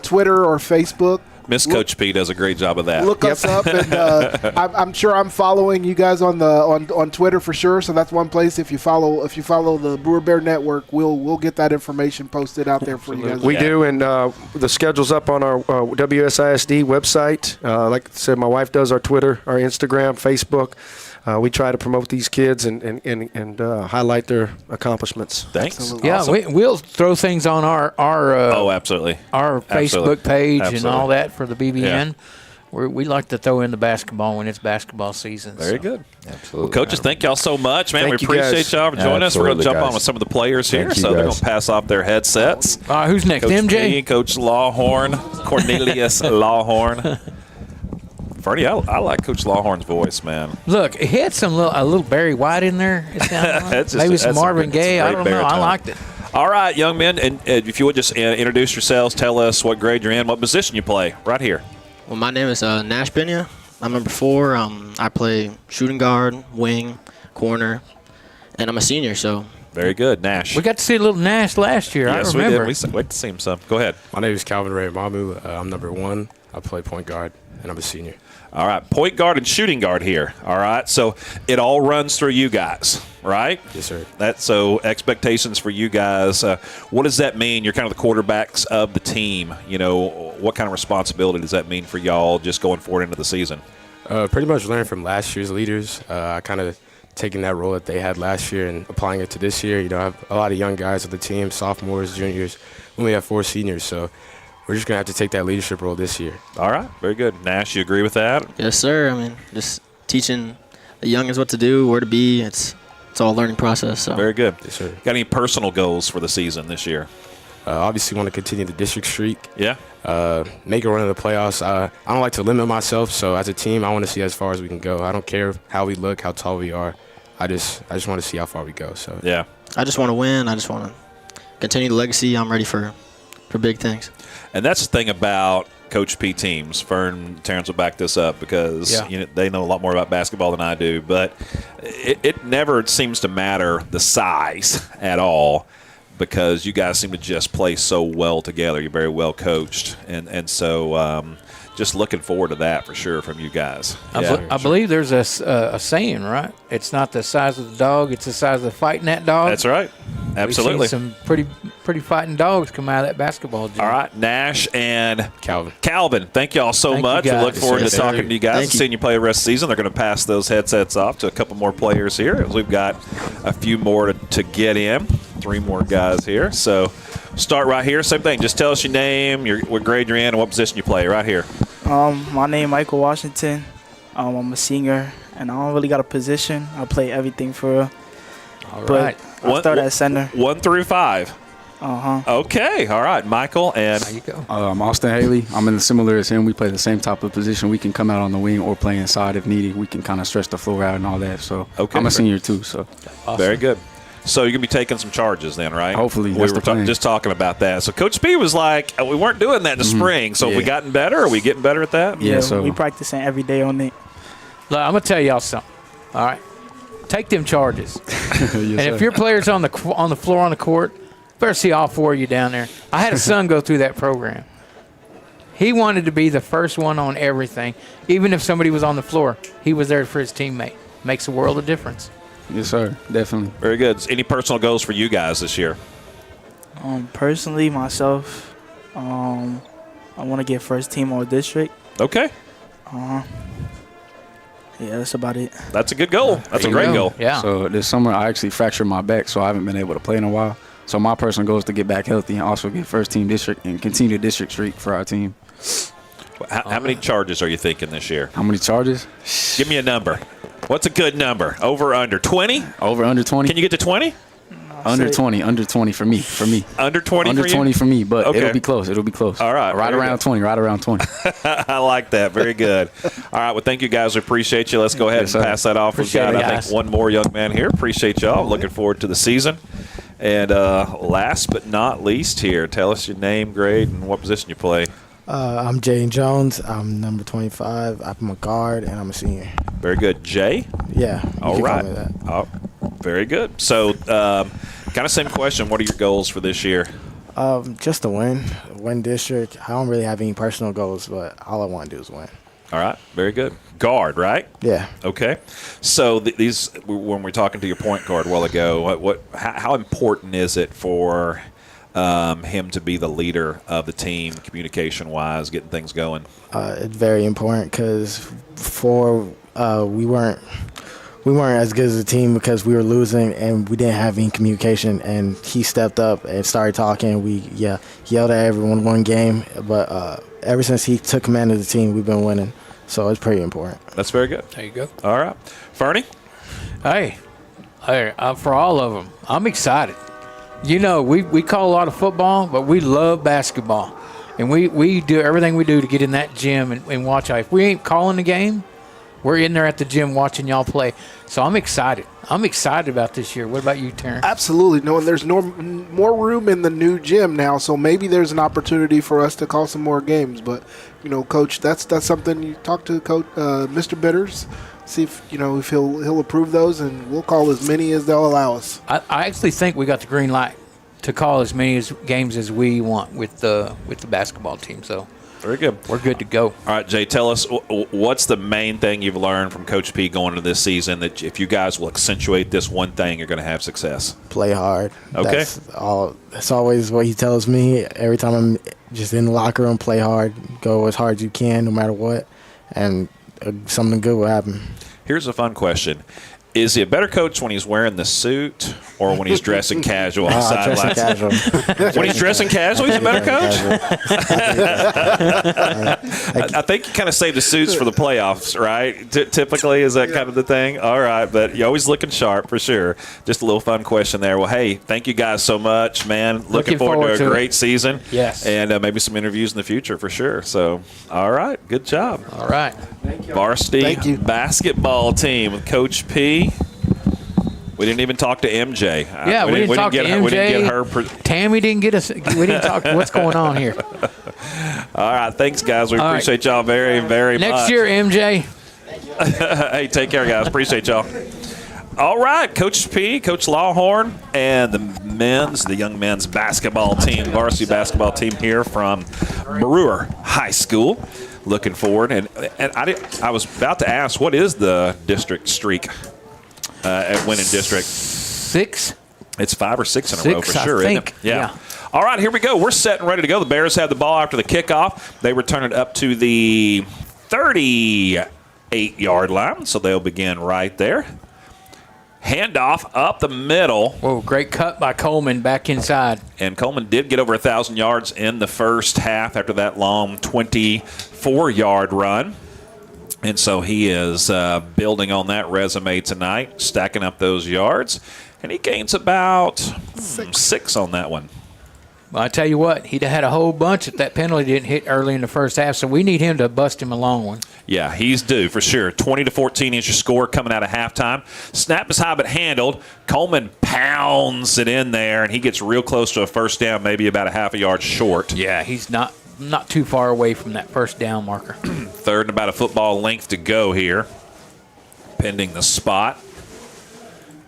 Twitter, or Facebook, Miss Coach P does a great job of that. Look us up, and I'm sure I'm following you guys on Twitter for sure. So that's one place. If you follow the Brewer Bear Network, we'll get that information posted out there for you guys. We do, and the schedule's up on our WSISD website. Like I said, my wife does our Twitter, our Instagram, Facebook. We try to promote these kids and highlight their accomplishments. Thanks. Absolutely. Yeah, Awesome. we'll throw things on our absolutely our Absolutely. Facebook page Absolutely. and all that for the BBN. Yeah. We like to throw in the basketball when it's basketball season. Very so. good. Absolutely. Well, coaches, thank y'all so much, man. Thank we you, guys. appreciate y'all for joining us. We're going to Absolutely, jump on guys. with some of the players here, Thank you, so they're going guys. to pass off their headsets. Who's next? Coach MJ? P, Coach Lawhorn, Cornelius Lawhorn. Freddie, I like Coach Lawhorn's voice, man. Look, he had a little Barry White in there. It sounded like. That's just- Maybe that's some a Marvin great- Gaye. it's a I great don't know. I baritone. liked it. All right, young men, and if you would just introduce yourselves, tell us what grade you're in, what position you play, right here. Well, my name is Nash Pena. I'm number 4. I play shooting guard, wing, corner, and I'm a senior, so. Very good, Nash. We got to see a little Nash last year. Yes, I remember. we did. We wait to see him some. Go ahead. My name is Calvin Ray Mamu. I'm number 1. I play point guard, and I'm a senior. All right, point guard and shooting guard here. All right, so it all runs through you guys, right? Yes, sir. So expectations for you guys. What does that mean? You're kind of the quarterbacks of the team. You know, what kind of responsibility does that mean for y'all just going forward into the season? Pretty much learned from last year's leaders. I kind of taking that role that they had last year and applying it to this year. You know, I have a lot of young guys on the team, sophomores, juniors. We only have 4 seniors, so we're just going to have to take that leadership role this year. All right, very good. Nash, you agree with that? Yes, sir. I mean, just teaching the youngins what to do, where to be. It's all a learning process. So. Very good. Yes, sir. Got any personal goals for the season this year? Obviously want to continue the district streak. Yeah. Make a run in the playoffs. I don't like to limit myself, so as a team, I want to see as far as we can go. I don't care how we look, how tall we are. I just want to see how far we go. So yeah. I just want to win. I just want to continue the legacy. I'm ready for big things. And that's the thing about Coach P teams. Fern and Terrence will back this up because they know a lot more about basketball than I do. But it never seems to matter the size at all because you guys seem to just play so well together. You're very well coached. And so just looking forward to that for sure from you guys. I believe there's a saying, right? It's not the size of the dog, it's the size of fighting that dog. That's right. Absolutely. We've seen some pretty fighting dogs come out of that basketball gym. All right, Nash and Calvin, thank y'all so Thank much. you We guys. look forward to Yes, talking sir. to you guys Thank and you. seeing you play the rest of the season. They're going to pass those headsets off to a couple more players here as we've got a few more to get in. 3 more guys here. So start right here. Same thing. Just tell us your name, what grade you're in, and what position you play right here. My name is Michael Washington. I'm a senior, and I don't really got a position. I play everything for real. All but right. I start at center. 1 through 5. Uh-huh. Okay. All right, Michael. And there you go. I'm Austin Haley. I'm in the similar as him. We play the same type of position. We can come out on the wing or play inside if needed. We can kind of stretch the floor out and all that. So I'm a senior too. So Very good. So you're going to be taking some charges then, right? Hopefully, We that's were the plan. just talking about that. So Coach P was like, we weren't doing that in the spring. So have we gotten better? Are we getting better at that? We practicing every day on it. Look, I'm gonna tell y'all something. All right, take them charges. And if your player's on the floor on the court, better see all 4 of you down there. I had a son go through that program. He wanted to be the first one on everything, even if somebody was on the floor. He was there for his teammate. Makes a world of difference. Yes, sir. Definitely. Very good. Any personal goals for you guys this year? Personally, myself, I want to get first team all district. Okay. Yeah, that's about it. That's a good goal. That's a great goal. Yeah. So this summer I actually fractured my back, so I haven't been able to play in a while. So my personal goal is to get back healthy and also get first team district and continue the district streak for our team. How many charges are you thinking this year? How many charges? Give me a number. What's a good number? Over or under? 20? Over under 20. Can you get to 20? Under 20 for me. Under 20 Under for you? 20 for me, but Okay. it'll be close. All right. Right very around good. 20, right around 20. I like that. Very good. All right. Well, thank you guys. We appreciate you. Let's go ahead Yes, and sir. pass that off. Appreciate We've got, it, I guys. think, one more young man here. Appreciate y'all. Looking forward to the season. And last but not least here, tell us your name, grade, and what position you play. I'm Jane Jones. I'm number 25. I'm a guard, and I'm a senior. Very good. Jay? Yeah. you All can call right. me that. Very good. So kind of same question. What are your goals for this year? Just to win district. I don't really have any personal goals, but all I want to do is win. All right, very good. Guard, right? Yeah. Okay. So these, when we're talking to your point guard a while ago, how important is it for him to be the leader of the team, communication-wise, getting things going? It's very important because before we weren't as good as a team because we were losing and we didn't have any communication. And he stepped up and started talking. We yelled at everyone one game, but ever since he took command of the team, we've been winning. So it's pretty important. That's very good. There you go. All right, Fernie. Hey, for all of them, I'm excited. You know, we call a lot of football, but we love basketball. And we do everything we do to get in that gym and watch. If we ain't calling the game, we're in there at the gym watching y'all play. So I'm excited. I'm excited about this year. What about you, Terrence? Absolutely. No, and there's more room in the new gym now, so maybe there's an opportunity for us to call some more games. But, Coach, that's something you talk to Coach Mr. Bitters, see if if he'll approve those, and we'll call as many as they'll allow us. I actually think we got the green light to call as many games as we want with the basketball team. So very good. We're good to go. All right, Jay, tell us what's the main thing you've learned from Coach P going into this season that if you guys will accentuate this one thing, you're going to have success? Play hard. Okay. That's always what he tells me every time I'm just in the locker room. Play hard. Go as hard as you can no matter what, and something good will happen. Here's a fun question. Is he a better coach when he's wearing the suit or when he's dressing casual on the sidelines? Dressing casual. When he's dressing casual, he's a better coach? I think you kind of save the suits for the playoffs, right? Typically, is that kind of the thing? All right, but you're always looking sharp for sure. Just a little fun question there. Well, hey, thank you guys so much, man. Looking forward to a great season. Yes. And maybe some interviews in the future for sure. So, all right, good job. All right. Varsity basketball team with Coach P. We didn't even talk to MJ. Yeah, we didn't talk to MJ. We didn't get her. Tammy didn't get us. We didn't talk to what's going on here. All right, thanks, guys. We appreciate y'all very, very much. Next year, MJ. Hey, take care, guys. Appreciate y'all. All right, Coach P, Coach Lawhorn, and the young men's basketball team, varsity basketball team here from Brewer High School. Looking forward, and I was about to ask, what is the district streak at winning district? 6. It's 5 or 6 in a row for sure, I think. Isn't it? Yeah. All right, here we go. We're set and ready to go. The Bears have the ball after the kickoff. They return it up to the 38-yard line, so they'll begin right there. Handoff up the middle. Whoa, great cut by Coleman back inside. And Coleman did get over 1,000 yards in the first half after that long 24-yard run. And so he is building on that resume tonight, stacking up those yards. And he gains about 6 on that one. Well, I tell you what, he'd have had a whole bunch if that penalty didn't hit early in the first half, so we need him to bust him a long one. Yeah, he's due for sure. 20-14 is your score coming out of halftime. Snap is high but handled. Coleman pounds it in there, and he gets real close to a first down, maybe about a half a yard short. Yeah, he's not too far away from that first down marker. Third and about a football length to go here, pending the spot.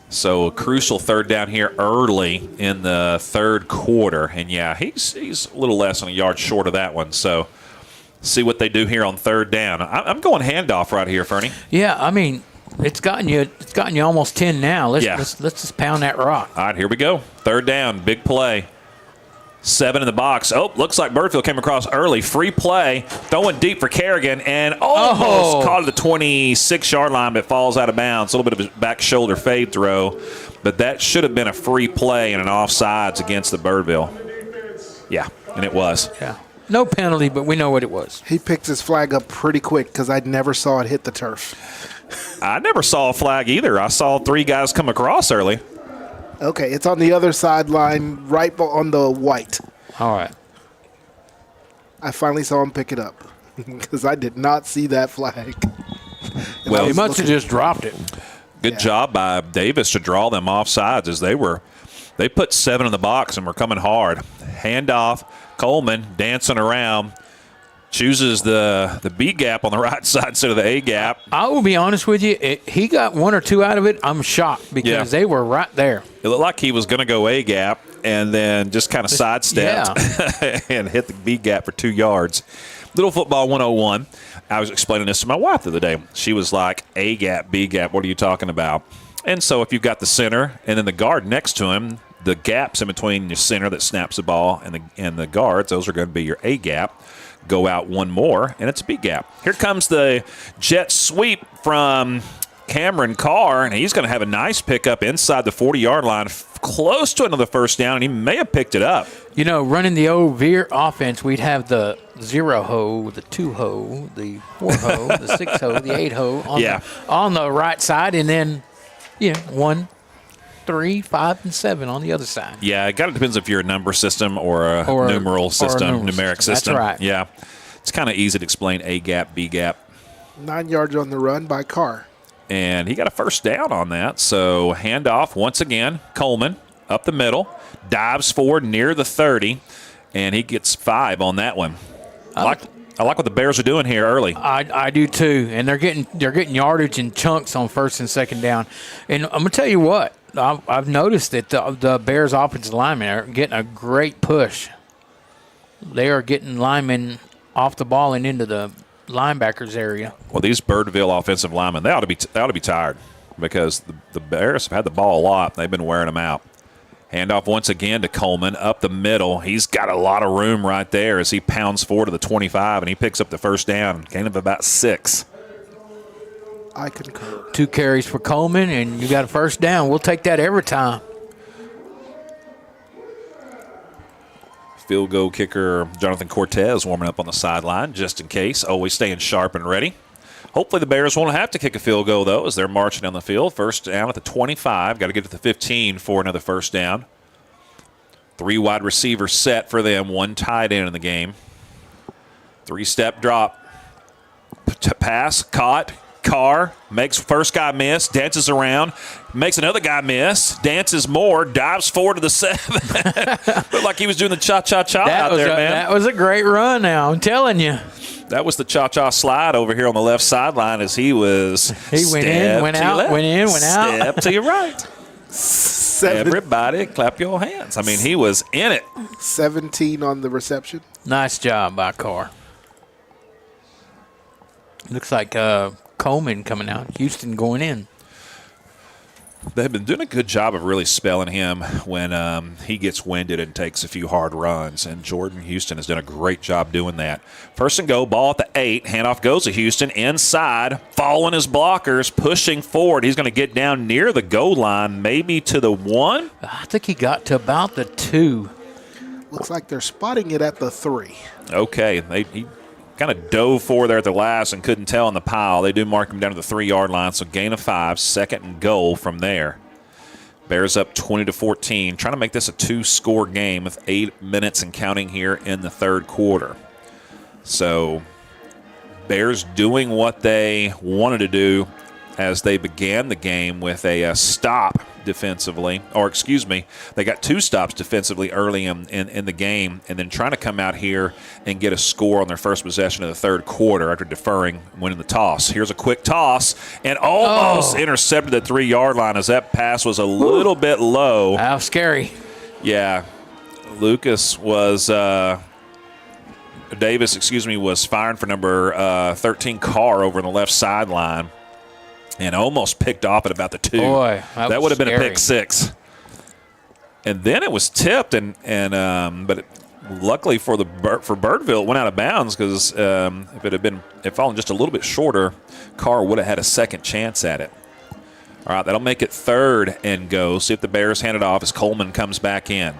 So a crucial third down here early in the third quarter. And, yeah, he's a little less than a yard short of that one. So see what they do here on third down. I'm going handoff right here, Fernie. Yeah, I mean, it's gotten you almost 10 now. Let's just pound that rock. All right, here we go. Third down, big play. 7 in the box. Oh, looks like Birdville came across early. Free play. Throwing deep for Kerrigan and almost caught at the 26-yard line, but falls out of bounds. A little bit of a back shoulder fade throw. But that should have been a free play and an offsides against the Birdville. Yeah, and it was. Yeah. No penalty, but we know what it was. He picked his flag up pretty quick because I never saw it hit the turf. I never saw a flag either. I saw 3 guys come across early. Okay, it's on the other sideline, right on the white. All right. I finally saw him pick it up because I did not see that flag. Well, he must have just dropped it. Good job by Davis to draw them off sides as they put 7 in the box and were coming hard. Handoff, Coleman dancing around. Chooses the B gap on the right side instead of the A gap. I will be honest with you. He got 1 or 2 out of it. I'm shocked because they were right there. It looked like he was going to go A gap, and then just kind of sidestepped and hit the B gap for 2 yards. Little Football 101. I was explaining this to my wife the other day. She was like, A gap, B gap, what are you talking about? And so if you've got the center and then the guard next to him, the gaps in between the center that snaps the ball and the guards, those are going to be your A gap. Go out one more, and it's a B gap. Here comes the jet sweep from Cameron Carr, and he's going to have a nice pickup inside the 40-yard line, close to another first down, and he may have picked it up. You know, running the old Veer offense, we'd have the 0-ho, the 2-ho, the 4-ho, the 6-ho, the 8-ho on the right side, and then, 1, 3, 5, and 7 on the other side. Yeah, it kind of depends if you're a number system or a numeral system, numeric system. That's right. Yeah, it's kind of easy to explain A gap, B gap. 9 yards on the run by Carr. And he got a first down on that. So handoff once again. Coleman up the middle, dives forward near the 30, and he gets 5 on that one. I like what the Bears are doing here early. I do too, and they're getting yardage in chunks on first and second down. And I'm gonna tell you what, I've noticed that the Bears offensive linemen are getting a great push. They are getting linemen off the ball and into the linebackers area. Well, these Birdville offensive linemen, they ought to be tired because the Bears have had the ball a lot. They've been wearing them out. Handoff once again to Coleman up the middle. He's got a lot of room right there as he pounds forward to the 25, and he picks up the first down, gain of about 6. I concur. 2 carries for Coleman, and you got a first down. We'll take that every time. Field goal kicker Jonathan Cortez warming up on the sideline just in case, always staying sharp and ready. Hopefully the Bears won't have to kick a field goal, though, as they're marching down the field. First down at the 25. Got to get to the 15 for another first down. 3 wide receivers set for them. 1 tight end in the game. 3-step drop. Pass, caught. Carr makes first guy miss, dances around, makes another guy miss, dances more, dives forward to the 7. Looked like he was doing the cha-cha-cha out there, man. That was a great run now, I'm telling you. That was the cha-cha slide over here on the left sideline as he was. He went in, went out, went in, went out. Step to your right. Everybody clap your hands. I mean, he was in it. 17 on the reception. Nice job by Carr. Looks like Coleman coming out. Houston going in. They've been doing a good job of really spelling him when he gets winded and takes a few hard runs. And Jordan Houston has done a great job doing that. First and goal, ball at the 8. Handoff goes to Houston inside, following his blockers, pushing forward. He's going to get down near the goal line, maybe to the 1. I think he got to about the 2. Looks like they're spotting it at the 3. Okay, he kind of dove forward there at the last and couldn't tell in the pile. They do mark him down to the 3-yard line, so gain of 5, second and goal from there. Bears up 20-14, trying to make this a 2-score game with 8 minutes and counting here in the third quarter. So Bears doing what they wanted to do as they began the game with a stop defensively, or excuse me, they got 2 stops defensively early in the game, and then trying to come out here and get a score on their first possession of the third quarter after deferring, winning the toss. Here's a quick toss, and almost intercepted the 3-yard line as that pass was a little bit low. How scary. Yeah. Lucas was Davis, was firing for number 13 Carr over on the left sideline. And almost picked off at about the 2. Boy, that would have been a pick 6. And then it was tipped, but luckily for Birdville, it went out of bounds because if it had fallen just a little bit shorter, Carr would have had a second chance at it. All right, that'll make it 3rd and go. See if the Bears hand it off as Coleman comes back in.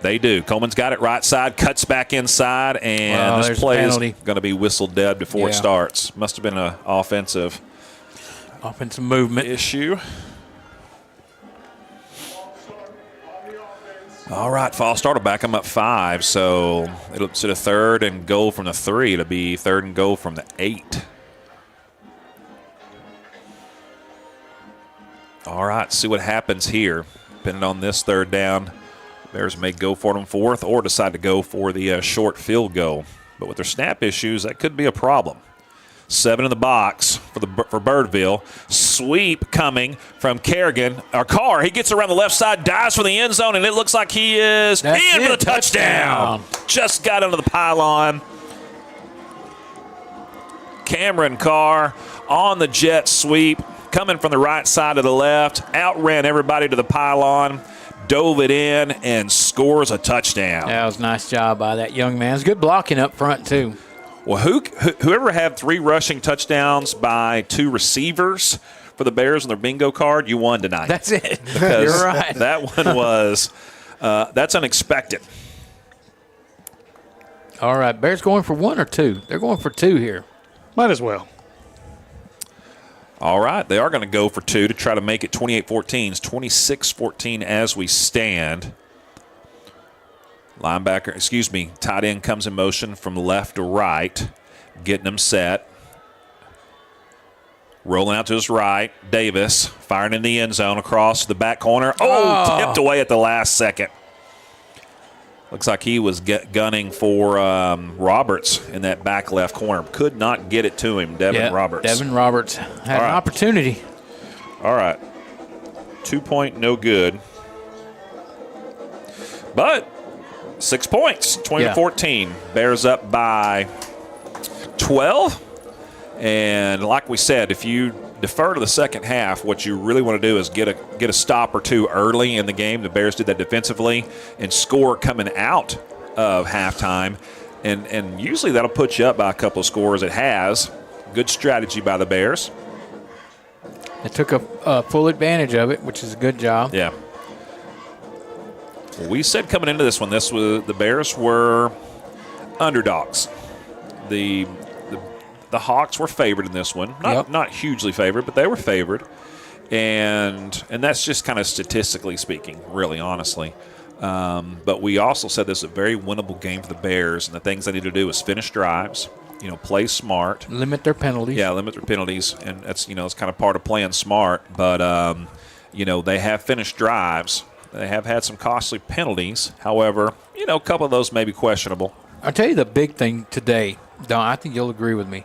They do. Coleman's got it right side, cuts back inside, and this play is going to be whistled dead before it starts. Must have been an offensive movement issue. All right, false start will back them up 5, so it'll sit a 3rd and goal from the 3. It'll be 3rd and goal from the 8. All right, see what happens here. Depending on this 3rd down, Bears may go for them 4th or decide to go for the short field goal. But with their snap issues, that could be a problem. 7 in the box for Birdville. Sweep coming from Kerrigan. Carr, he gets around the left side, dives for the end zone, and it looks like he is in for the touchdown. Just got under the pylon. Cameron Carr on the jet sweep, coming from the right side to the left, outran everybody to the pylon, dove it in, and scores a touchdown. That was a nice job by that young man. It's good blocking up front, too. Well, whoever had 3 rushing touchdowns by 2 receivers for the Bears on their bingo card, you won tonight. That's it. Because You're right. that one was that's unexpected. All right, Bears going for 1 or 2? They're going for 2 here. Might as well. All right, they are going to go for 2 to try to make it 28-14. It's 26-14 as we stand. Tight end comes in motion from left to right, getting them set. Rolling out to his right, Davis firing in the end zone across the back corner. Tipped away at the last second. Looks like he was gunning for Roberts in that back left corner. Could not get it to him, Devin Roberts. Devin Roberts had an opportunity. All right. 2 point, no good. But 6 points, 20-14. Bears up by 12. And like we said, if you defer to the second half, what you really want to do is get a stop or 2 early in the game. The Bears did that defensively and score coming out of halftime. And usually that'll put you up by a couple of scores. It has. Good strategy by the Bears. They took a full advantage of it, which is a good job. Yeah. Well, we said coming into this one, the Bears were underdogs. The Hawks were favored in this one. Not hugely favored, but they were favored. And that's just kind of statistically speaking, really, honestly. But we also said this is a very winnable game for the Bears, and the things they need to do is finish drives, play smart. Limit their penalties. Yeah, limit their penalties, and that's, it's kind of part of playing smart. But, they have finished drives. They have had some costly penalties. However, a couple of those may be questionable. I'll tell you the big thing today, Don, I think you'll agree with me.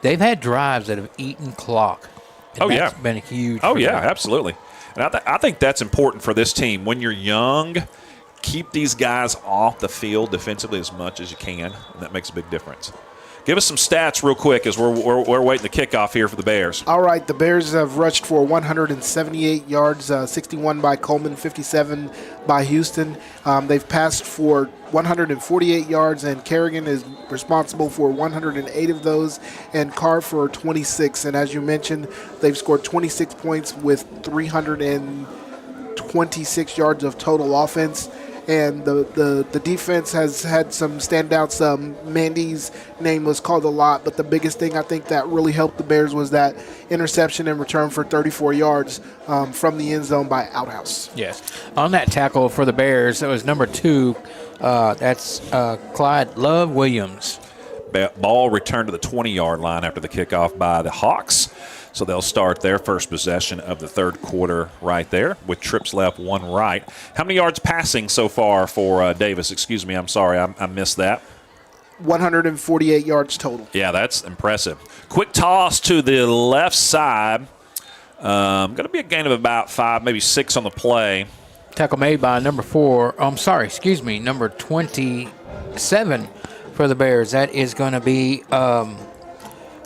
They've had drives that have eaten clock. That's been huge. Oh, yeah, absolutely. And I think that's important for this team. When you're young, keep these guys off the field defensively as much as you can, and that makes a big difference. Give us some stats real quick as we're waiting the kickoff here for the Bears. All right, the Bears have rushed for 178 yards, 61 by Coleman, 57 by Houston. They've passed for 148 yards, and Kerrigan is responsible for 108 of those, and Carr for 26. And as you mentioned, they've scored 26 points with 326 yards of total offense. And the defense has had some standouts. Mandy's name was called a lot, but the biggest thing I think that really helped the Bears was that interception in return for 34 yards from the end zone by Outhouse. Yes. On that tackle for the Bears, it was number 2. That's Clyde Love Williams. Ball returned to the 20-yard line after the kickoff by the Hawks. So they'll start their first possession of the third quarter right there with trips left, 1 right. How many yards passing so far for Davis? Excuse me, I'm sorry, I missed that. 148 yards total. Yeah, that's impressive. Quick toss to the left side. Going to be a gain of about 5, maybe 6 on the play. Tackle made by number 27 for the Bears. That is going to be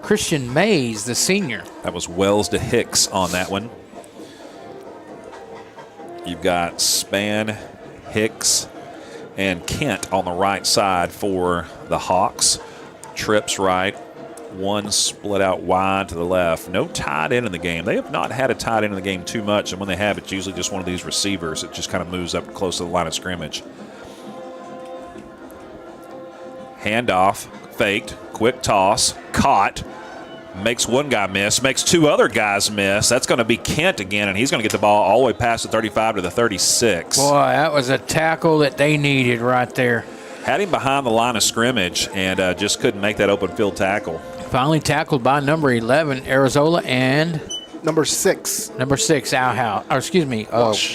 Christian Mays, the senior. That was Wells to Hicks on that one. You've got Span, Hicks, and Kent on the right side for the Hawks. Trips right, 1 split out wide to the left. No tight end in the game. They have not had a tight end in the game too much, and when they have, it's usually just one of these receivers that just kind of moves up close to the line of scrimmage. Handoff, faked, quick toss, caught, makes one guy miss, makes 2 other guys miss. That's going to be Kent again, and he's going to get the ball all the way past the 35 to the 36. Boy, that was a tackle that they needed right there. Had him behind the line of scrimmage and just couldn't make that open field tackle. Finally tackled by number 11, Arizola, and number 6,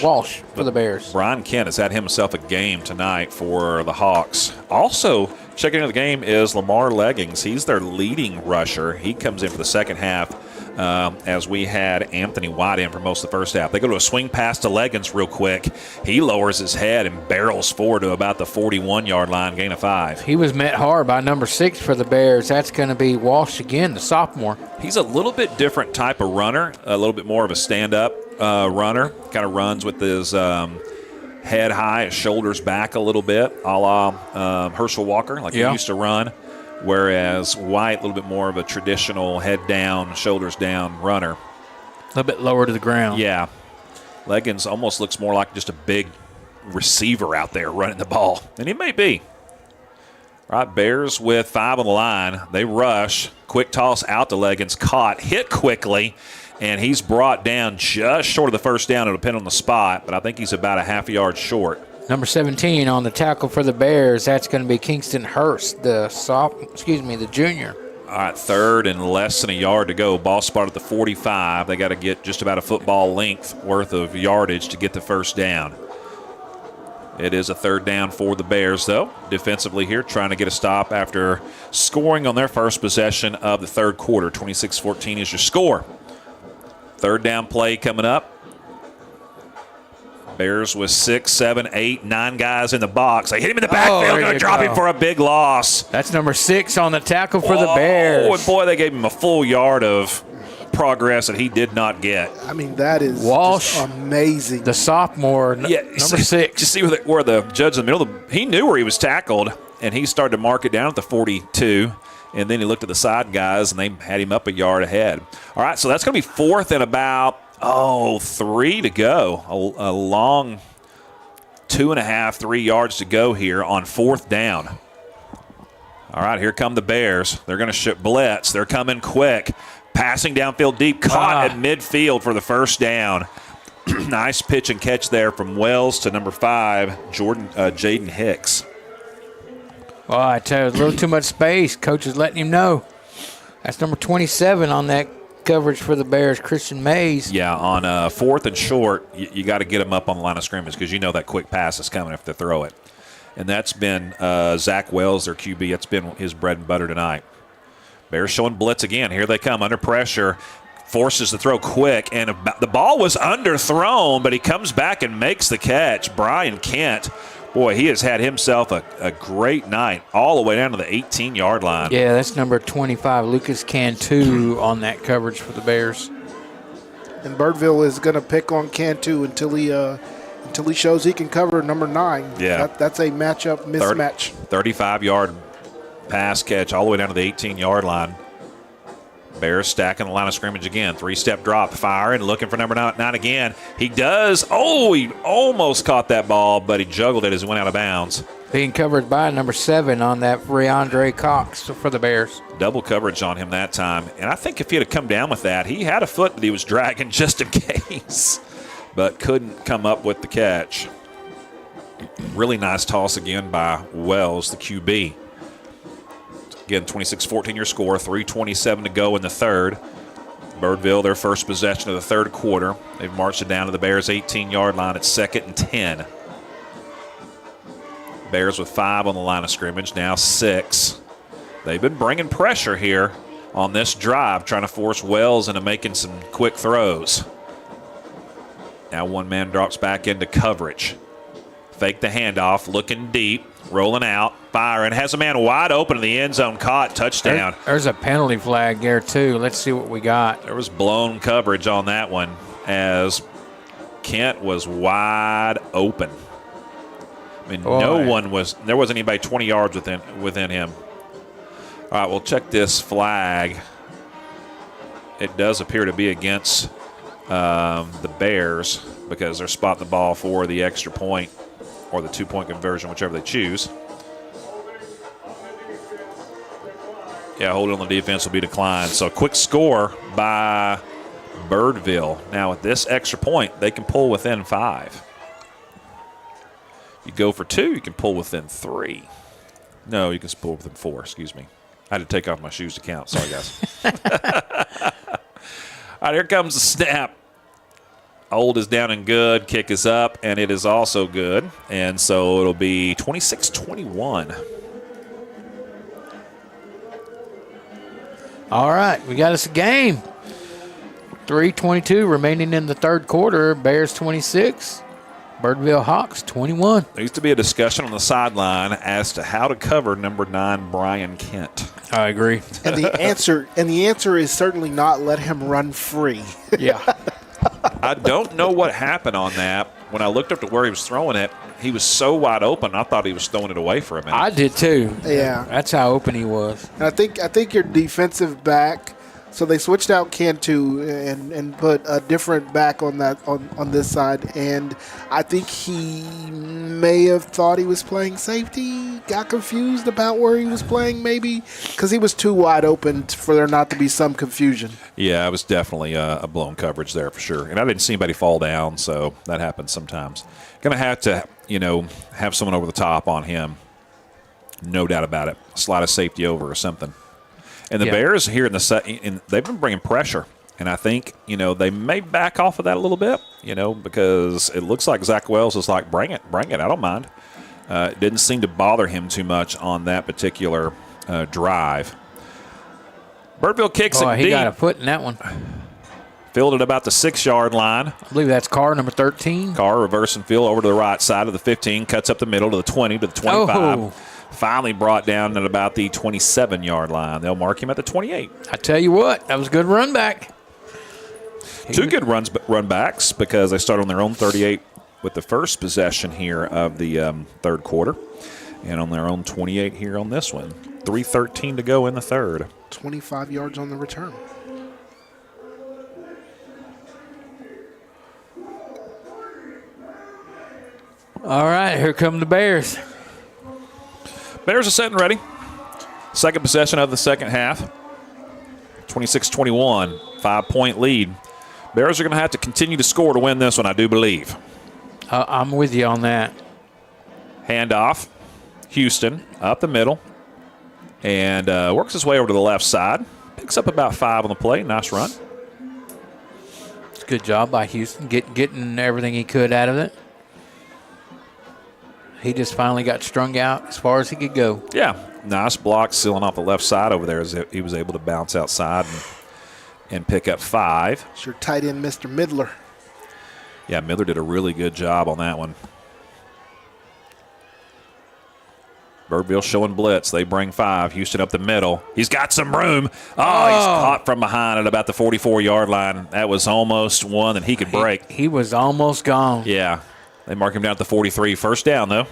Walsh for the Bears. Brian Kent has had himself a game tonight for the Hawks. Also Checking into the game is Lamar Leggings. He's their leading rusher. He comes in for the second half as we had Anthony White in for most of the first half. They go to a swing pass to Leggings real quick. He lowers his head and barrels forward to about the 41-yard line, gain of 5. He was met hard by number 6 for the Bears. That's going to be Walsh again, the sophomore. He's a little bit different type of runner, a little bit more of a stand-up runner. Kind of runs with his head high, his shoulders back a little bit, a la Herschel Walker, like he used to run. Whereas White, a little bit more of a traditional head down, shoulders down runner. A little bit lower to the ground. Yeah. Leggins almost looks more like just a big receiver out there running the ball. And he may be. All right, Bears with 5 on the line. They rush. Quick toss out to Leggins. Caught. Hit quickly. And he's brought down just short of the first down. It'll depend on the spot, but I think he's about a half a yard short. Number 17 on the tackle for the Bears. That's going to be Kingston Hurst, the junior. All right, 3rd and less than a yard to go. Ball spot at the 45. They got to get just about a football length worth of yardage to get the first down. It is a 3rd down for the Bears, though. Defensively here, trying to get a stop after scoring on their first possession of the third quarter. 26-14 is your score. 3rd down play coming up. Bears with 6, 7, 8, 9 guys in the box. They hit him in the backfield. Going to drop him for a big loss. That's number 6 on the tackle for the Bears. Oh, and boy, they gave him a full yard of progress that he did not get. I mean, that is Walsh, amazing. The sophomore, number 6. You see where the judge in the middle, he knew where he was tackled, and he started to mark it down at the 42. And then he looked at the side guys, and they had him up a yard ahead. All right, so that's going to be 4th and about 3 to go. A long 2.5, 3 yards to go here on 4th down. All right, here come the Bears. They're going to blitz. They're coming quick. Passing downfield deep. Caught at midfield for the first down. Nice pitch and catch there from Wells to number 5, Jaden Hicks. Oh, I tell you, a little too much space. Coach is letting him know. That's number 27 on that coverage for the Bears, Christian Mays. Yeah, on 4th and short, you got to get him up on the line of scrimmage because you know that quick pass is coming if they throw it. And that's been Zach Wells, their QB. That's been his bread and butter tonight. Bears showing blitz again. Here they come under pressure. Forces the throw quick, and the ball was underthrown, but he comes back and makes the catch. Brian Kent, boy, he has had himself a great night all the way down to the 18-yard line. Yeah, that's number 25, Lucas Cantu on that coverage for the Bears. And Birdville is going to pick on Cantu until he shows he can cover number 9. Yeah. That's a matchup mismatch. 35-yard pass catch all the way down to the 18-yard line. Bears stacking the line of scrimmage again. 3-step drop, firing, looking for number 9 again. He does. Oh, he almost caught that ball, but he juggled it as it went out of bounds. Being covered by number 7 on that Reandre Cox for the Bears. Double coverage on him that time. And I think if he had come down with that, he had a foot that he was dragging just in case, but couldn't come up with the catch. Really nice toss again by Wells, the QB. Again, 26-14 your score, 3:27 to go in the third. Birdville, their first possession of the third quarter. They've marched it down to the Bears' 18-yard line at 2nd and 10. Bears with 5 on the line of scrimmage, now 6. They've been bringing pressure here on this drive, trying to force Wells into making some quick throws. Now one man drops back into coverage. Fake the handoff, looking deep, rolling out, firing. Has a man wide open in the end zone, caught, touchdown. There's a penalty flag there, too. Let's see what we got. There was blown coverage on that one as Kent was wide open. I mean, there wasn't anybody 20 yards within him. All right, we'll check this flag. It does appear to be against the Bears because they're spotting the ball for the extra point or the 2-point conversion, whichever they choose. Yeah, holding on the defense will be declined. So a quick score by Birdville. Now with this extra point, they can pull within 5. You go for 2, you can pull within 3. No, you can pull within 4, excuse me. I had to take off my shoes to count. Sorry, guys. All right, here comes the snap. Hold is down and good. Kick is up, and it is also good. And so it'll be 26-21. All right, we got us a game. 3:22 remaining in the third quarter. Bears 26, Birdville Hawks 21. There used to be a discussion on the sideline as to how to cover number 9 Brian Kent. I agree. And the answer is certainly not let him run free. Yeah. I don't know what happened on that. When I looked up to where he was throwing it, he was so wide open, I thought he was throwing it away for a minute. I did too. Yeah. That's how open he was. And I think your defensive back. So they switched out Cantu and put a different back on this side, and I think he may have thought he was playing safety, got confused about where he was playing maybe, because he was too wide open for there not to be some confusion. Yeah, it was definitely a blown coverage there for sure. And I didn't see anybody fall down, so that happens sometimes. Going to have to, have someone over the top on him. No doubt about it. Slide a safety over or something. And the Bears here in the set, they've been bringing pressure. And I think, they may back off of that a little bit, because it looks like Zach Wells is like, bring it, I don't mind. It didn't seem to bother him too much on that particular drive. Birdville kicks it deep. He got a foot in that one. Fielded about the 6-yard line. I believe that's Carr, number 13. Carr reversing field over to the right side of the 15, cuts up the middle to the 20, to the 25. Oh. Finally brought down at about the 27-yard line. They'll mark him at the 28. I tell you what, that was a good run back. Two good run backs because they start on their own 38 with the first possession here of the third quarter, and on their own 28 here on this one. 3:13 to go in the third. 25 yards on the return. All right, here come the Bears. Bears are set and ready. Second possession of the second half. 26-21, 5-point lead. Bears are going to have to continue to score to win this one, I do believe. I'm with you on that. Handoff. Houston up the middle. And works his way over to the left side. Picks up about 5 on the play. Nice run. It's a good job by Houston, getting everything he could out of it. He just finally got strung out as far as he could go. Yeah, nice block sealing off the left side over there as he was able to bounce outside and pick up 5. It's your tight end, Mr. Midler. Yeah, Midler did a really good job on that one. Birdville showing blitz. They bring 5. Houston up the middle. He's got some room. Oh, he's caught from behind at about the 44-yard line. That was almost one that he could break. He was almost gone. Yeah. They mark him down at the 43. First down, though.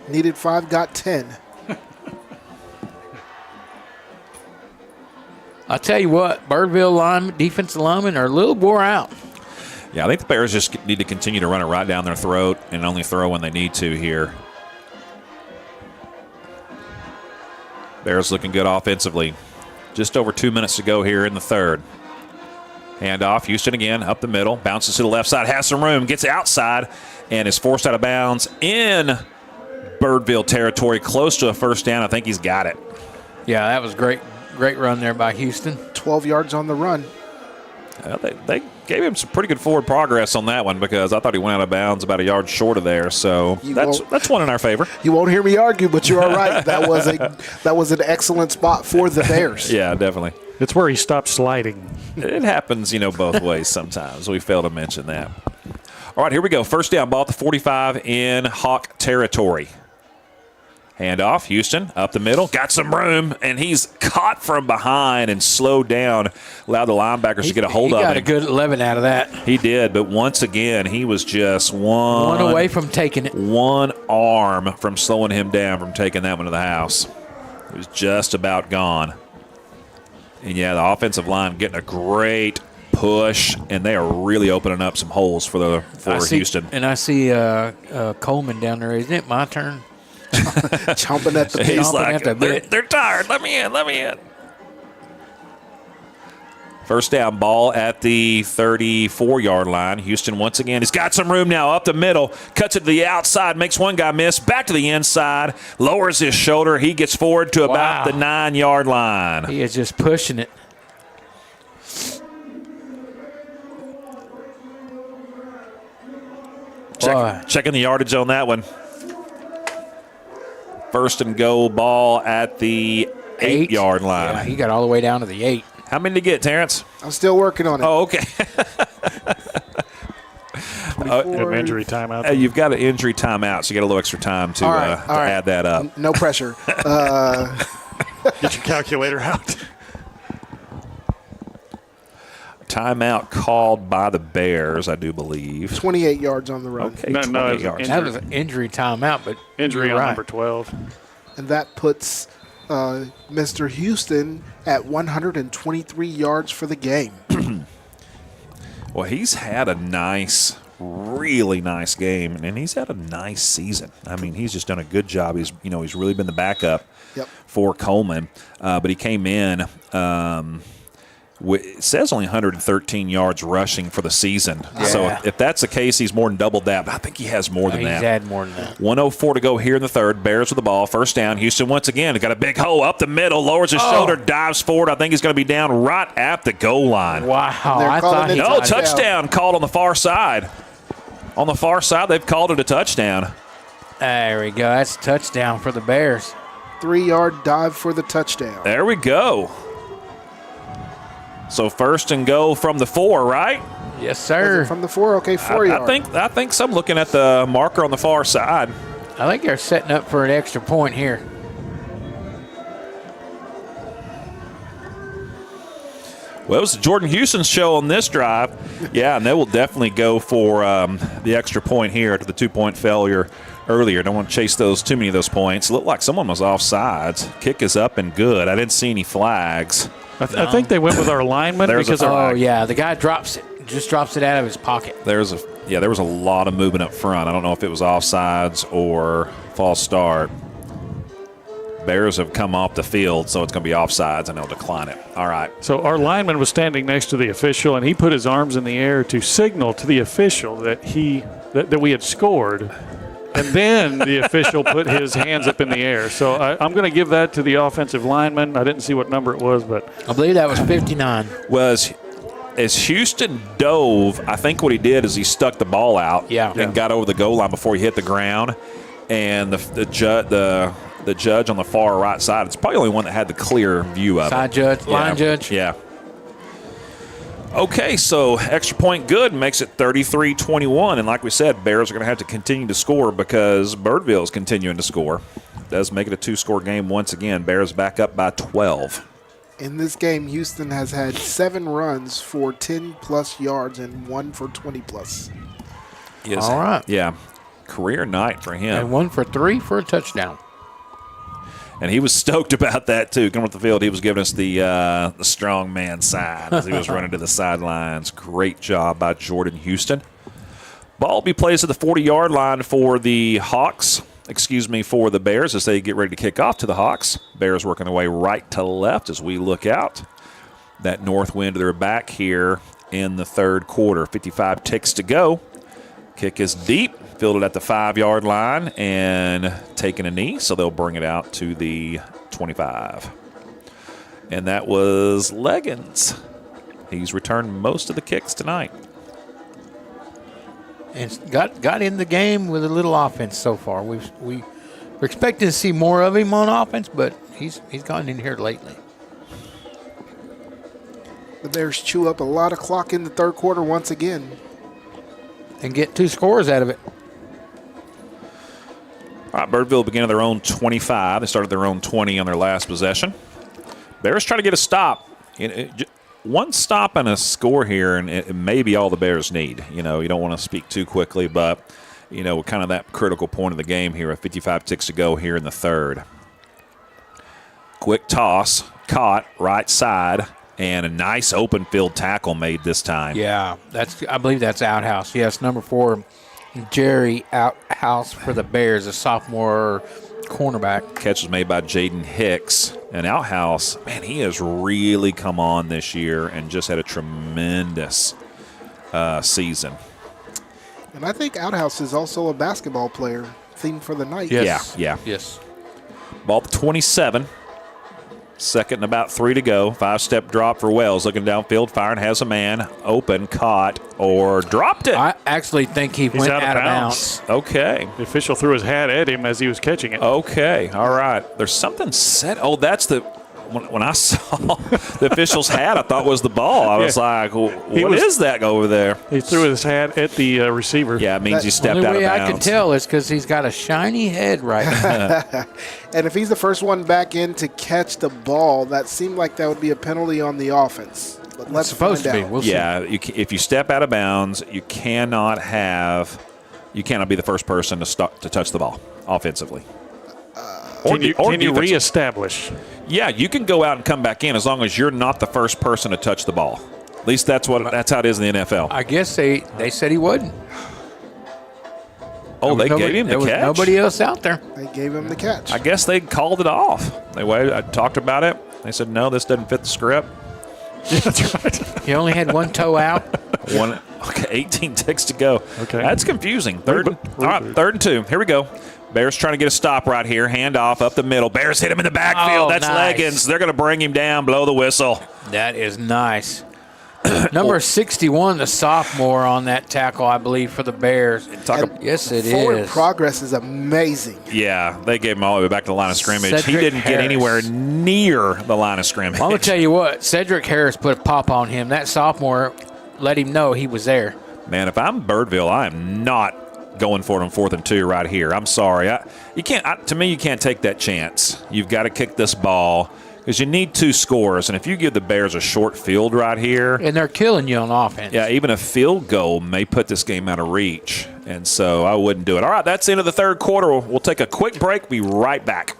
Needed 5, got 10. I'll tell you what, Birdville defensive linemen are a little wore out. Yeah, I think the Bears just need to continue to run it right down their throat and only throw when they need to here. Bears looking good offensively. Just over 2 minutes to go here in the third. Handoff, Houston again, up the middle, bounces to the left side, has some room, gets outside, and is forced out of bounds in Birdville territory, close to a first down. I think he's got it. Yeah, that was great run there by Houston. 12 yards on the run. They gave him some pretty good forward progress on that one because I thought he went out of bounds about a yard short of there. So that's one in our favor. You won't hear me argue, but you are right. That was an excellent spot for the Bears. Yeah, definitely. It's where he stopped sliding. It happens, both ways sometimes. We fail to mention that. All right, here we go. First down, ball at the 45 in Hawk territory. Handoff, Houston, up the middle, got some room, and he's caught from behind and slowed down, allowed the linebackers to get a hold of him. He got a good 11 out of that. He did, but once again, he was just one away from taking it. One arm from slowing him down from taking that one to the house. It was just about gone. And, yeah, the offensive line getting a great push, and they are really opening up some holes for Houston. And I see Coleman down there. Isn't it my turn? Chomping at the bit. He's like, they're tired. Let me in. First down, ball at the 34-yard line. Houston once again. He's got some room now up the middle. Cuts it to the outside. Makes one guy miss. Back to the inside. Lowers his shoulder. He gets forward to about the 9-yard line. He is just pushing it. Checking the yardage on that one. First and goal ball at the 8-yard line. Yeah, he got all the way down to the 8. How many to get, Terrence? I'm still working on it. Oh, okay. Injury timeout. You've got an injury timeout, so you get a little extra time to add that up. No pressure. Get your calculator out. Timeout called by the Bears, I do believe. 28 yards on the run. Okay, No, 28 it yards. That was an injury timeout, but Injury you're on right. number 12. And that puts Mr. Houston at 123 yards for the game. Well, he's had a really nice game, and he's had a nice season. I mean, he's just done a good job. He's really been the backup for Coleman, but he came in. It says only 113 yards rushing for the season. Yeah. So if that's the case, he's more than doubled that. But I think he has more than that. He's had more than that. 1:04 to go here in the third. Bears with the ball. First down. Houston once again. Got a big hole up the middle. Lowers his shoulder. Dives forward. I think he's going to be down right at the goal line. Wow. I thought he touchdown called on the far side. On the far side, they've called it a touchdown. There we go. That's a touchdown for the Bears. 3-yard dive for the touchdown. There we go. So first and goal from the 4, right? Yes, sir. From the 4, okay, 4 yards. I think so. I'm looking at the marker on the far side. I think they're setting up for an extra point here. Well, it was Jordan Houston's show on this drive. Yeah, and they will definitely go for the extra point here after the 2-point failure earlier. Don't want to chase too many of those points. It looked like someone was offsides. Kick is up and good. I didn't see any flags. I think they went with our lineman because the guy drops it out of his pocket. There was a lot of movement up front. I don't know if it was offsides or false start. Bears have come off the field, so it's going to be offsides, and they'll decline it. All right. So our lineman was standing next to the official, and he put his arms in the air to signal to the official that that we had scored. And then the official put his hands up in the air. So I'm going to give that to the offensive lineman. I didn't see what number it was, but I believe that was 59. As Houston dove, I think what he did is he stuck the ball out and got over the goal line before he hit the ground. And the judge on the far right side, it's probably the only one that had the clear view of Side judge, line judge. Yeah. Okay, so extra point good makes it 33-21. And like we said, Bears are going to have to continue to score because Birdville is continuing to score. Does make it a 2-score game once again. Bears back up by 12. In this game, Houston has had 7 runs for 10-plus yards and 1 for 20-plus. Yes. All right. Yeah. Career night for him. And 1 for 3 for a touchdown. And he was stoked about that, too. Coming off the field, he was giving us the strong man sign as he was running to the sidelines. Great job by Jordan Houston. Ball will be placed at the 40-yard line for the for the Bears as they get ready to kick off to the Hawks. Bears working their way right to left as we look out. That north wind to their back here in the third quarter. 55 ticks to go. Kick is deep. Fielded at the 5-yard line and taking a knee, so they'll bring it out to the 25. And that was Leggins. He's returned most of the kicks tonight. And got in the game with a little offense so far. We're expecting to see more of him on offense, but he's gotten in here lately. The Bears chew up a lot of clock in the third quarter once again. And get 2 scores out of it. All right, Birdville began at their own 25. They started their own 20 on their last possession. Bears try to get a stop. One stop and a score here, and it may be all the Bears need. You don't want to speak too quickly, but, kind of that critical point of the game here with 55 ticks to go here in the third. Quick toss, caught, right side, and a nice open field tackle made this time. Yeah, I believe that's Outhouse. Yes, number 4. Jerry Outhouse for the Bears, a sophomore cornerback. Catch was made by Jaden Hicks. And Outhouse, man, he has really come on this year and just had a tremendous season. And I think Outhouse is also a basketball player, theme for the night. Yes. Yeah. Yes. Ball 27. Second and about 3 to go. 5-step drop for Wells. Looking downfield, firing, has a man. Open, caught, or dropped it. I actually think he went out of bounds. Okay. The official threw his hat at him as he was catching it. Okay. All right. There's something set. Oh, that's the when I saw the official's hat, I thought was the ball. I was like, what is that over there? He threw his hat at the receiver. Yeah, it means he stepped out of bounds. The only way I can tell is because he's got a shiny head right now. And if he's the first one back in to catch the ball, that seemed like that would be a penalty on the offense. But let's supposed find to be. out. We'll see. If you step out of bounds, you cannot be the first person to touch the ball offensively. Can you reestablish? Yeah, you can go out and come back in as long as you're not the first person to touch the ball. At least that's how it is in the NFL. I guess they said he wouldn't. Oh, they gave him the catch? There was nobody else out there. They gave him the catch. I guess they called it off. I talked about it. They said, no, this doesn't fit the script. Yeah, that's right. He only had one toe out. 18 ticks to go. Okay. That's confusing. All right, 3rd and 2. Here we go. Bears trying to get a stop right here. Handoff up the middle. Bears hit him in the backfield. That's nice. Leggins. They're going to bring him down. Blow the whistle. That is nice. Number 61, the sophomore on that tackle, I believe, for the Bears. Yes, it Forward is. progress is amazing. Yeah, they gave him all the way back to the line of scrimmage. Cedric He didn't get Harris. anywhere near the line of scrimmage. Well, I'm going to tell you what, Cedric Harris put a pop on him. That sophomore let him know he was there. Man, if I'm Birdville, I am not going for it on 4th and 2 right here. I'm sorry. You can't. To me, you can't take that chance. You've got to kick this ball because you need 2 scores. And if you give the Bears a short field right here. And they're killing you on offense. Yeah, even a field goal may put this game out of reach. And so I wouldn't do it. All right, that's the end of the 3rd quarter. We'll take a quick break. Be right back.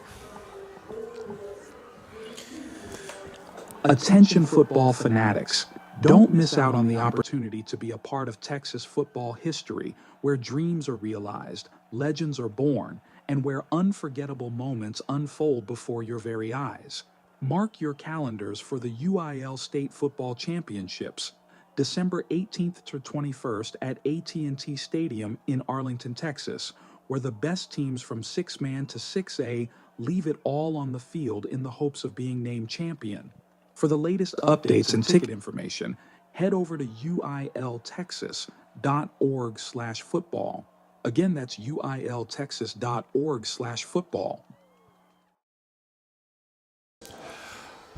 Attention football fanatics. Don't miss out on the opportunity to be a part of Texas football history, where dreams are realized, legends are born, and where unforgettable moments unfold before your very eyes. Mark your calendars for the UIL State Football Championships, December 18th to 21st at AT&T Stadium in Arlington, Texas, where the best teams from 6-man to 6A leave it all on the field in the hopes of being named champion. For the latest updates and ticket information, head over to uiltexas.org/football. Again, that's uiltexas.org/football.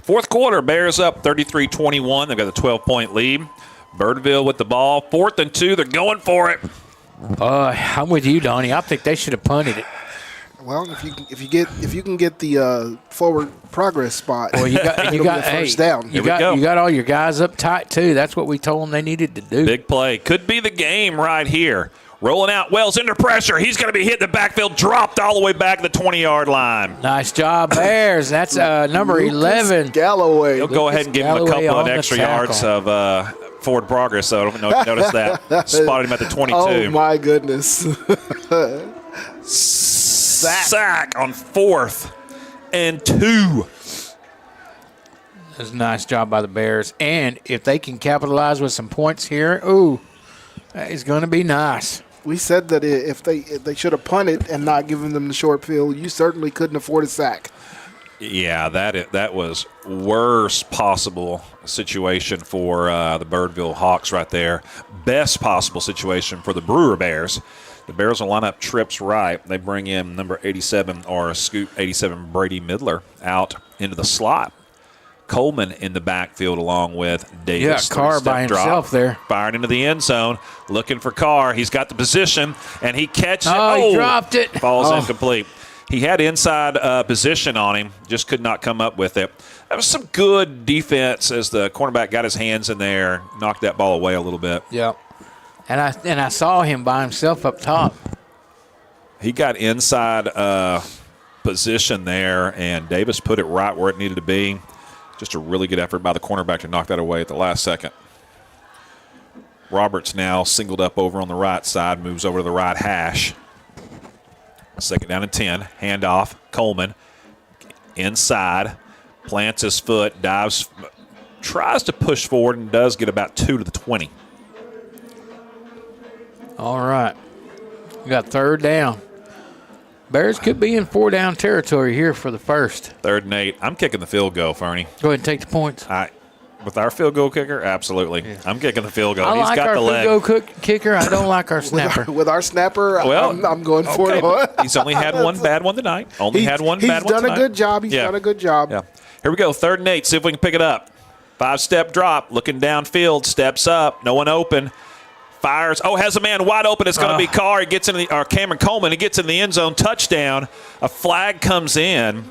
4th quarter, Bears up 33-21. They've got a 12-point lead. Birdville with the ball. 4th and 2. They're going for it. I'm with you, Donnie. I think they should have punted it. Well, if you can get the forward progress spot, well, you got first down. You got all your guys up tight too. That's what we told them they needed to do. Big play. Could be the game right here. Rolling out. Wells under pressure. He's going to be hit in the backfield. Dropped all the way back to the 20-yard line. Nice job, Bears. That's number 11. Galloway. He'll go ahead and give him a couple of extra yards of forward progress. So I don't know if you noticed that. Spotted him at the 22. Oh, my goodness. Sack on 4th and 2. That's a nice job by the Bears. And if they can capitalize with some points here, that is going to be nice. We said that if they should have punted and not given them the short field, you certainly couldn't afford a sack. Yeah, that was worst possible situation for the Birdville Hawks right there. Best possible situation for the Brewer Bears. The Bears will line up trips right. They bring in number 87 or Scoop 87 Brady Midler out into the slot. Coleman in the backfield along with Davis. Yeah, Carr by himself there. Firing into the end zone, looking for Carr. He's got the position, and he catches it. Oh, he dropped it. Falls incomplete. He had inside position on him, just could not come up with it. That was some good defense as the cornerback got his hands in there, knocked that ball away a little bit. Yep. And I saw him by himself up top. He got inside position there, and Davis put it right where it needed to be. Just a really good effort by the cornerback to knock that away at the last second. Roberts now singled up over on the right side, moves over to the right hash. 2nd down and 10. Handoff. Coleman inside, plants his foot, dives, tries to push forward, and does get about 2 to the 20. All right. We got 3rd down. Bears could be in 4-down territory here for the first. 3rd and 8. I'm kicking the field goal, Fernie. Go ahead and take the points. With our field goal kicker, absolutely. Yeah. I'm kicking the field goal. I He's like got our the leg. field goal kicker. I don't like our snapper. With our snapper, well, I'm going for it. He's only had one bad one tonight. He's done a good job. He's done a good job. Yeah. Here we go, 3rd and 8. See if we can pick it up. 5-step drop, looking downfield, steps up, no one open. Fires. Oh, has a man wide open. It's going to be Carr. He gets in Cameron Coleman. He gets in the end zone. Touchdown. A flag comes in.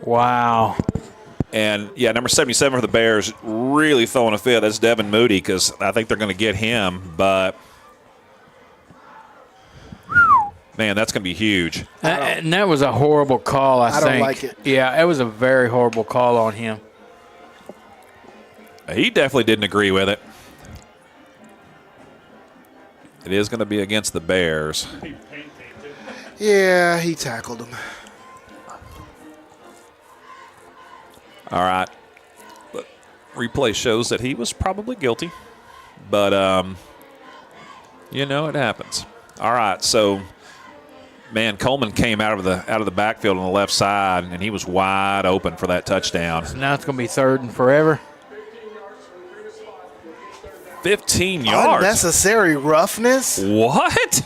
Wow. And, yeah, number 77 for the Bears really throwing a fit. That's Devin Moody because I think they're going to get him. But, man, that's going to be huge. And that was a horrible call, I think. don't like it. Yeah, it was a very horrible call on him. He definitely didn't agree with it. It is going to be against the Bears. Yeah, he tackled him. All right. But replay shows that he was probably guilty. But, it happens. All right, so, man, Coleman came out of the backfield on the left side, and he was wide open for that touchdown. So now it's going to be 3rd and forever. 15 yards. Unnecessary roughness. What?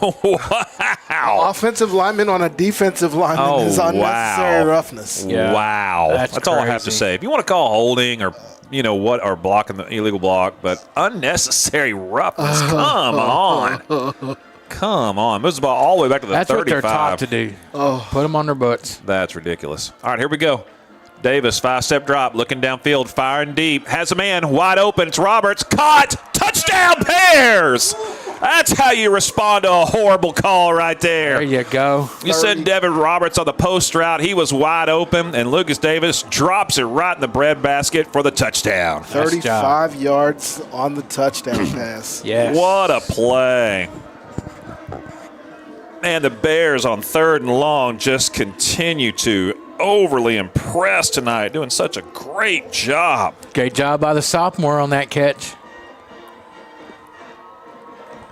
Wow. Offensive lineman on a defensive lineman is unnecessary roughness. Yeah. Wow. That's all I have to say. If you want to call holding or or blocking the illegal block, but unnecessary roughness. Come on. Come on. Moves the ball all the way back to the 35. That's what they're taught to do. Put them on their butts. That's ridiculous. All right, here we go. Davis, 5-step drop, looking downfield, firing deep. Has a man wide open. It's Roberts. Caught. Touchdown, Bears. That's how you respond to a horrible call right there. There you go. You send Devin Roberts on the post route. He was wide open, and Lucas Davis drops it right in the breadbasket for the touchdown. 35 yards on the touchdown pass. Yes. What a play. Man, the Bears on 3rd and long just continue to overly impress tonight, doing such a great job. Great job by the sophomore on that catch.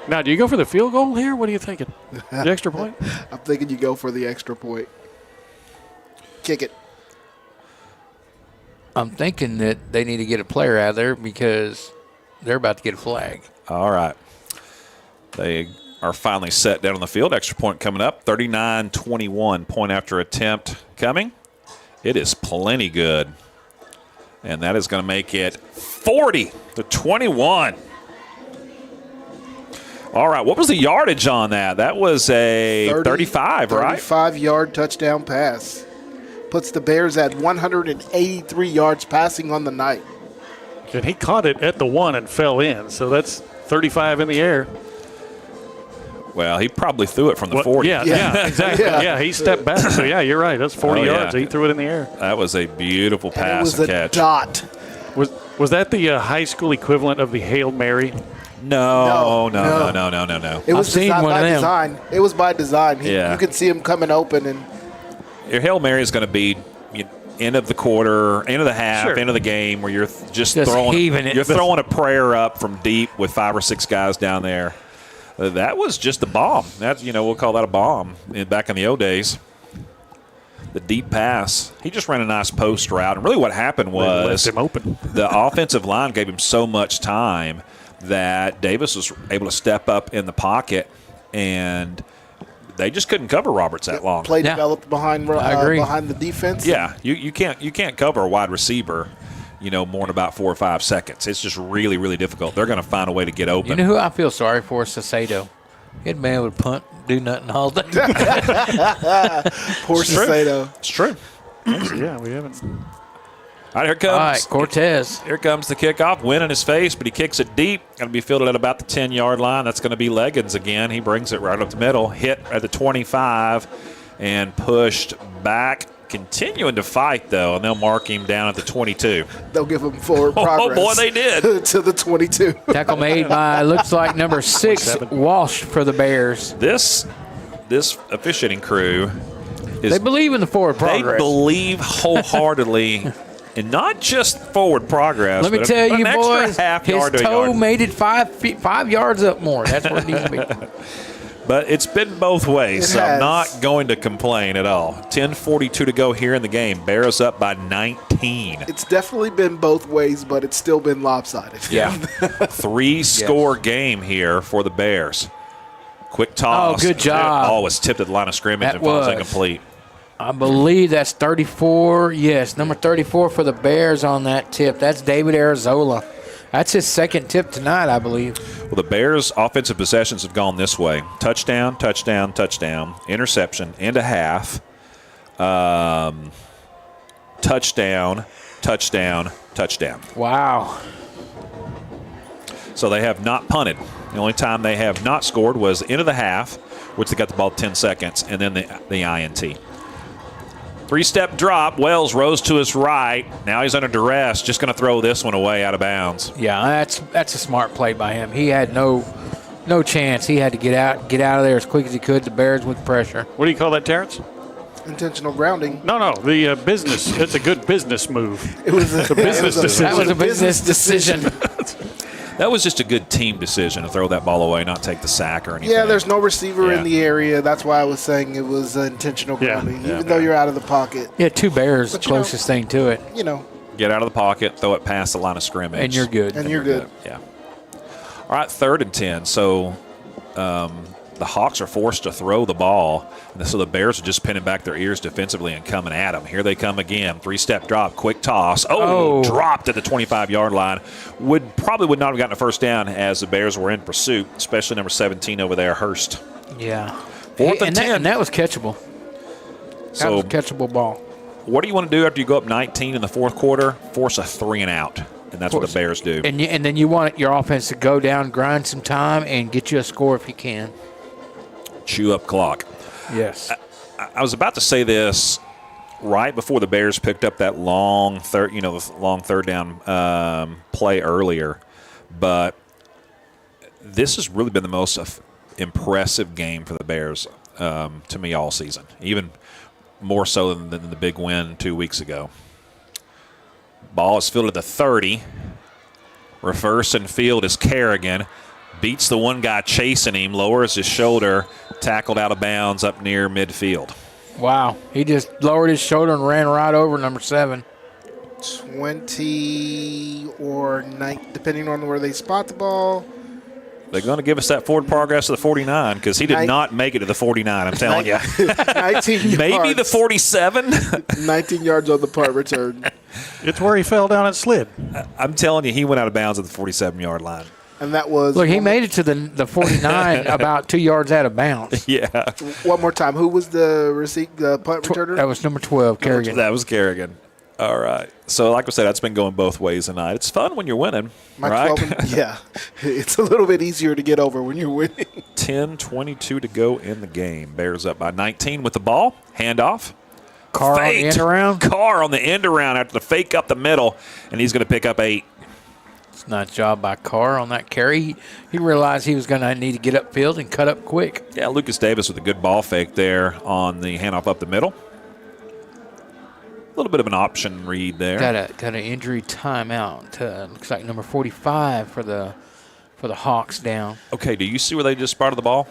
Now, do you go for the field goal here? What are you thinking? The extra point? I'm thinking you go for the extra point. Kick it. I'm thinking that they need to get a player out of there because they're about to get a flag. All right. They are finally set down on the field. Extra point coming up. 39-21, point after attempt coming. It is plenty good. And that is going to make it 40-21. All right, what was the yardage on that? That was a 35, right? 35-yard touchdown pass. Puts the Bears at 183 yards passing on the night. And he caught it at the 1 and fell in, so that's 35 in the air. Well, he probably threw it from the 40. Yeah, exactly. Yeah, he stepped back. So, yeah, you're right. That's 40 yards. He threw it in the air. That was a beautiful pass and it was and a catch. Dot. Was that the high school equivalent of the Hail Mary? No. It was by design. It was by design. Yeah. You could see him coming open. And your Hail Mary is going to be end of the quarter, end of the half, Sure. end of the game where you're just heaving it. You're throwing a prayer up from deep with 5 or 6 guys down there. That was just a bomb. That's we'll call that a bomb back in the old days. The deep pass. He just ran a nice post route. And really what happened was left him open. The offensive line gave him so much time that Davis was able to step up in the pocket, and they just couldn't cover Roberts that long. Play developed behind the defense. Yeah, you can't cover a wide receiver, more than about 4 or 5 seconds. It's just really, really difficult. They're going to find a way to get open. You know who I feel sorry for? Sacedo. He'd been able to punt, do nothing all day. Poor Sacedo. It's true. Yeah, we haven't. All right, here comes. All right, Cortez. Here comes the kickoff. Win in his face, but he kicks it deep. Going to be fielded at about the 10-yard line. That's going to be Leggins again. He brings it right up the middle. Hit at the 25 and pushed back. Continuing to fight, though, and they'll mark him down at the 22. They'll give him forward progress. Oh, boy, they did. To the 22. Tackle made by, looks like, number 6, Walsh for the Bears. This officiating crew is. They believe in the forward progress. They believe wholeheartedly. And not just forward progress. Let me tell you, boys, half his yard to a toe yard. made it 5 yards up more. That's what it needs to be. But it's been both ways, so I'm not going to complain at all. 10:42 to go here in the game. Bears up by 19. It's definitely been both ways, but it's still been lopsided. Yeah. 3-score game here for the Bears. Quick toss. Oh, good job. Ball was tipped at the line of scrimmage and falls incomplete. I believe that's 34. Yes, number 34 for the Bears on that tip. That's David Arizola. That's his second tip tonight, I believe. Well, the Bears' offensive possessions have gone this way. Touchdown, touchdown, touchdown, interception, and a half. Touchdown, touchdown, touchdown. Wow. So they have not punted. The only time they have not scored was into the half, which they got the ball 10 seconds, and then the INT. Three-step drop. Wells rose to his right. Now he's under duress. Just going to throw this one away out of bounds. Yeah, that's a smart play by him. He had no chance. He had to get out of there as quick as he could. The Bears with pressure. What do you call that, Terrence? Intentional grounding. No, the business. It's a good business move. It was a business decision. That was a business decision. That was just a good team decision to throw that ball away, not take the sack or anything. Yeah, there's no receiver in the area. That's why I was saying it was intentional grounding, even though you're out of the pocket. Yeah, two Bears, closest thing to it. You know. Get out of the pocket, throw it past the line of scrimmage. And you're good. And you're good. Yeah. All right, 3rd and 10. So the Hawks are forced to throw the ball, and so the Bears are just pinning back their ears defensively and coming at them. Here they come again. 3-step drop, quick toss. Dropped at the 25-yard line. Probably would not have gotten a first down as the Bears were in pursuit, especially number 17 over there, Hurst. Yeah. 4th and 10. And that was catchable. That was a catchable ball. What do you want to do after you go up 19 in the fourth quarter? Force a 3 and out. And that's what the Bears do. And then you want your offense to go down, grind some time, and get you a score if you can. Chew up clock. Yes. I was about to say this right before the Bears picked up that long third down play earlier, but this has really been the most impressive game for the Bears to me all season, even more so than the big win 2 weeks ago. Ball is fielded at the 30. Reverse and field is Kerrigan. Beats the one guy chasing him, lowers his shoulder, tackled out of bounds up near midfield. Wow. He just lowered his shoulder and ran right over number 7. 20 or 9, depending on where they spot the ball. They're going to give us that forward progress to the 49 because he did not make it to the 49, I'm telling you. 19 yards. Maybe the 47. 19 yards on the punt return. It's where he fell down and slid. I'm telling you, he went out of bounds at the 47-yard line. And that was... Look, he made it to the 49 about 2 yards out of bounds. Yeah. One more time. Who was the punt returner? That was number 12, Kerrigan. That was Kerrigan. All right. So, like I said, that's been going both ways tonight. It's fun when you're winning, right? Yeah. It's a little bit easier to get over when you're winning. 10:22 to go in the game. Bears up by 19 with the ball. Handoff. Carr on the end around? Carr on the end around after the fake up the middle, and he's going to pick up 8. It's a nice job by Carr on that carry. He realized he was going to need to get upfield and cut up quick. Yeah, Lucas Davis with a good ball fake there on the handoff up the middle. A little bit of an option read there. Got an injury timeout. Looks like number 45 for the Hawks down. Okay, do you see where they just spotted the ball?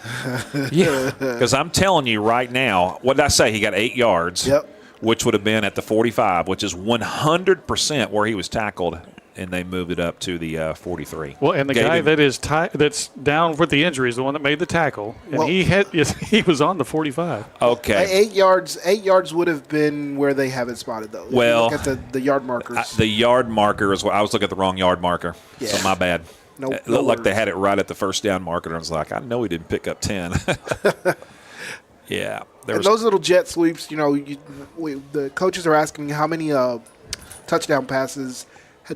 Yeah. Because I'm telling you right now, what did I say? He got 8 yards. Yep. Which would have been at the 45, which is 100% where he was tackled, and they moved it up to the 43. Well, and the guy that's down with the injury is the one that made the tackle, and he was on the 45. Okay. 8 yards would have been where they have it spotted, though. Well, look at the yard markers. The yard marker is what I was looking at the wrong yard marker. Yeah. So my bad. It looked like they had it right at the first down marker, and I was like, I know he didn't pick up 10. Yeah. And those little jet sweeps, the coaches are asking how many touchdown passes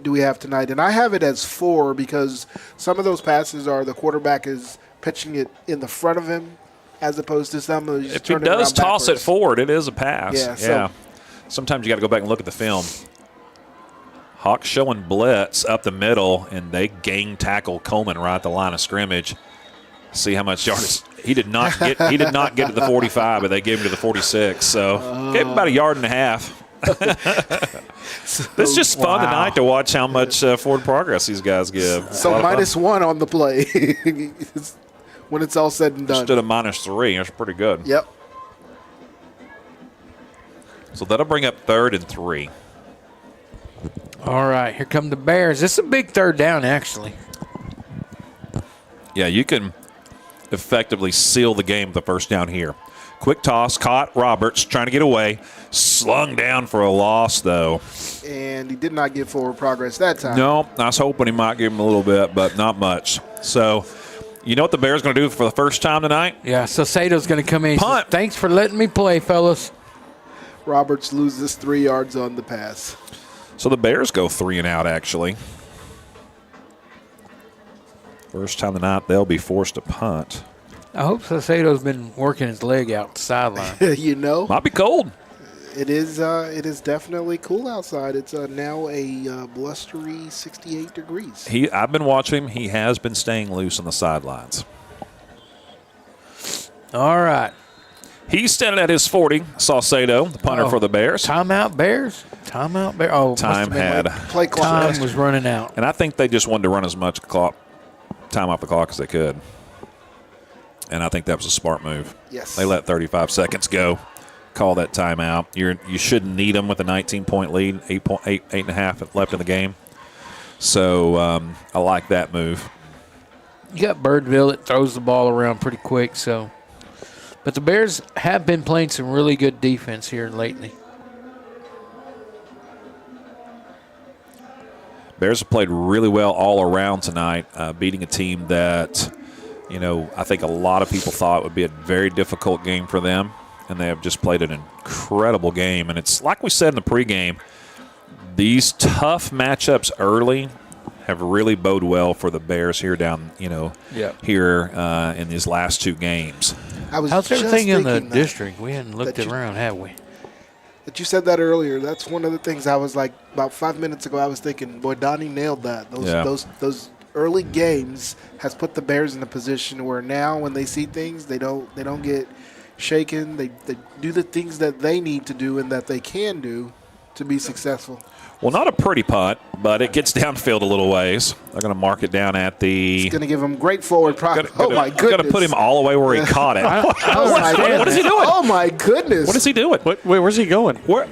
do we have tonight, and I have it as 4 because some of those passes are the quarterback is pitching it in the front of him as opposed to some of if he does toss it forward, it is a pass. Yeah. So sometimes you got to go back and look at the film. Hawks showing blitz up the middle, and they gang tackle Coleman right at the line of scrimmage. See how much yardage he did not get. He did not get to the 45, but they gave him to the 46. So gave him about 1.5 yards. It's just fun tonight to watch how much forward progress these guys give. So -1 on the play when it's all said and done. Instead of -3, that's pretty good. Yep. So that'll bring up 3rd and 3. All right, here come the Bears. This is a big 3rd down, actually. Yeah, you can effectively seal the game with the first down here. Quick toss, caught Roberts trying to get away. Slung down for a loss, though. And he did not get forward progress that time. No, I was hoping he might give him a little bit, but not much. So, you know what the Bears going to do for the first time tonight? Yeah, so Sato's going to come in. Punt. Says, thanks for letting me play, fellas. Roberts loses 3 yards on the pass. So the Bears go 3 and out, actually. First time tonight, they'll be forced to punt. I hope Sato's been working his leg out the sideline. You know, might be cold. It is definitely cool outside. It's now a blustery 68 degrees. I've been watching him. He has been staying loose on the sidelines. All right. He's standing at his 40. Saucedo, the punter for the Bears. Timeout Bears. Timeout Bears. Oh, time had play clock. Time was running out. And I think they just wanted to run as much time off the clock as they could. And I think that was a smart move. Yes. They let 35 seconds go. Call that timeout. You shouldn't need them with a 19-point lead, 8.5 left in the game. So I like that move. You got Birdville that throws the ball around pretty quick. So, but the Bears have been playing some really good defense here lately. Bears have played really well all around tonight, beating a team that, I think a lot of people thought would be a very difficult game for them. And they have just played an incredible game. And it's like we said in the pregame, these tough matchups early have really bode well for the Bears here here in these last 2 games. How's everything in the district? We hadn't looked around, have we? That you said that earlier. That's one of the things I was like about 5 minutes ago. I was thinking, boy, Donnie nailed that. Those early games has put the Bears in a position where now when they see things, they don't get shaken. They do the things that they need to do and that they can do to be successful. Well, not a pretty punt, but it gets downfield a little ways. They're going to mark it down at the. It's going to give him great forward progress. Oh my goodness! Got to put him all the way where he caught it. What is he doing? Oh my goodness! What is he doing? Wait, where's he going? Where?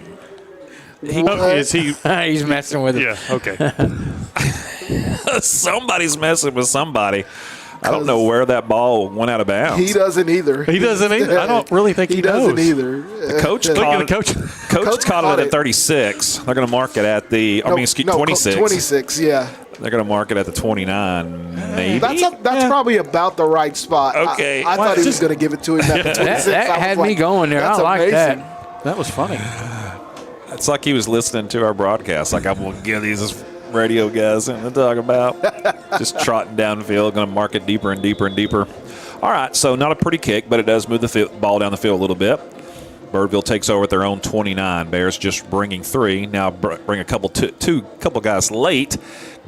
Is he? He's messing with it. Yeah. Okay. Somebody's messing with somebody. I don't know where that ball went out of bounds. He doesn't either. He doesn't either. I don't really think he knows. Doesn't either. The coach caught it at 36. They're going to mark it at the 26. 26, yeah. They're going to mark it at the 29. Maybe. That's probably about the right spot. Okay. I thought he was going to give it to him at the 26. that had me going there. I like amazing. That was funny. It's like he was listening to our broadcast. Like, I'm going to give these radio guys something to talk about. Just trotting downfield, going to mark it deeper and deeper and deeper. All right, so not a pretty kick, but it does move the ball down the field a little bit. Birdville takes over at their own 29. Bears just bringing 3. Now bring a couple guys late.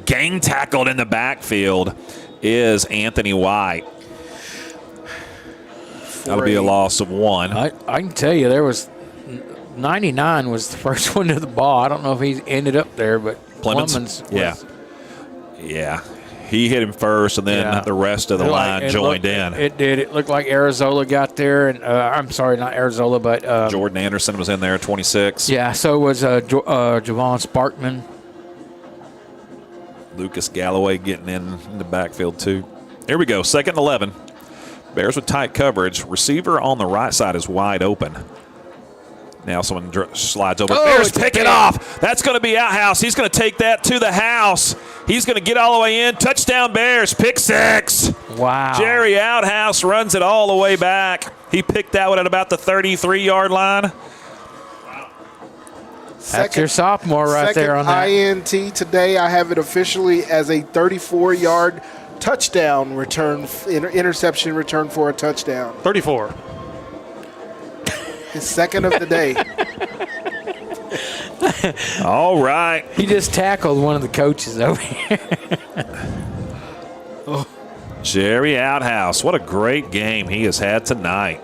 Gang tackled in the backfield is Anthony White. That'll be a loss of 1. I can tell you there was 99 was the first one to the ball. I don't know if he ended up there, but Clemens yeah. He hit him first, and then the rest of the line joined in. It did. It looked like Arizola got there, and I'm sorry, not Arizola, but Jordan Anderson was in there, 26. Yeah, so was Javon Sparkman. Lucas Galloway getting in the backfield too. Here we go, 2nd and 11. Bears with tight coverage. Receiver on the right side is wide open. Now someone slides over. Bears pick it off. That's going to be Outhouse. He's going to take that to the house. He's going to get all the way in. Touchdown Bears. Pick 6. Wow. Jerry Outhouse runs it all the way back. He picked that one at about the 33-yard line. That's your sophomore right there on that. INT today. I have it officially as a 34-yard touchdown return, interception return for a touchdown. 34. His second of the day. All right. He just tackled one of the coaches over here. Jerry Outhouse. What a great game he has had tonight.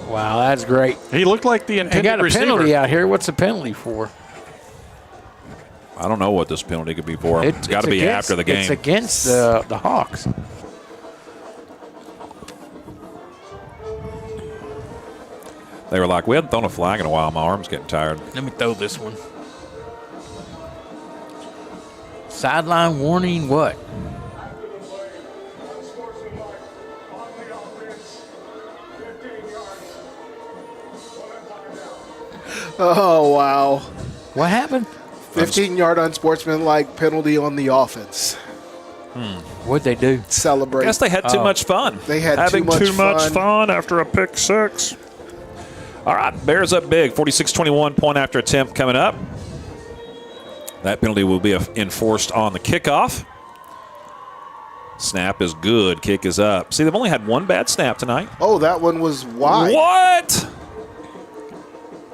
Wow, that's great. He looked like the intended receiver. He got a penalty receiver. out here. What's the penalty for? I don't know what this penalty could be for. It's got to be after the game. It's against the Hawks. They were like, we hadn't thrown a flag in a while. My arm's getting tired. Let me throw this one. Sideline warning what? Oh, wow. What happened? 15-yard unsportsmanlike penalty on the offense. What'd they do? Celebrate. I guess they had too much fun. They had Having too much fun after a pick six. All right, Bears up big. 46-21 point after attempt coming up. That penalty will be enforced on the kickoff. Snap is good. Kick is up. See, they've only had one bad snap tonight. Oh, that one was wide. What?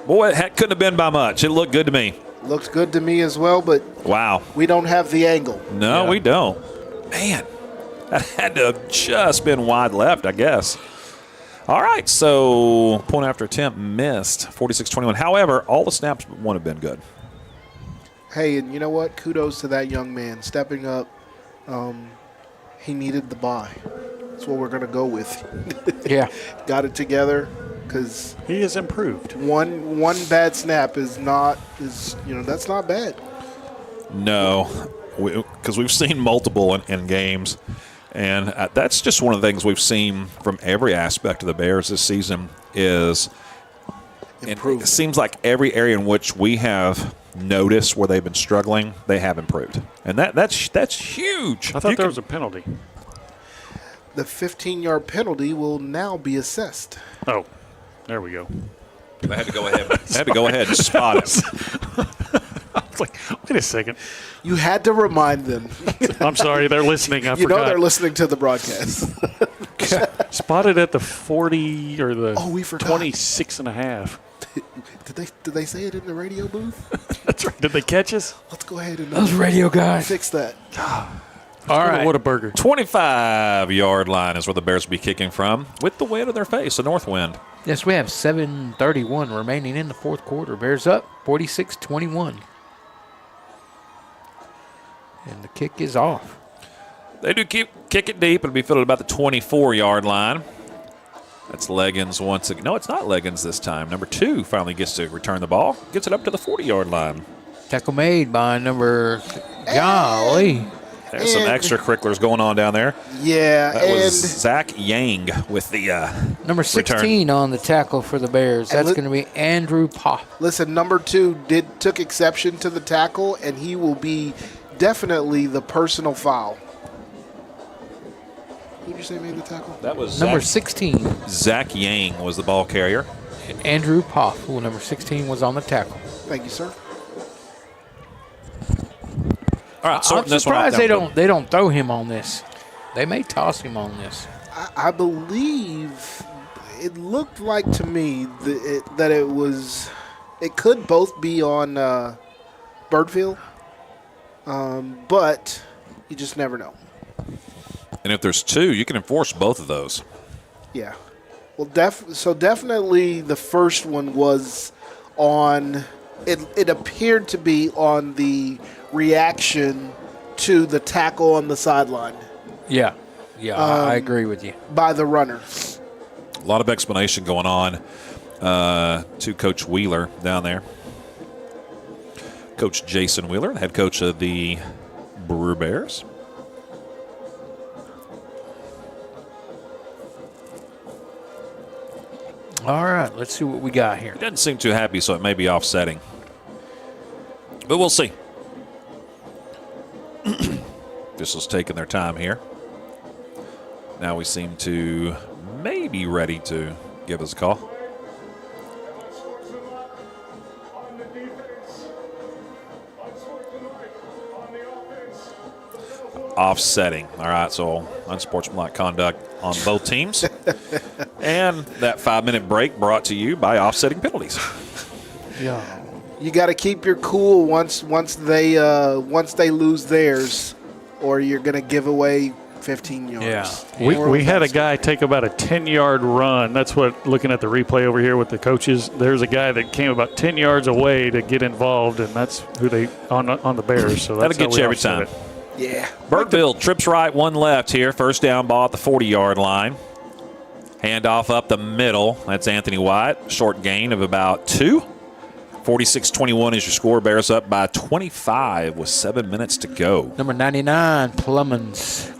Boy, it couldn't have been by much. It looked good to me. Looked good to me as well, but wow, we don't have the angle. No, we don't. Man, that had to have just been wide left, I guess. All right, so point after attempt missed, 46-21. However, all the snaps would have been good. Hey, and you know what? Kudos to that young man stepping up. He needed the bye. That's what we're going to go with. Yeah. Got it together because he has improved. One bad snap that's not bad. No, because we've seen multiple in games, and that's just one of the things we've seen from every aspect of the Bears this season is it seems like every area in which we have noticed where they've been struggling, they have improved, and that's huge. I thought there was a penalty. The 15-yard penalty will now be assessed. Oh, there we go. They had to go ahead. They had to go ahead and spot it. I was like, wait a second. You had to remind them. I'm sorry, they're listening. I forgot. You know they're listening to the broadcast. Spotted at the 40 or the we forgot. 26 and a half. Did they say it in the radio booth? That's right. Did they catch us? Let's go ahead and those radio guys fix that. All right. What a burger. 25-yard line is where the Bears will be kicking from with the wind in their face, the north wind. Yes, we have 7:31 remaining in the fourth quarter. Bears up 46-21. And the kick is off. They do kick it deep. It'll be fielded about the 24-yard line. That's Leggins once again. No, it's not Leggins this time. Number 2 finally gets to return the ball. Gets it up to the 40-yard line. Tackle made by number golly. There's some extracurriculars going on down there. Yeah, that was Zach Yang with the number 16 return. On the tackle for the Bears. That's going to be Andrew Pop. Listen, number 2 took exception to the tackle, and he will be definitely the personal foul. Who did you say made the tackle? That was number 16. Zach Yang was the ball carrier. Andrew Pop, who number 16 was on the tackle. Thank you, sir. All right, I'm surprised they don't throw him on this. They may toss him on this. I believe it looked like to me that it could both be on Birdville, but you just never know. And if there's 2, you can enforce both of those. Yeah. Well, definitely the first one was on. It appeared to be on the reaction to the tackle on the sideline. Yeah, I agree with you. By the runner. A lot of explanation going on to Coach Wheeler down there. Coach Jason Wheeler, head coach of the Brewer Bears. All right, let's see what we got here. He doesn't seem too happy, so it may be offsetting. But we'll see. This is taking their time here. Now we seem to maybe ready to give us a call. Offsetting. All right, so unsportsmanlike conduct on both teams. And that 5-minute break brought to you by offsetting penalties. Yeah. You got to keep your cool once they lose theirs, or you're going to give away 15 yards. Yeah. We had a guy take about a 10-yard run. That's what, looking at the replay over here with the coaches, there's a guy that came about 10 yards away to get involved, and that's who they on the Bears. So that's that'll get you every time. Yeah. Birdville trips right, 1 left here. First down ball at the 40-yard line. Handoff up the middle. That's Anthony White. Short gain of about 2. 46-21 is your score. Bears up by 25 with 7 minutes to go. Number 99, Plummins,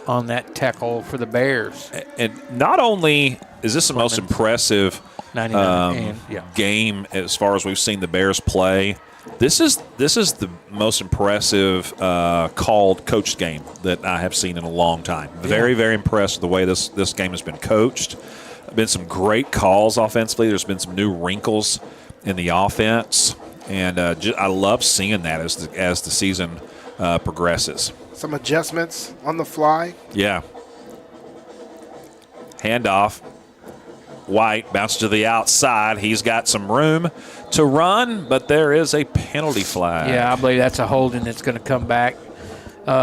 on that tackle for the Bears. And not only is this the most impressive game as far as we've seen the Bears play. This is the most impressive coached game that I have seen in a long time. Very, very impressed with the way this game has been coached. Been some great calls offensively. There's been some new wrinkles in the offense, and I love seeing that as the season progresses. Some adjustments on the fly. Yeah. Handoff. White bounces to the outside. He's got some room to run, but there is a penalty flag. Yeah, I believe that's a holding that's going to come back.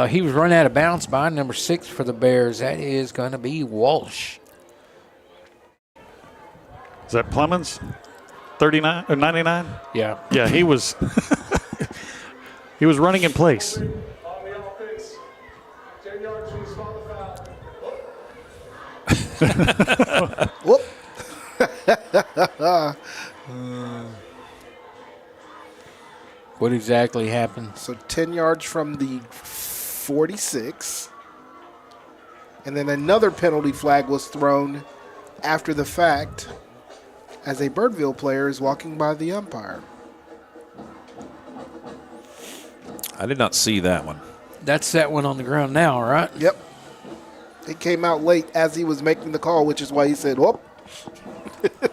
He was run out of bounds by number 6 for the Bears. That is going to be Walsh. Is that Clemens? 39 or 99? Yeah. Yeah, he was he was running in place. Whoop. What exactly happened? So 10 yards from the 46. And then another penalty flag was thrown after the fact as a Birdville player is walking by the umpire. I did not see that one. That's that one on the ground now, right? Yep. It came out late as he was making the call, which is why he said, whoop.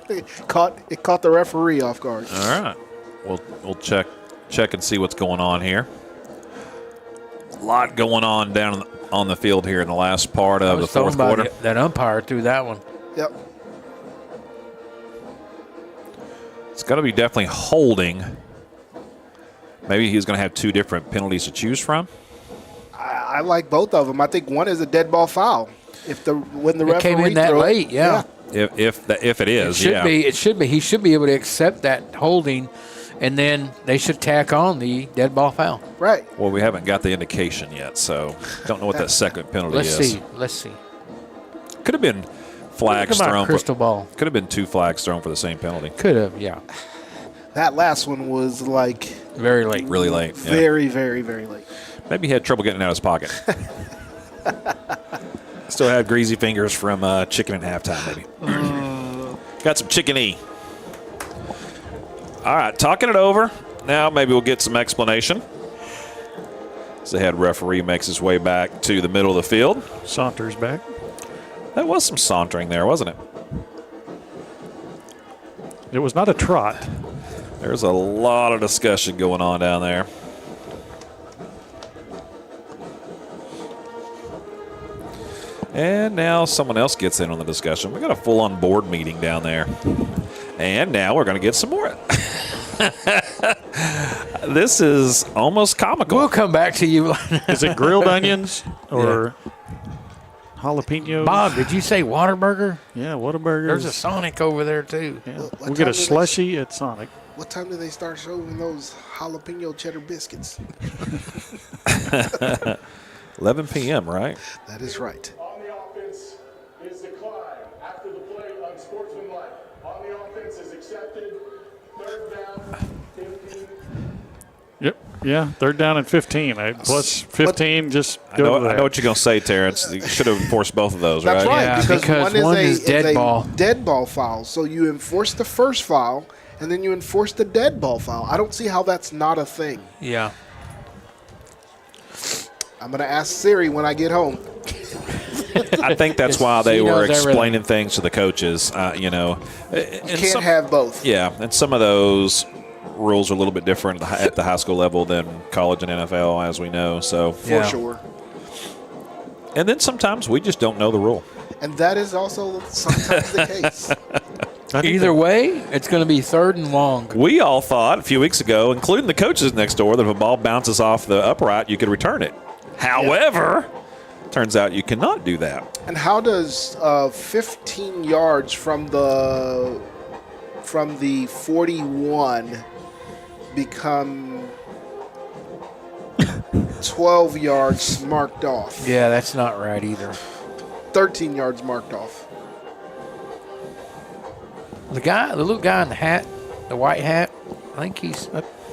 It caught the referee off guard. All right. We'll check and see what's going on here. A lot going on down on the field here in the last part of the fourth quarter. That umpire threw that one. Yep. It's got to be definitely holding. Maybe he's going to have 2 different penalties to choose from. I like both of them. I think one is a dead ball foul. When the referee came in that late, yeah. If it is, It should be. He should be able to accept that holding, and then they should tack on the dead ball foul. Right. Well, we haven't got the indication yet, so don't know what that second penalty is. Let's see. Could have been flags thrown. Crystal ball. Could have been 2 flags thrown for the same penalty. Could have, yeah. That last one was like very late. Really late. Yeah. Very, very, very late. Maybe he had trouble getting it out of his pocket. Still had greasy fingers from chicken at halftime, maybe. Got some chicken-y. All right, talking it over. Now maybe we'll get some explanation. As the head referee makes his way back to the middle of the field. Saunters back. That was some sauntering there, wasn't it? It was not a trot. There's a lot of discussion going on down there. And now someone else gets in on the discussion. We got a full-on board meeting down there. And now we're going to get some more. This is almost comical. We'll come back to you. Is it grilled onions or jalapenos? Bob, did you say Whataburger? Yeah, Whataburger. There's a Sonic over there, too. Yeah. We'll get a slushy at Sonic. What time do they start serving those jalapeno cheddar biscuits? 11 p.m., right? That is right. On the offense is declined after the play unsportsmanlike. On the offense is accepted. 3rd down, 15. Yep. Yeah, 3rd down and 15. Plus 15, just go I know what you're going to say, Terrence. You should have enforced both of those, That's right, Yeah, because one is dead ball. Dead ball foul. So you enforce the first foul, and then you enforce the dead ball foul. I don't see how that's not a thing. Yeah. I'm going to ask Siri when I get home. I think that's why they were explaining things to the coaches. You can't have both. Yeah, and some of those rules are a little bit different at the high school level than college and NFL, as we know. So For sure. And then sometimes we just don't know the rule. And that is also sometimes the case. Either way, it's going to be 3rd and long. We all thought a few weeks ago, including the coaches next door, that if a ball bounces off the upright, you could return it. However, turns out you cannot do that. And how does 15 yards from the 41 become 12 yards marked off? Yeah, that's not right either. 13 yards marked off. The little guy in the hat, the white hat, I think he's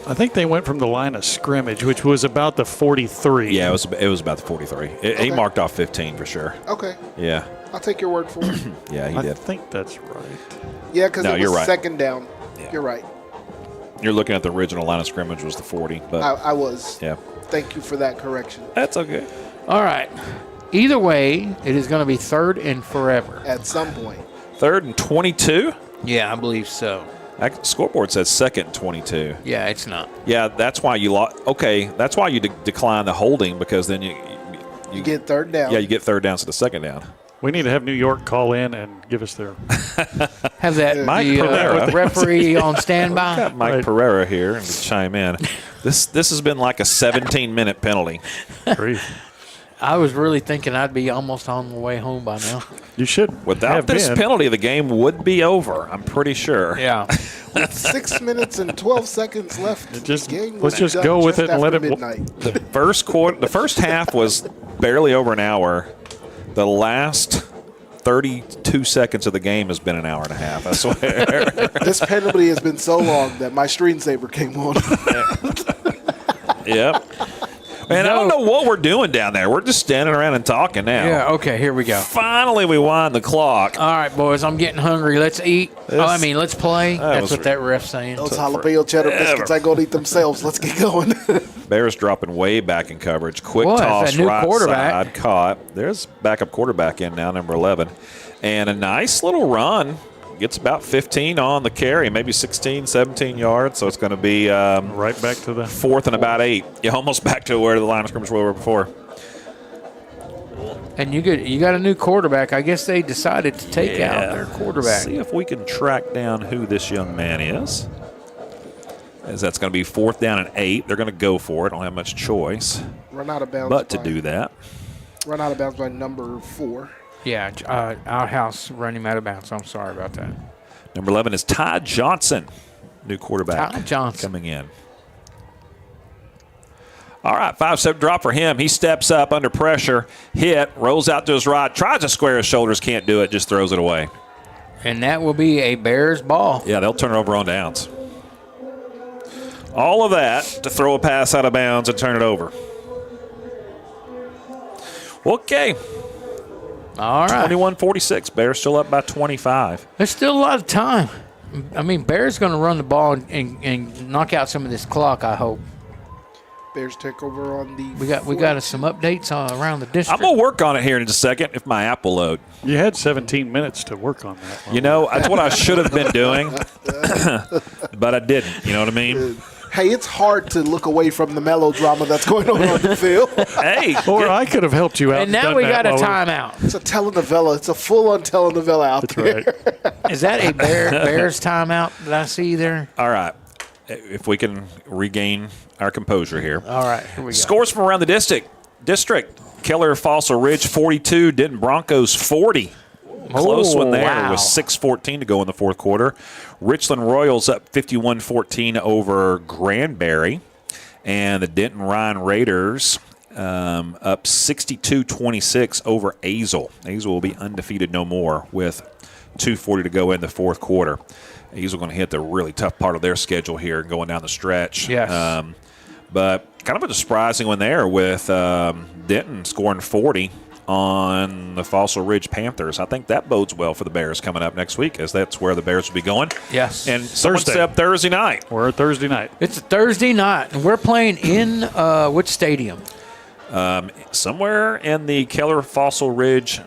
I think they went from the line of scrimmage, which was about the 43. Yeah, it was about the 43. He marked off 15 for sure. Okay. Yeah. I'll take your word for it. Yeah, he I did. think that's right. Yeah, because it you're was right. second down. Yeah. You're right. You're looking at the original line of scrimmage was the 40. But I was. Yeah. Thank you for that correction. That's okay. All right. Either way, it is going to be 3rd and forever. At some point. 3rd and 22? Yeah, I believe so. That scoreboard says 2nd and 22. Yeah, it's not. Yeah, that's why you that's why you decline the holding, because then you get 3rd down. Yeah, you get 3rd down, so the 2nd down. We need to have New York call in and give us their. Have that Mike Pereira. referee on standby. Got Mike Pereira here and chime in. This has been like a 17-minute penalty. I was really thinking I'd be almost on the way home by now. You should. Without this penalty, the game would be over. I'm pretty sure. Yeah. With 6 minutes and 12 seconds left, the game was let's just done go with just it and let after it. midnight. The first half was barely over an hour. The last 32 seconds of the game has been an hour and a half, I swear. This penalty has been so long that my screensaver came on. Yep. Man, I don't know what we're doing down there. We're just standing around and talking now. Yeah, okay, here we go. Finally, we wind the clock. All right, boys, I'm getting hungry. Let's eat. Let's play. That's what that ref's saying. Those jalapeno cheddar biscuits ain't going to eat themselves. Let's get going. Bears dropping way back in coverage. Quick Boy, toss, that new right quarterback. side, caught. There's backup quarterback in now, number 11. And a nice little run. Gets about 15 on the carry, maybe 16, 17 yards. So it's going to be right back to the 4th and about 8. Yeah, almost back to where the line of scrimmage were before. And you got a new quarterback. I guess they decided to take out their quarterback. See if we can track down who this young man is. As that's going to be 4th down and 8. They're going to go for it. Don't have much choice Run out of bounds. but to do that. Run out of bounds by number 4. Yeah, Outhouse run him out of bounds. I'm sorry about that. Number 11 is Ty Johnson, new quarterback. Ty Johnson coming in. All right, 5-step drop for him. He steps up under pressure, hit, rolls out to his right, tries to square his shoulders, can't do it, just throws it away. And that will be a Bears ball. Yeah, they'll turn it over on downs. All of that to throw a pass out of bounds and turn it over. Okay. All right. 21-46. Bears still up by 25. There's still a lot of time. I mean, Bears going to run the ball and knock out some of this clock, I hope. Bears take over on the We got some updates around the district. I'm going to work on it here in just a second if my app will load. You had 17 minutes to work on that. You know, that's what I should have been doing, but I didn't. You know what I mean? Hey, it's hard to look away from the melodrama that's going on the field. Hey. Or I could have helped you out. And now we got a timeout. It's a telenovela. It's a full-on telenovela out there. Right. Is that a Bears timeout that I see there? All right. If we can regain our composure here. All right, here we go. Scores from around the district. Keller Fossil Ridge 42, Denton Broncos 40. Close one there with 6:14 to go in the fourth quarter. Richland Royals up 51-14 over Granbury. And the Denton Ryan Raiders up 62-26 over Azle. Azle will be undefeated no more with 2:40 to go in the fourth quarter. Azle going to hit the really tough part of their schedule here going down the stretch. Yes. But kind of a surprising one there with Denton scoring 40 on the Fossil Ridge Panthers. I think that bodes well for the Bears coming up next week, as that's where the Bears will be going. Yes. And someone said Thursday night. We're Thursday night. It's a Thursday night, and we're playing in which stadium? Somewhere in the Keller Fossil Ridge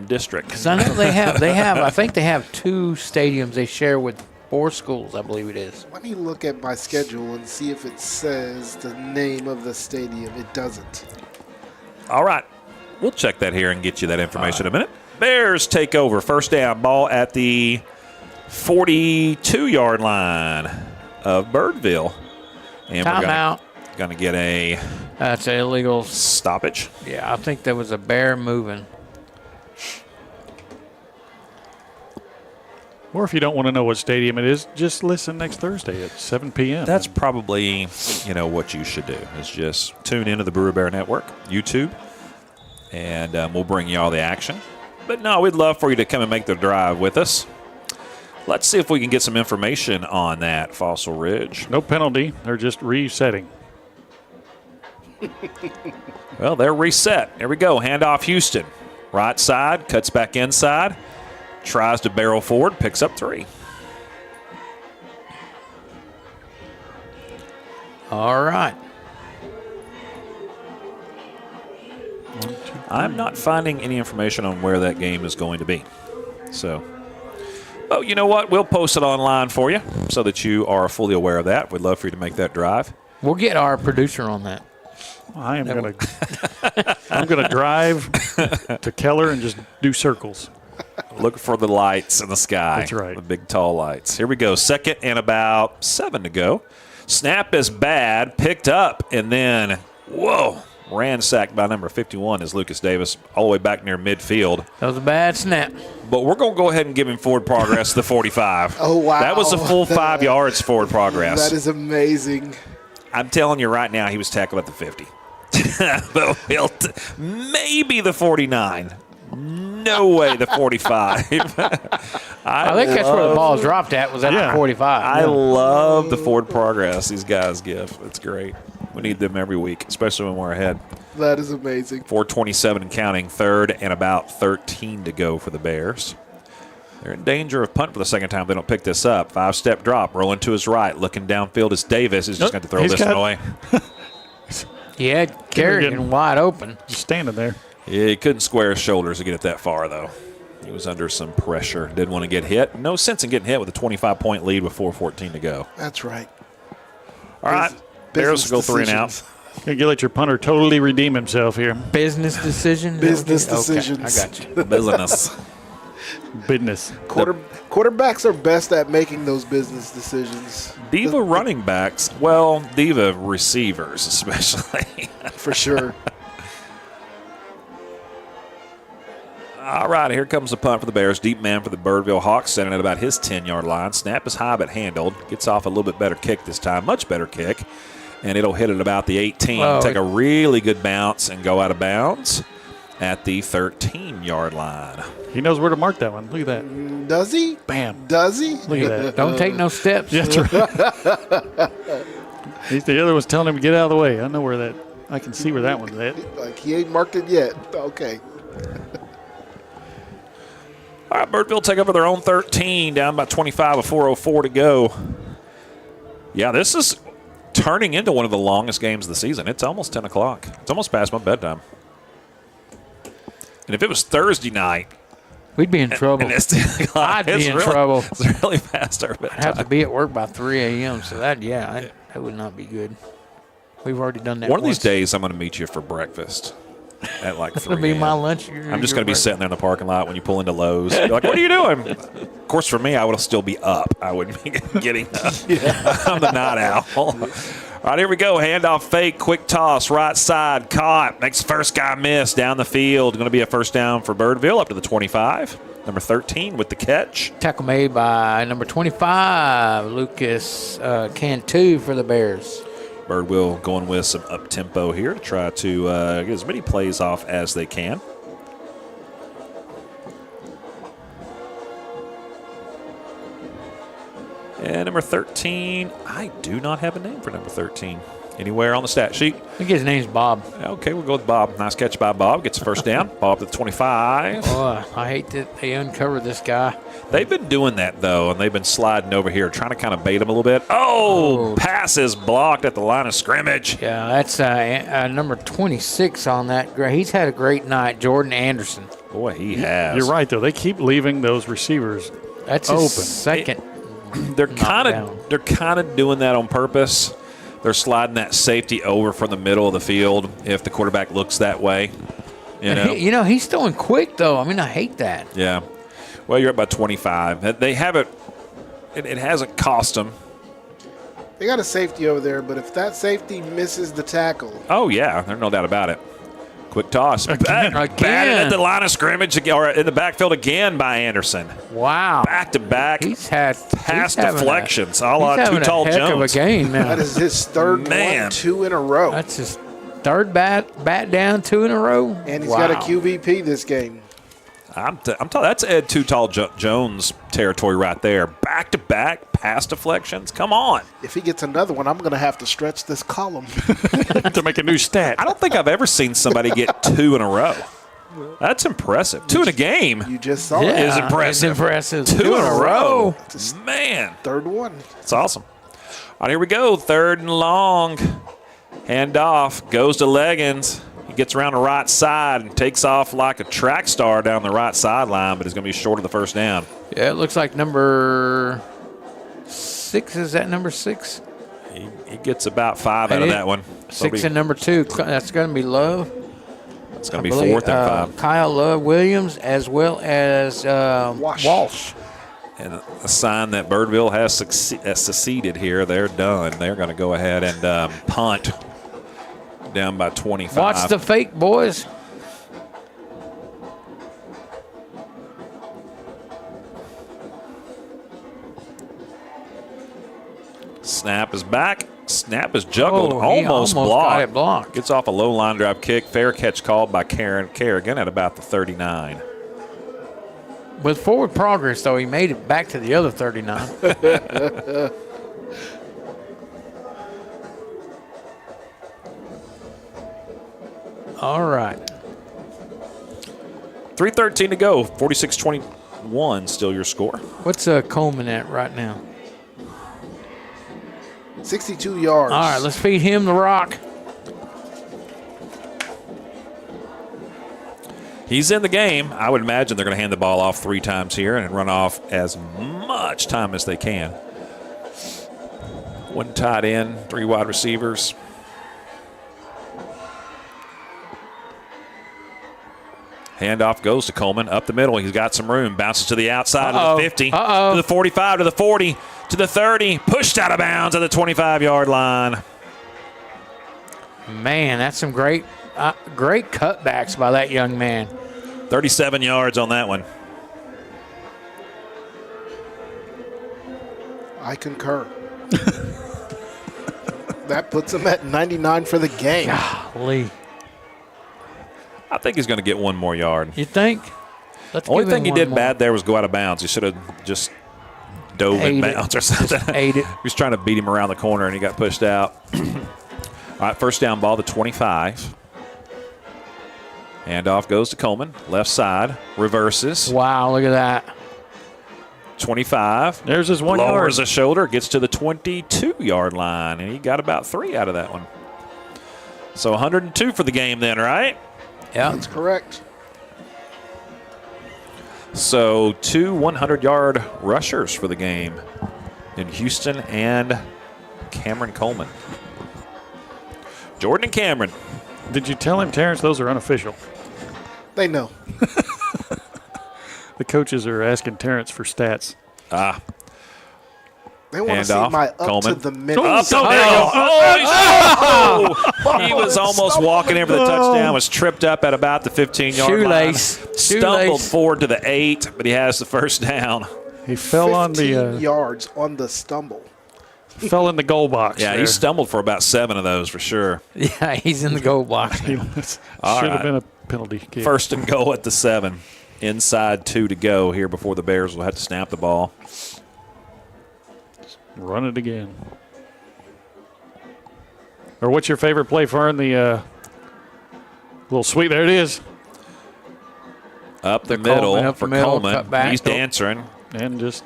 district. Because I know I think they have 2 stadiums they share with 4 schools, I believe it is. Let me look at my schedule and see if it says the name of the stadium. It doesn't. All right. We'll check that here and get you that information in a minute. Bears take over. First down, ball at the 42-yard line of Birdville. And Timeout. We're going to get a That's an illegal stoppage. Yeah, I think there was a bear moving. Or if you don't want to know what stadium it is, just listen next Thursday at 7 p.m. That's probably, what you should do is just tune into the Brewer Bear Network, YouTube, and we'll bring you all the action. But no, we'd love for you to come and make the drive with us. Let's see if we can get some information on that, Fossil Ridge. No penalty. They're just resetting. Well, they're reset. Here we go. Handoff Houston. Right side, cuts back inside. Tries to barrel forward, picks up 3. All right. I'm not finding any information on where that game is going to be. So, oh, you know what? We'll post it online for you so that you are fully aware of that. We'd love for you to make that drive. We'll get our producer on that. I am going to I'm going to drive to Keller and just do circles. Look for the lights in the sky. That's right. The big, tall lights. Here we go. 2nd and about 7 to go. Snap is bad. Picked up and then, whoa, ransacked by number 51 is Lucas Davis all the way back near midfield. That was a bad snap. But we're going to go ahead and give him forward progress to the 45. Oh, wow. That was a full 5 yards forward progress. That is amazing. I'm telling you right now, he was tackled at the 50. But maybe the 49. No way the 45. I think that's where the ball's dropped at, was at the 45. I love the forward progress these guys give. It's great. We need them every week, especially when we're ahead. That is amazing. 4:27 and counting, 3rd and about 13 to go for the Bears. They're in danger of punt for the second time. They don't pick this up. 5-step drop, rolling to his right, looking downfield is Davis. He's just going to throw this one away. He had Kerrigan wide open. Just standing there. Yeah, he couldn't square his shoulders to get it that far, though. He was under some pressure. Didn't want to get hit. No sense in getting hit with a 25-point lead with 4:14 to go. That's right. All right. Bears will go 3 and out. You let your punter totally redeem himself here. Business decision? Business decisions. I got you. Business. Business. Quarterbacks are best at making those business decisions. Diva running backs, well, diva receivers especially. For sure. All right, here comes the punt for the Bears. Deep man for the Birdville Hawks, sending it about his 10-yard line. Snap is high but handled. Gets off a little bit better kick this time, much better kick. And it'll hit at about the 18. Oh, take a really good bounce and go out of bounds at the 13-yard line. He knows where to mark that one. Look at that. Does he? Bam. Does he? Look at that. Don't take no steps. Yeah, that's right. The other one's telling him to get out of the way. I know where that. I can see where that one's at. Like he ain't marked it yet. Okay. All right, Birdville take over their own 13, down by 25 with 4:04 to go. Yeah, this is turning into one of the longest games of the season. It's almost 10 o'clock. It's almost past my bedtime. And if it was Thursday night, we'd be in trouble. And it's 10 o'clock, I'd be in trouble. It's really past our bedtime. I'd have to be at work by 3 a.m., so that would not be good. We've already done that One of once. these days, I'm going to meet you for breakfast at like 3 That'll be a.m. my lunch. I'm just going to be sitting there in the parking lot when you pull into Lowe's. You're like, what are you doing? Of course, for me, I would still be up. I wouldn't be getting up. I'm the night owl. All right, here we go. Handoff fake, quick toss, right side, caught. Makes first guy miss down the field. Going to be a first down for Birdville up to the 25. Number 13 with the catch. Tackle made by number 25, Lucas Cantu for the Bears. Birdville going with some up-tempo here to try to get as many plays off as they can. And number 13, I do not have a name for number 13 anywhere on the stat sheet. I think his name's Bob. Okay, we'll go with Bob. Nice catch by Bob. Gets the first down. Bob to the 25. Oh, I hate that they uncovered this guy. They've been doing that, though, and they've been sliding over here, trying to kind of bait him a little bit. Oh, pass is blocked at the line of scrimmage. Yeah, that's number 26 on that. He's had a great night, Jordan Anderson. Boy, he has. You're right, though. They keep leaving those receivers That's open. his second. They're kind of doing that on purpose. They're sliding that safety over from the middle of the field if the quarterback looks that way. You know, He's throwing quick, though. I mean, I hate that. Yeah. Well, you're up by 25. They haven't – it hasn't cost them. They got a safety over there, but if that safety misses the tackle. Oh, yeah. There's no doubt about it. Quick toss. Again. Batted at the line of scrimmage or in the backfield again by Anderson. Wow. Back to back. He's had pass deflections. A la Too Tall Jones. Jones. Of a game now. That is his third 1-2 in a row. That's his third bat down 2 in a row. And he's got a QBP this game. I'm telling that's Ed Too Tall Jones territory right there. Back-to-back pass deflections. Come on. If he gets another one, I'm going to have to stretch this column. To make a new stat. I don't think I've ever seen somebody get 2 in a row. That's impressive. 2 in a game. You just saw it. it. Is impressive. It's impressive. 2 in a row. Man. Third one. That's awesome. All right, here we go. 3rd and long. Handoff goes to Leggins. He gets around the right side and takes off like a track star down the right sideline, but he's going to be short of the first down. Yeah, it looks like number 6. Is that number 6? He gets about 5 out of that one. 6 and number 2. That's going to be Love. It's going to be 4th and 5. Kyle Love Williams as well as Walsh. And a sign that Birdville has succeeded here. They're done. They're going to go ahead and punt down by 25. Watch the fake, boys. Snap is back. Snap is juggled. Oh, he almost got it blocked. Gets off a low line drive kick. Fair catch called by Kerrigan at about the 39. With forward progress, though, he made it back to the other 39. All right. 3:13 to go. 46-21 still your score. What's Coleman at right now? 62 yards. All right, let's feed him the rock. He's in the game. I would imagine they're going to hand the ball off 3 times here and run off as much time as they can. 1 tight end, 3 wide receivers. Handoff goes to Coleman up the middle. He's got some room. Bounces to the outside of the 50, to the 45, to the 40, to the 30. Pushed out of bounds at the 25-yard line. Man, that's some great cutbacks by that young man. 37 yards on that one. I concur. That puts him at 99 for the game. Golly. I think he's going to get 1 more yard. You think? The only thing he did bad there was go out of bounds. He should have just dove in bounds or something. Ate it. He was trying to beat him around the corner, and he got pushed out. All right, first down ball, the 25. Handoff goes to Coleman. Left side, reverses. Wow, look at that. 25. There's his 1 yard. Lowers a shoulder, gets to the 22-yard line, and he got about 3 out of that one. So 102 for the game then, right? Yeah. That's correct. So 2 100-yard rushers for the game in Houston and Cameron Coleman. Jordan and Cameron. Did you tell him, Terrence, those are unofficial? They know. The coaches are asking Terrence for stats. They want to see my up Coleman. to the middle. Up to the middle. He was almost walking in for the touchdown, was tripped up at about the 15-yard line. Stumbled forward to the 8, but he has the first down. He fell on the 15 yards on the stumble. Fell in the goal box. Yeah, there. he stumbled for about 7 of those for sure. Yeah, he's in the goal box. Should have been a penalty kick. First and goal at the 7. Inside 2 to go here before the Bears will have to snap the ball. Run it again. Or what's your favorite play, Fern? The little sweep. There it is. Up the middle for Coleman. He's Oh. dancing. And just,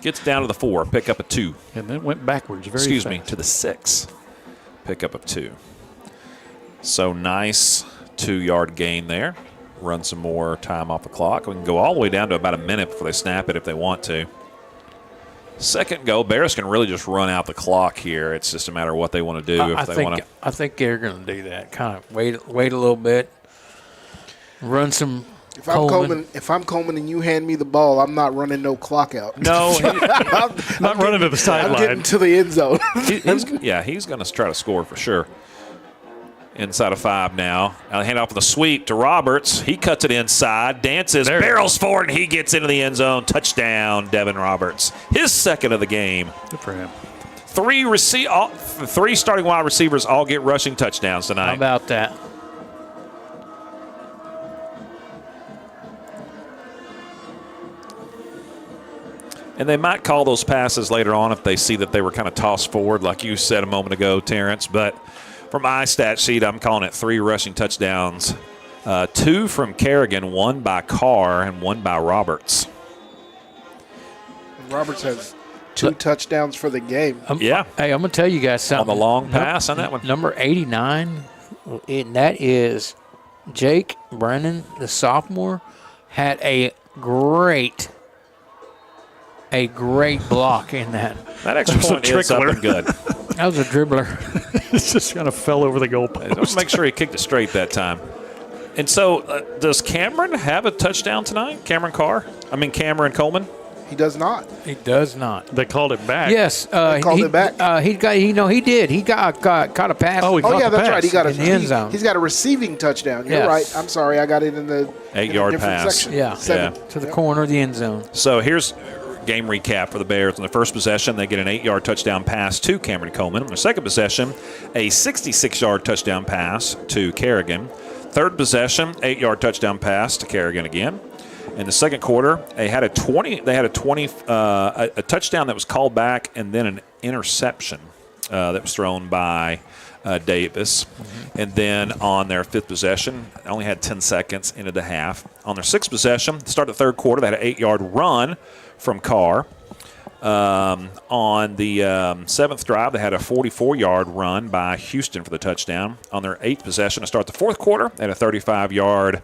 Gets down to the 4, pick up a 2. And then went backwards very Excuse fast. me, to the 6. Pick up a 2. So nice 2-yard gain there. Run some more time off the clock. We can go all the way down to about a minute before they snap it if they want to. Second go, Bears can really just run out the clock here. It's just a matter of what they want to do. I think they're going to do that. Kind of wait a little bit. Run some. If I'm Coleman and you hand me the ball, I'm not running no clock out. No, not running to the sideline. I'm getting to the end zone. He's going to try to score for sure. Inside of 5 now. Now hand off with a sweep to Roberts. He cuts it inside, dances, barrels forward, and he gets into the end zone. Touchdown, Devin Roberts. His second of the game. Good for him. 3 starting wide receivers all get rushing touchdowns tonight. How about that? And they might call those passes later on if they see that they were kind of tossed forward, like you said a moment ago, Terrence. But from my stat sheet, I'm calling it 3 rushing touchdowns. 2 from Kerrigan, 1 by Carr, and 1 by Roberts. Roberts has 2 touchdowns for the game. Yeah. Hey, I'm going to tell you guys something. On the long pass on that one. Number 89, and that is Jake Brennan, the sophomore, had a great block in that. That extra point is up and good. That was a dribbler. It just kind of fell over the goalpost. Let's make sure he kicked it straight that time. And so, does Cameron have a touchdown tonight? Cameron Coleman? He does not. He does not. They called it back. Yes, they called it back. He did. He got caught a pass. Oh yeah, that's right. He got in the end zone. He's got a receiving touchdown. You're right. I'm sorry, I got it in the 8-yard pass. Section. Yeah, 7. to the corner of the end zone. So here's game recap for the Bears. On the first possession, they get an 8-yard touchdown pass to Cameron Coleman. On the second possession, a 66-yard touchdown pass to Kerrigan. Third possession, 8-yard touchdown pass to Kerrigan again. In the second quarter, they had a touchdown that was called back, and then an interception that was thrown by Davis. Mm-hmm. And then on their fifth possession, they only had 10 seconds into the half. On their sixth possession, to start the third quarter, they had an 8-yard run from Carr. On the seventh drive, they had a 44-yard run by Houston for the touchdown. On their eighth possession to start the fourth quarter, they had a 35-yard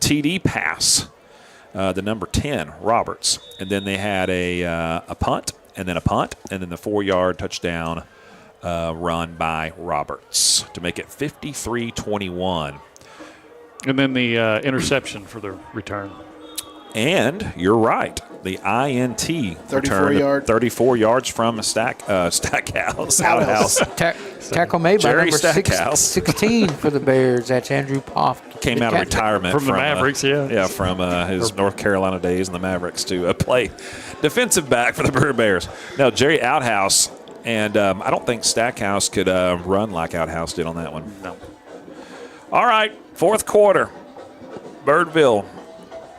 TD pass, the number 10, Roberts. And then they had a punt, and then a punt, and then the 4-yard touchdown run by Roberts to make it 53-21. And then the interception for the return. And you're right. The INT 34 yards. 34 yards from Stackhouse. Outhouse. Tackle made by Jerry number Stackhouse. 16 for the Bears. That's Andrew Poff. Came out of retirement from the Mavericks, from his North Carolina days in the Mavericks to play defensive back for the Bird Bears. No, Jerry Outhouse, and I don't think Stackhouse could run like Outhouse did on that one. No. All right, fourth quarter. Birdville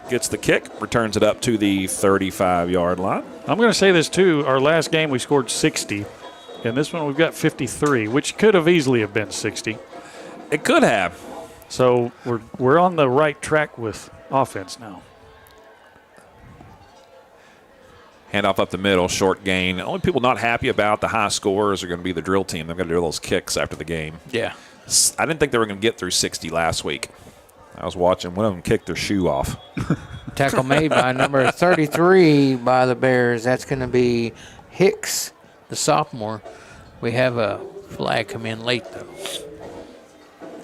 gets the kick, returns it up to the 35-yard line. I'm going to say this, too. Our last game, we scored 60. And this one, we've got 53, which could have easily have been 60. It could have. So we're on the right track with offense now. Handoff up the middle, short gain. The only people not happy about the high scorers are going to be the drill team. They've got to do those kicks after the game. Yeah. I didn't think they were going to get through 60 last week. I was watching one of them kick their shoe off. Tackle made by number 33 by the Bears. That's going to be Hicks, the sophomore. We have a flag come in late, though.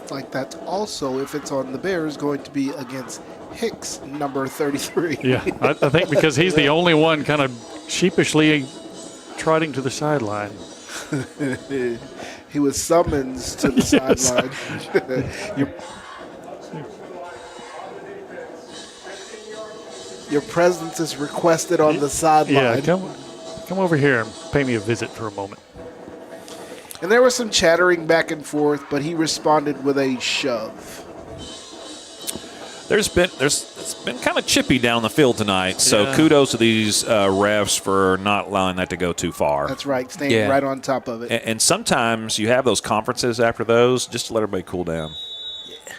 Like that's also, if it's on the Bears, going to be against Hicks, number 33. Yeah, I think because he's the only one kind of sheepishly trotting to the sideline. He was summoned to the sideline. Your presence is requested on the sideline. Yeah, come over here and pay me a visit for a moment. And there was some chattering back and forth, but he responded with a shove. It's been kind of chippy down the field tonight, so kudos to these refs for not allowing that to go too far. That's right, staying right on top of it. And sometimes you have those conferences after those just to let everybody cool down.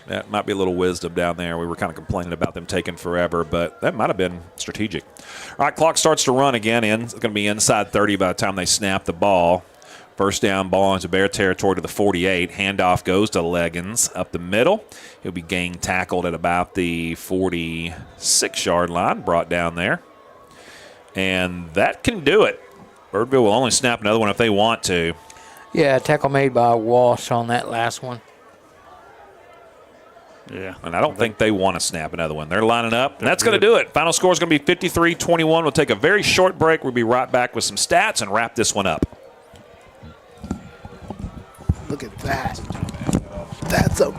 That might be a little wisdom down there. We were kind of complaining about them taking forever, but that might have been strategic. All right, clock starts to run again. It's going to be inside 30 by the time they snap the ball. First down ball into Bear territory to the 48. Handoff goes to Leggins up the middle. He'll be gang tackled at about the 46-yard line, brought down there. And that can do it. Birdville will only snap another one if they want to. Yeah, tackle made by Walsh on that last one. Yeah. And I don't think they want to snap another one. They're lining up, and that's going to do it. Final score is going to be 53-21. We'll take a very short break. We'll be right back with some stats and wrap this one up. Look at that. That's a...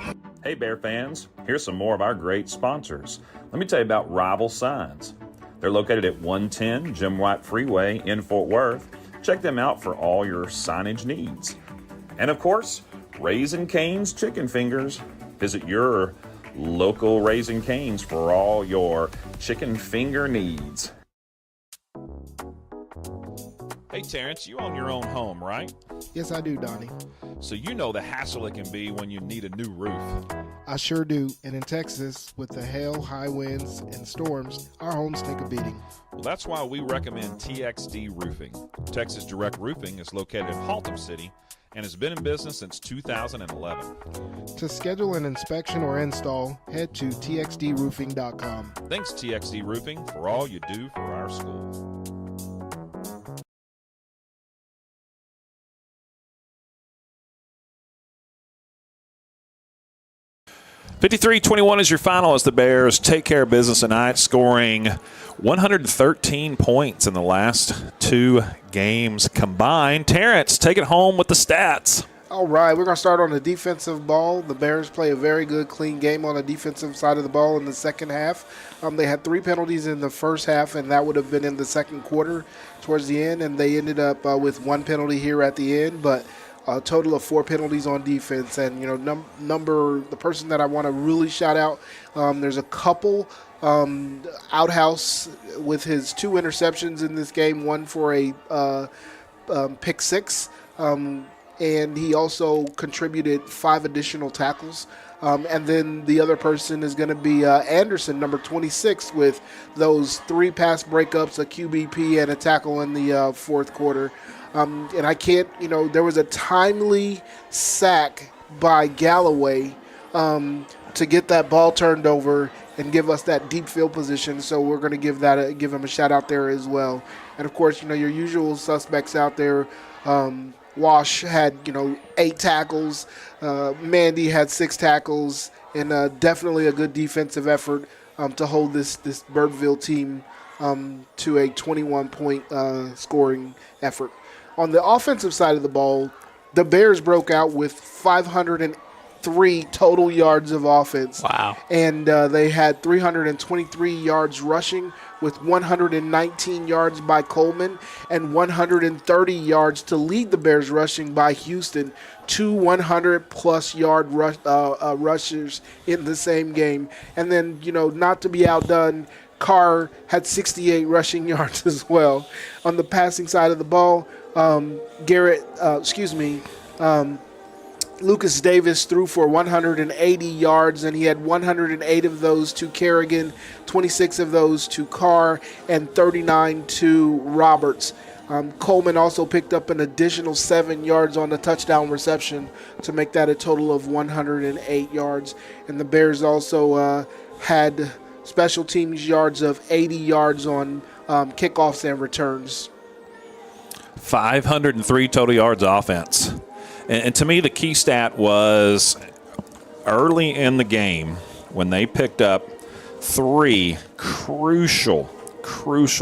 Hey, Bear fans. Here's some more of our great sponsors. Let me tell you about Rival Signs. They're located at 110 Jim White Freeway in Fort Worth. Check them out for all your signage needs. And, of course, Raising Cane's Chicken Fingers. Visit your local Raising Cane's for all your chicken finger needs. Terrence, you own your own home, right? Yes, I do, Donnie. So you know the hassle it can be when you need a new roof. I sure do. And in Texas, with the hail, high winds, and storms, our homes take a beating. Well, that's why we recommend TXD Roofing. Texas Direct Roofing is located in Haltom City and has been in business since 2011. To schedule an inspection or install, head to txdroofing.com. Thanks, TXD Roofing, for all you do for our school. 53-21 is your final as the Bears take care of business tonight, scoring 113 points in the last 2 games combined. Terrence, take it home with the stats. All right, we're going to start on the defensive ball. The Bears play a very good, clean game on the defensive side of the ball in the second half. They had 3 penalties in the first half, and that would have been in the second quarter towards the end, and they ended up with 1 penalty here at the end, but a total of 4 penalties on defense. And, you know, the person that I want to really shout out, there's a couple Outhouse with his 2 interceptions in this game, one for a pick 6, and he also contributed 5 additional tackles. And then the other person is going to be Anderson, number 26, with those 3 pass breakups, a QBP, and a tackle in the fourth quarter. And I can't, there was a timely sack by Galloway to get that ball turned over and give us that deep field position. So we're going to give him a shout out there as well. And of course, your usual suspects out there. Wash had, 8 tackles. Mandy had 6 tackles, and definitely a good defensive effort to hold this Birdville team to a 21-point scoring effort. On the offensive side of the ball, the Bears broke out with 503 total yards of offense. Wow. And they had 323 yards rushing, with 119 yards by Coleman and 130 yards to lead the Bears rushing by Houston, 2 100-plus yard rushers in the same game. And then, not to be outdone, Carr had 68 rushing yards as well. On the passing side of the ball, Lucas Davis threw for 180 yards, and he had 108 of those to Kerrigan, 26 of those to Carr, and 39 to Roberts. Coleman also picked up an additional 7 yards on the touchdown reception to make that a total of 108 yards. And the Bears also had special teams yards of 80 yards on kickoffs and returns. 503 total yards offense. And to me, the key stat was early in the game when they picked up 3 crucial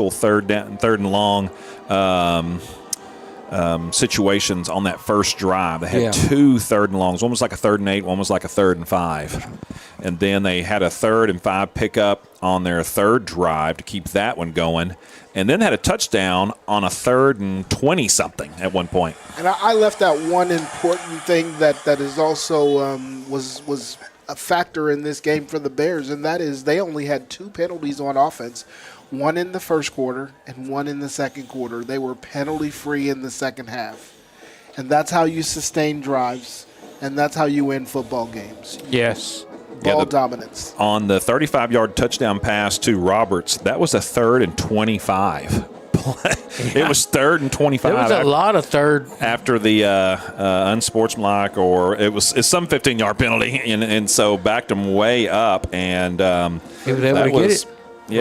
third and long situations on that first drive. They had 2 third and longs. One was like a 3rd and 8, one was like a 3rd and 5. And then they had a 3rd and 5 pickup on their 3rd drive to keep that one going. And then had a touchdown on a 3rd and 20-something at one point. And I left out one important thing that is also was a factor in this game for the Bears, and that is they only had 2 penalties on offense, one in the first quarter and one in the second quarter. They were penalty-free in the second half. And that's how you sustain drives, and that's how you win football games. Yes. Ball dominance. On the 35-yard touchdown pass to Roberts, that was a 3rd and 25. It was 3rd and 25. There was a lot of third. After the unsportsmanlike, or it's some 15-yard penalty, and so backed them way up. And he was able to get it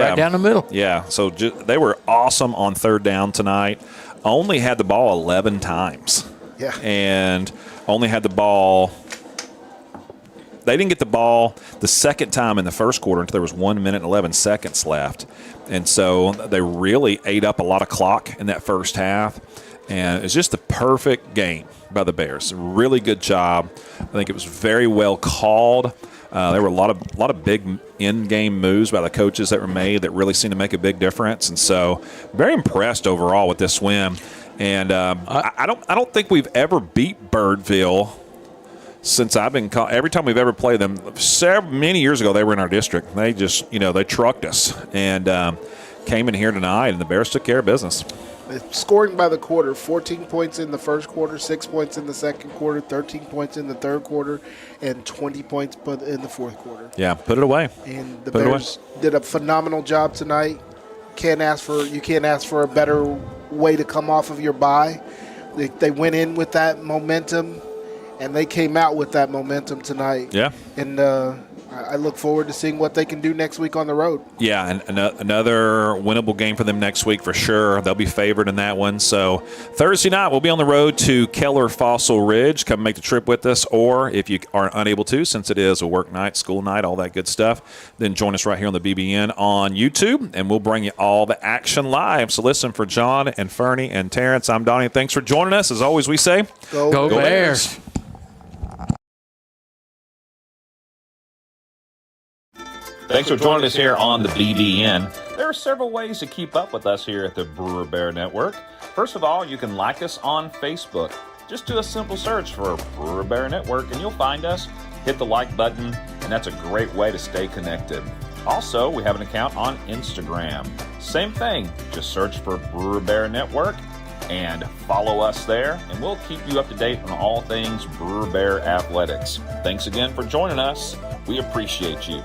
right down the middle. Yeah, so they were awesome on 3rd down tonight. Only had the ball 11 times. Yeah. And only had the ball – they didn't get the ball the second time in the first quarter until there was 1 minute and 11 seconds left. And so they really ate up a lot of clock in that first half. And it's just the perfect game by the Bears. Really good job. I think it was very well called. There were a lot of big in-game moves by the coaches that were made that really seemed to make a big difference. And so very impressed overall with this win. And I don't think we've ever beat Birdville since I've been every time we've ever played them. Many years ago, they were in our district. They just, they trucked us and came in here tonight, and the Bears took care of business. Scoring by the quarter, 14 points in the first quarter, 6 points in the second quarter, 13 points in the third quarter, and 20 points in the fourth quarter. Yeah, put it away. And the Bears did a phenomenal job tonight. You can't ask for a better way to come off of your bye. They went in with that momentum, and they came out with that momentum tonight. Yeah. And I look forward to seeing what they can do next week on the road. Yeah, and another winnable game for them next week for sure. They'll be favored in that one. So Thursday night, we'll be on the road to Keller Fossil Ridge. Come make the trip with us, or if you are unable to, since it is a work night, school night, all that good stuff, then join us right here on the BBN on YouTube, and we'll bring you all the action live. So listen, for John and Fernie and Terrence, I'm Donnie. Thanks for joining us. As always, we say, Go Bears. Thanks for joining us here on the BDN. There are several ways to keep up with us here at the Brewer Bear Network. First of all, you can like us on Facebook. Just do a simple search for Brewer Bear Network and you'll find us. Hit the like button, and that's a great way to stay connected. Also, we have an account on Instagram. Same thing, just search for Brewer Bear Network and follow us there, and we'll keep you up to date on all things Brewer Bear athletics. Thanks again for joining us. We appreciate you.